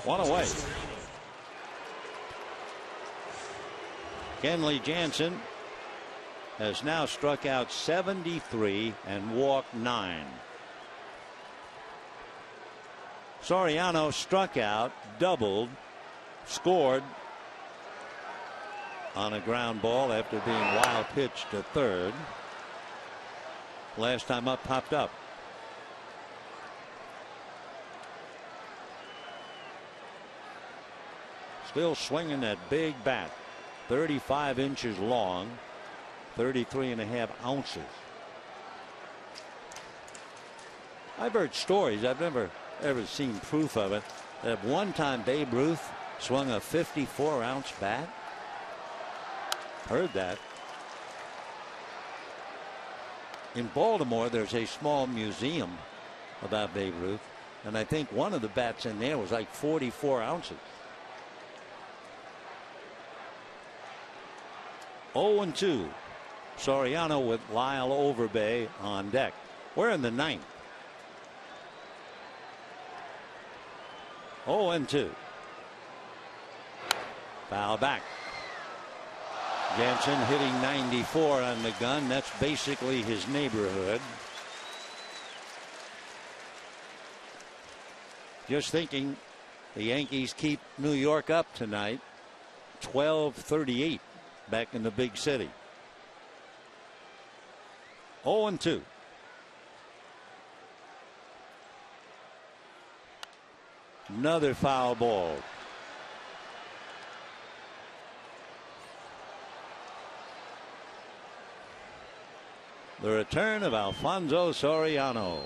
1 away. Kenley Jansen has now struck out 73 and walked 9. Soriano struck out, doubled, scored on a ground ball after being wild pitched to third. Last time up, popped up. Still swinging that big bat, 35 inches long, 33.5 ounces. I've heard stories, I've never ever seen proof of it, that one time Babe Ruth swung a 54-ounce bat. Heard that. In Baltimore, there's a small museum about Babe Ruth, and I think one of the bats in there was like 44 ounces. 0-2. Soriano with Lyle Overbay on deck. We're in the 9th. 0-2. Foul back. Jansen hitting 94 on the gun. That's basically his neighborhood. Just thinking, the Yankees keep New York up tonight. 12:38 back in the big city. 0-2. Another foul ball. The return of Alfonso Soriano.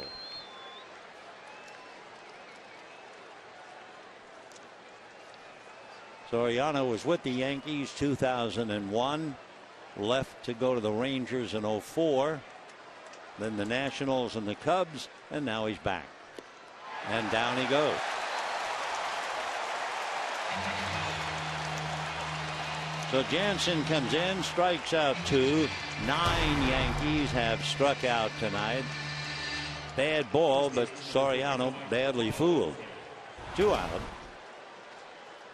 Soriano was with the Yankees 2001, left to go to the Rangers in 04, then the Nationals and the Cubs, and now he's back. And down he goes. So Jansen comes in, strikes out 2. 9 Yankees have struck out tonight. Bad ball, but Soriano badly fooled. 2 out.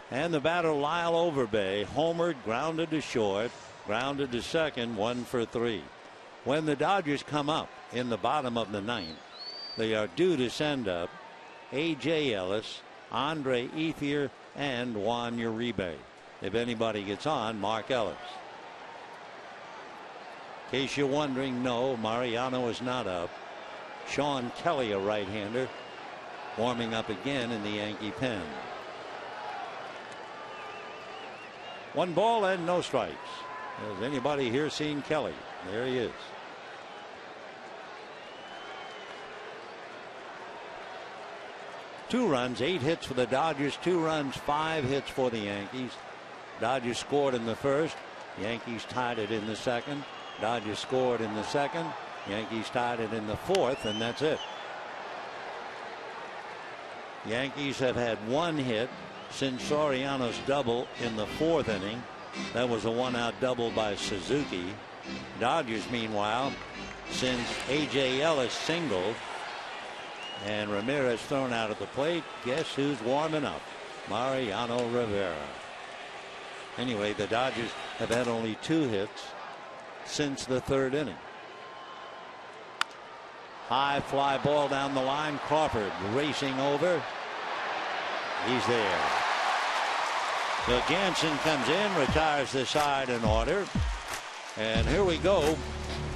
And the batter Lyle Overbay homered, grounded to short, grounded to second, 1 for 3. When the Dodgers come up in the bottom of the 9th, they are due to send up A.J. Ellis, Andre Ethier, and Juan Uribe. If anybody gets on, Mark Ellis. In case you're wondering, no, Mariano is not up. Sean Kelly, a right-hander, warming up again in the Yankee pen. 1 ball and no strikes. Has anybody here seen Kelly? There he is. Two runs, 8 hits for the Dodgers, 2 runs, 5 hits for the Yankees. Dodgers scored in the first. Yankees tied it in the second. Dodgers scored in the second. Yankees tied it in the fourth, and that's it. Yankees have had 1 hit since Soriano's double in the 4th inning. That was a 1-out double by Suzuki. Dodgers, meanwhile, since A.J. Ellis singled and Ramirez thrown out at the plate, guess who's warming up? Mariano Rivera. Anyway, the Dodgers have had only 2 hits since the 3rd inning. High fly ball down the line. Crawford racing over. He's there. So Jansen comes in, retires the side in order. And here we go.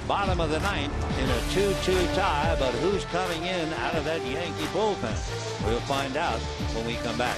Bottom of the 9th in a 2-2 tie. But who's coming in out of that Yankee bullpen? We'll find out when we come back.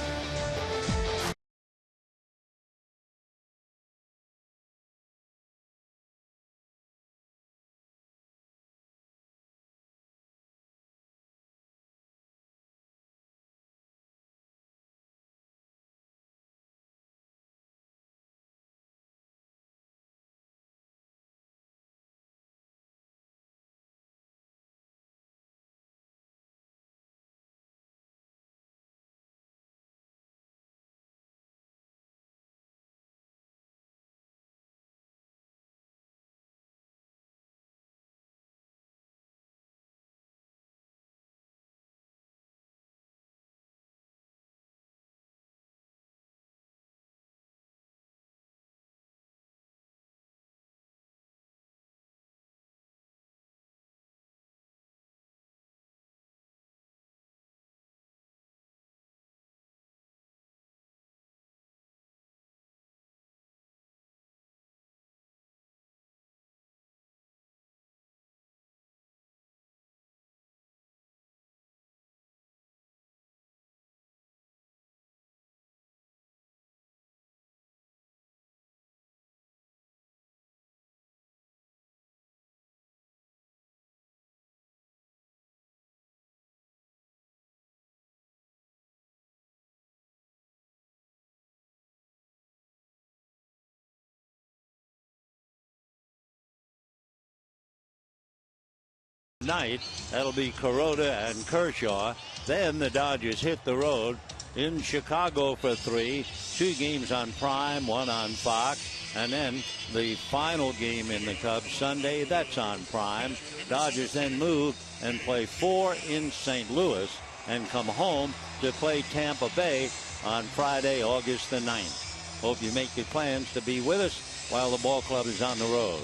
Night, that'll be Kuroda and Kershaw. Then the Dodgers hit the road in Chicago for 3. 2 games on Prime, 1 on Fox, and then the final game in the Cubs Sunday, that's on Prime. Dodgers then move and play 4 in St. Louis and come home to play Tampa Bay on Friday, August the 9th. Hope you make your plans to be with us while the ball club is on the road.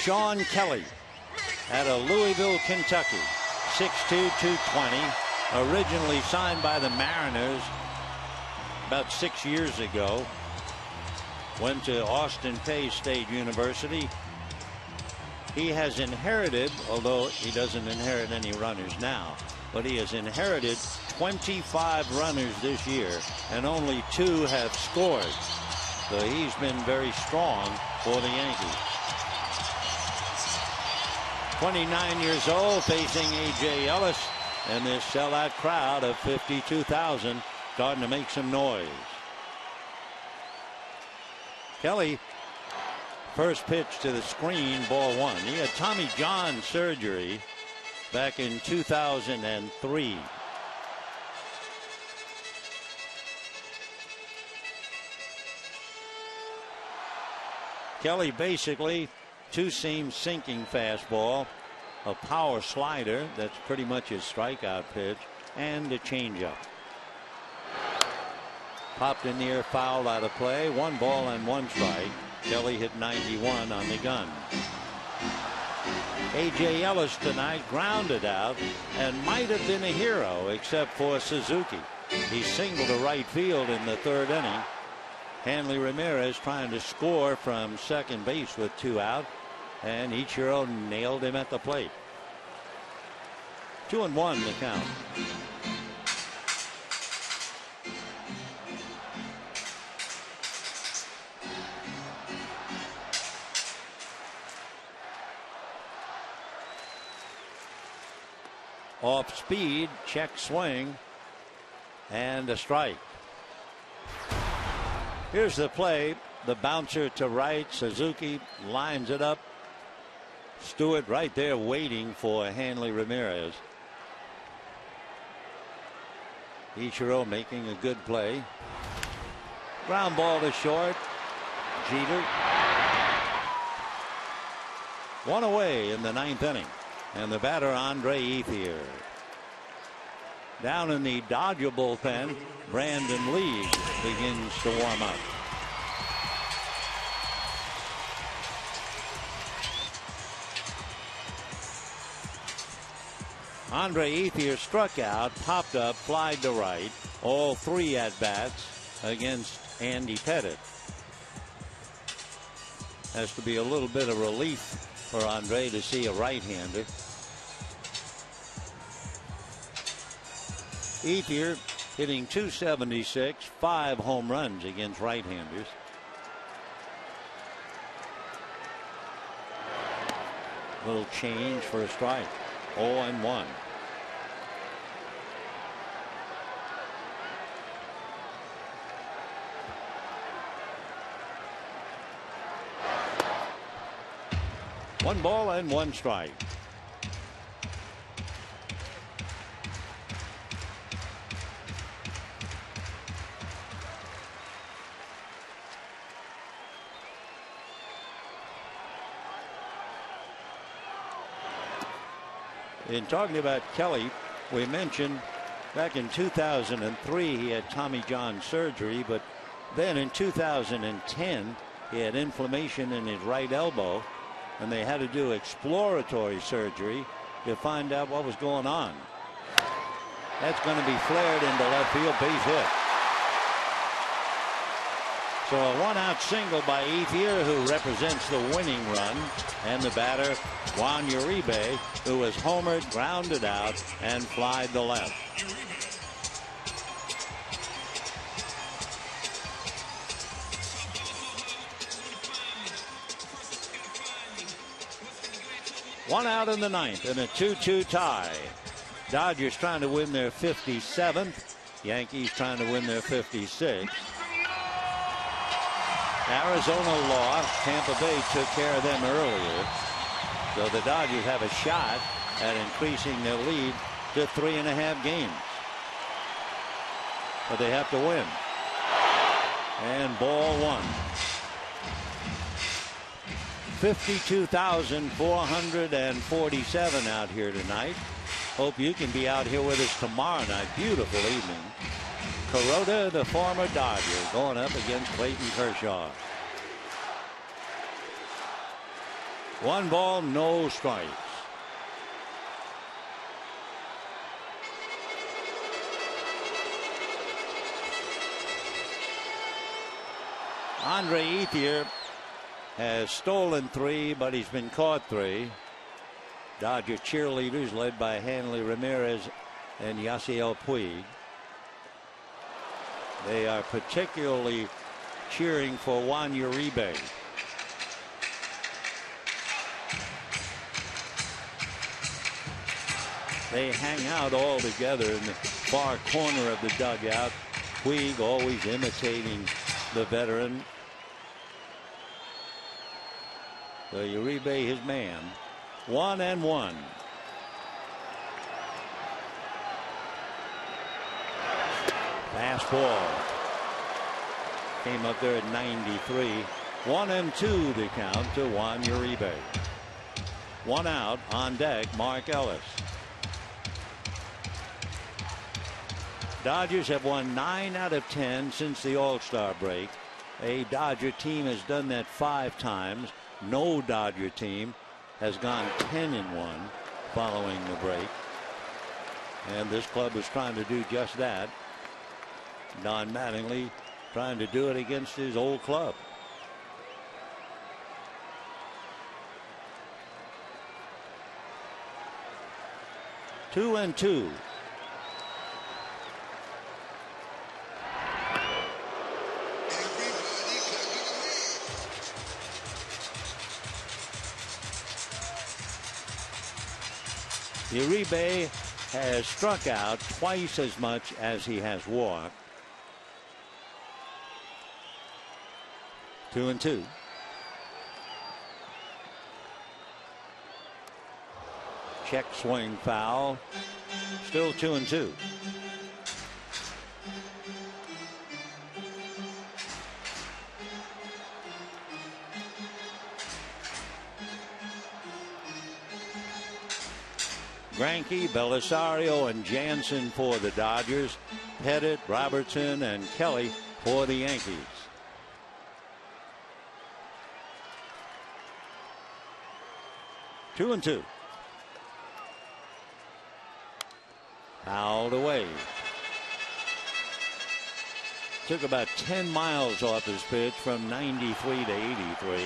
Sean Kelly out of Louisville, Kentucky, 6'2", 220, originally signed by the Mariners about 6 years ago. Went to Austin Peay State University. He has inherited, although he doesn't inherit any runners now, but he has inherited 25 runners this year, and only 2 have scored. So he's been very strong for the Yankees. 29 years old, facing A.J. Ellis, and this sellout crowd of 52,000 starting to make some noise. Kelly, first pitch to the screen, ball 1. He had Tommy John surgery back in 2003. Kelly basically two-seam sinking fastball, a power slider that's pretty much his strikeout pitch, and a changeup. Popped in the air, fouled out of play. 1 ball and 1 strike. Kelly hit 91 on the gun. A.J. Ellis tonight grounded out and might have been a hero except for Suzuki. He singled to right field in the 3rd inning. Hanley Ramirez trying to score from second base with 2 out, and Ichiro nailed him at the plate. 2-1 the count. Off speed, check swing, and a strike. Here's the play. The bouncer to right. Suzuki lines it up. Stewart right there waiting for Hanley Ramirez. Ichiro making a good play. Ground ball to short. Jeter. 1 away in the 9th inning. And the batter, Andre Ethier. Down in the Dodger bullpen, Brandon Lee begins to warm up. Andre Ethier struck out, popped up, flied to right. All 3 at-bats against Andy Pettit. Has to be a little bit of relief for Andre to see a right-hander. Ethier hitting .276, 5 home runs against right-handers. Little change for a strike. 0-1. One ball and 1 strike. In talking about Kelly, we mentioned back in 2003 he had Tommy John surgery, but then in 2010 he had inflammation in his right elbow, and they had to do exploratory surgery to find out what was going on. That's going to be flared into left field, base hit. So a 1-out single by Ethier, who represents the winning run, and the batter Juan Uribe, who was homered, grounded out, and flied to left. One out in the 9th and a 2-2 tie. Dodgers trying to win their 57th. Yankees trying to win their 56th. Arizona lost. Tampa Bay took care of them earlier. So the Dodgers have a shot at increasing their lead to 3.5 games. But they have to win. And ball 1. 52,447 out here tonight. Hope you can be out here with us tomorrow night. Beautiful evening. Kuroda, the former Dodger, going up against Clayton Kershaw. 1 ball, no strikes. Andre Ethier has stolen 3, but he's been caught 3. Dodger cheerleaders led by Hanley Ramirez and Yasiel Puig. They are particularly cheering for Juan Uribe. They hang out all together in the far corner of the dugout. Puig always imitating the veteran. So Uribe, his man. 1-1. Fastball. Came up there at 93. 1-2 the count to Juan Uribe. One out. On deck, Mark Ellis. Dodgers have won 9 out of 10 since the All-Star break. A Dodger team has done that 5 times. No Dodger team has gone 10-1 following the break. And this club is trying to do just that. Don Mattingly trying to do it against his old club. Two and two. Uribe has struck out twice as much as he has walked. 2-2. Check swing foul. Still 2-2. Greinke, Belisario, and Jansen for the Dodgers. Pettit, Robertson, and Kelly for the Yankees. Two and two. Fouled away. Took about 10 miles off his pitch from 93 to 83.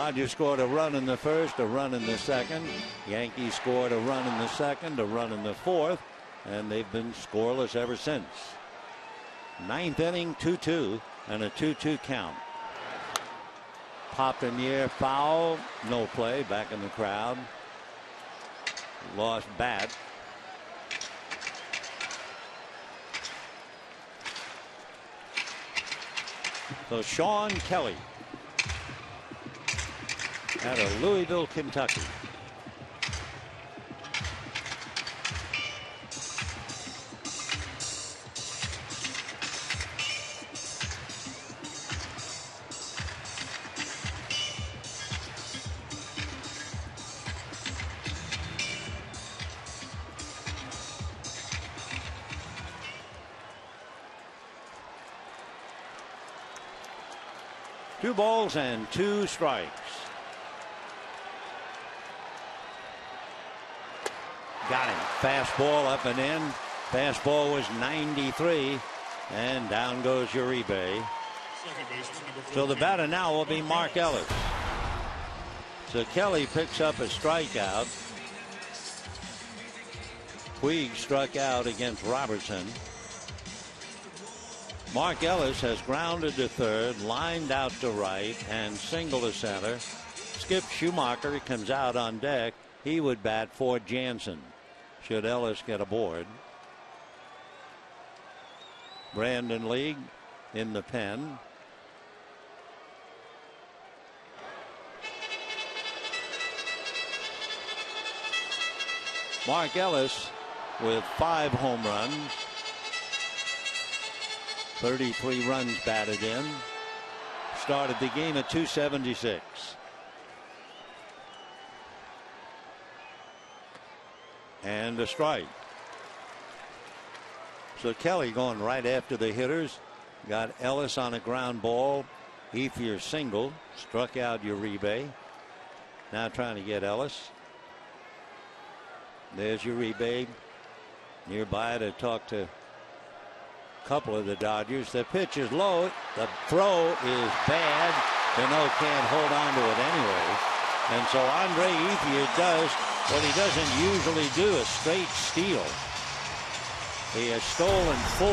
Dodgers scored a run in the first, a run in the second. Yankees scored a run in the second, a run in the fourth, and they've been scoreless ever since. Ninth inning, 2-2, and a 2-2 count. Popped in the air, foul, no play, back in the crowd. Lost bat. So Sean Kelly out of Louisville, Kentucky. Two balls and two strikes. Got him. Fastball up and in. Fastball was 93. And down goes Uribe. So the batter now will be Mark Ellis. So Kelly picks up a strikeout. Puig struck out against Robertson. Mark Ellis has grounded to third, lined out to right, and singled to center. Skip Schumacher comes out on deck. He would bat for Jansen should Ellis get aboard. Brandon League in the pen. Mark Ellis with 5 home runs. 33 runs batted in. Started the game at 276. And a strike. So Kelly going right after the hitters. Got Ellis on a ground ball. Ethier single. Struck out Uribe. Now trying to get Ellis. There's Uribe nearby to talk to a couple of the Dodgers. The pitch is low. The throw is bad. Cano can't hold on to it anyway. And so Andre Ethier does what he doesn't usually do, a straight steal. He has stolen 4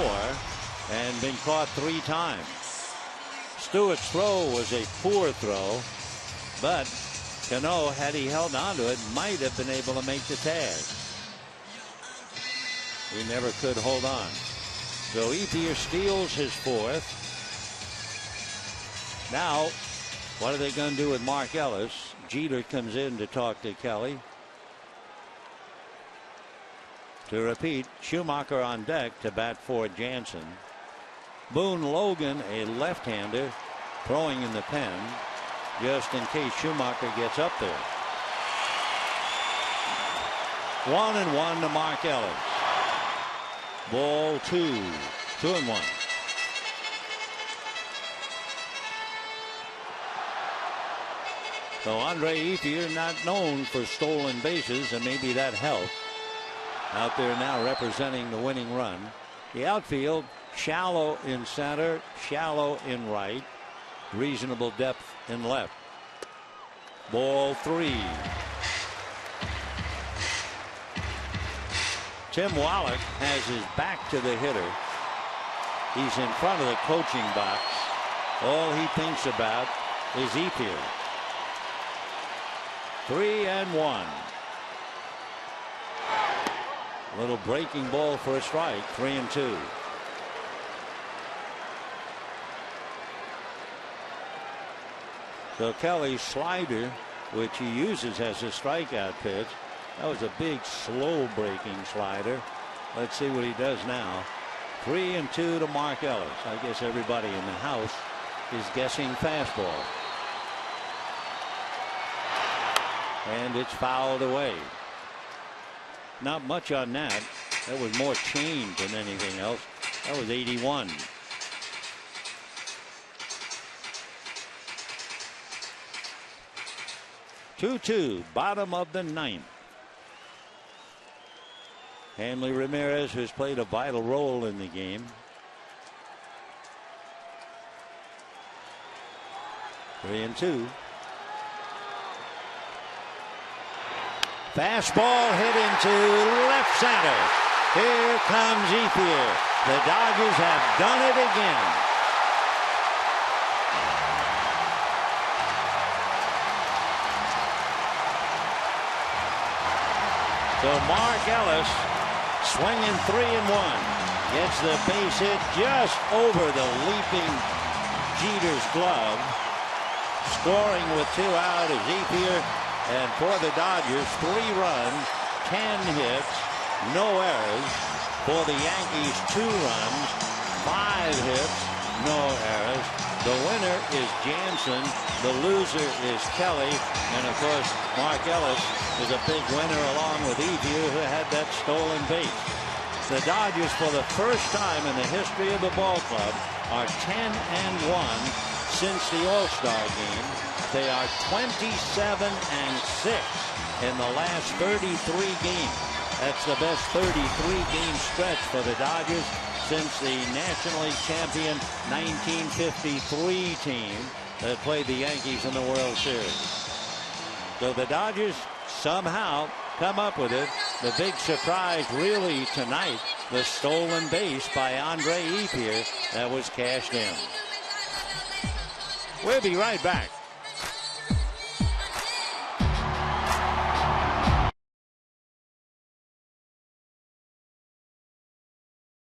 and been caught 3 times. Stewart's throw was a poor throw, but Cano, had he held on to it, might have been able to make the tag. He never could hold on. So Ethier steals his fourth. Now, what are they going to do with Mark Ellis? Jeter comes in to talk to Kelly. To repeat, Schumacher on deck to bat for Jansen. Boone Logan, a left-hander, throwing in the pen, just in case Schumacher gets up there. 1-1 to Mark Ellis. Ball 2. 2-1. So Andre Ethier not known for stolen bases, and maybe that helped. Out there now representing the winning run. The outfield, shallow in center, shallow in right, reasonable depth in left. Ball 3. Tim Wallach has his back to the hitter. He's in front of the coaching box. All he thinks about is Ethier. 3-1. Little breaking ball for a strike. 3-2. So Kelly's slider, which he uses as a strikeout pitch, that was a big slow breaking slider. Let's see what he does now. 3-2 to Mark Ellis. I guess everybody in the house is guessing fastball. And it's fouled away. Not much on that. That was more change than anything else. That was 81. Two, bottom of the ninth. Hanley Ramirez, who's played a vital role in the game. 3-2. Fastball hit into left center. Here comes Ethier. The Dodgers have done it again. So Mark Ellis swinging 3-1. Gets the base hit just over the leaping Jeter's glove. Scoring with 2 out is Ethier. And for the Dodgers, 3 runs, 10 hits, no errors. For the Yankees, 2 runs, 5 hits, no errors. The winner is Jansen. The loser is Kelly. And of course, Mark Ellis is a big winner along with Ethier, who had that stolen base. The Dodgers, for the first time in the history of the ball club, are 10-1 since the All-Star game. They are 27-6 in the last 33 games. That's the best 33-game stretch for the Dodgers since the National League champion 1953 team that played the Yankees in the World Series. So the Dodgers somehow come up with it. The big surprise really tonight, the stolen base by Andre Ethier that was cashed in. We'll be right back.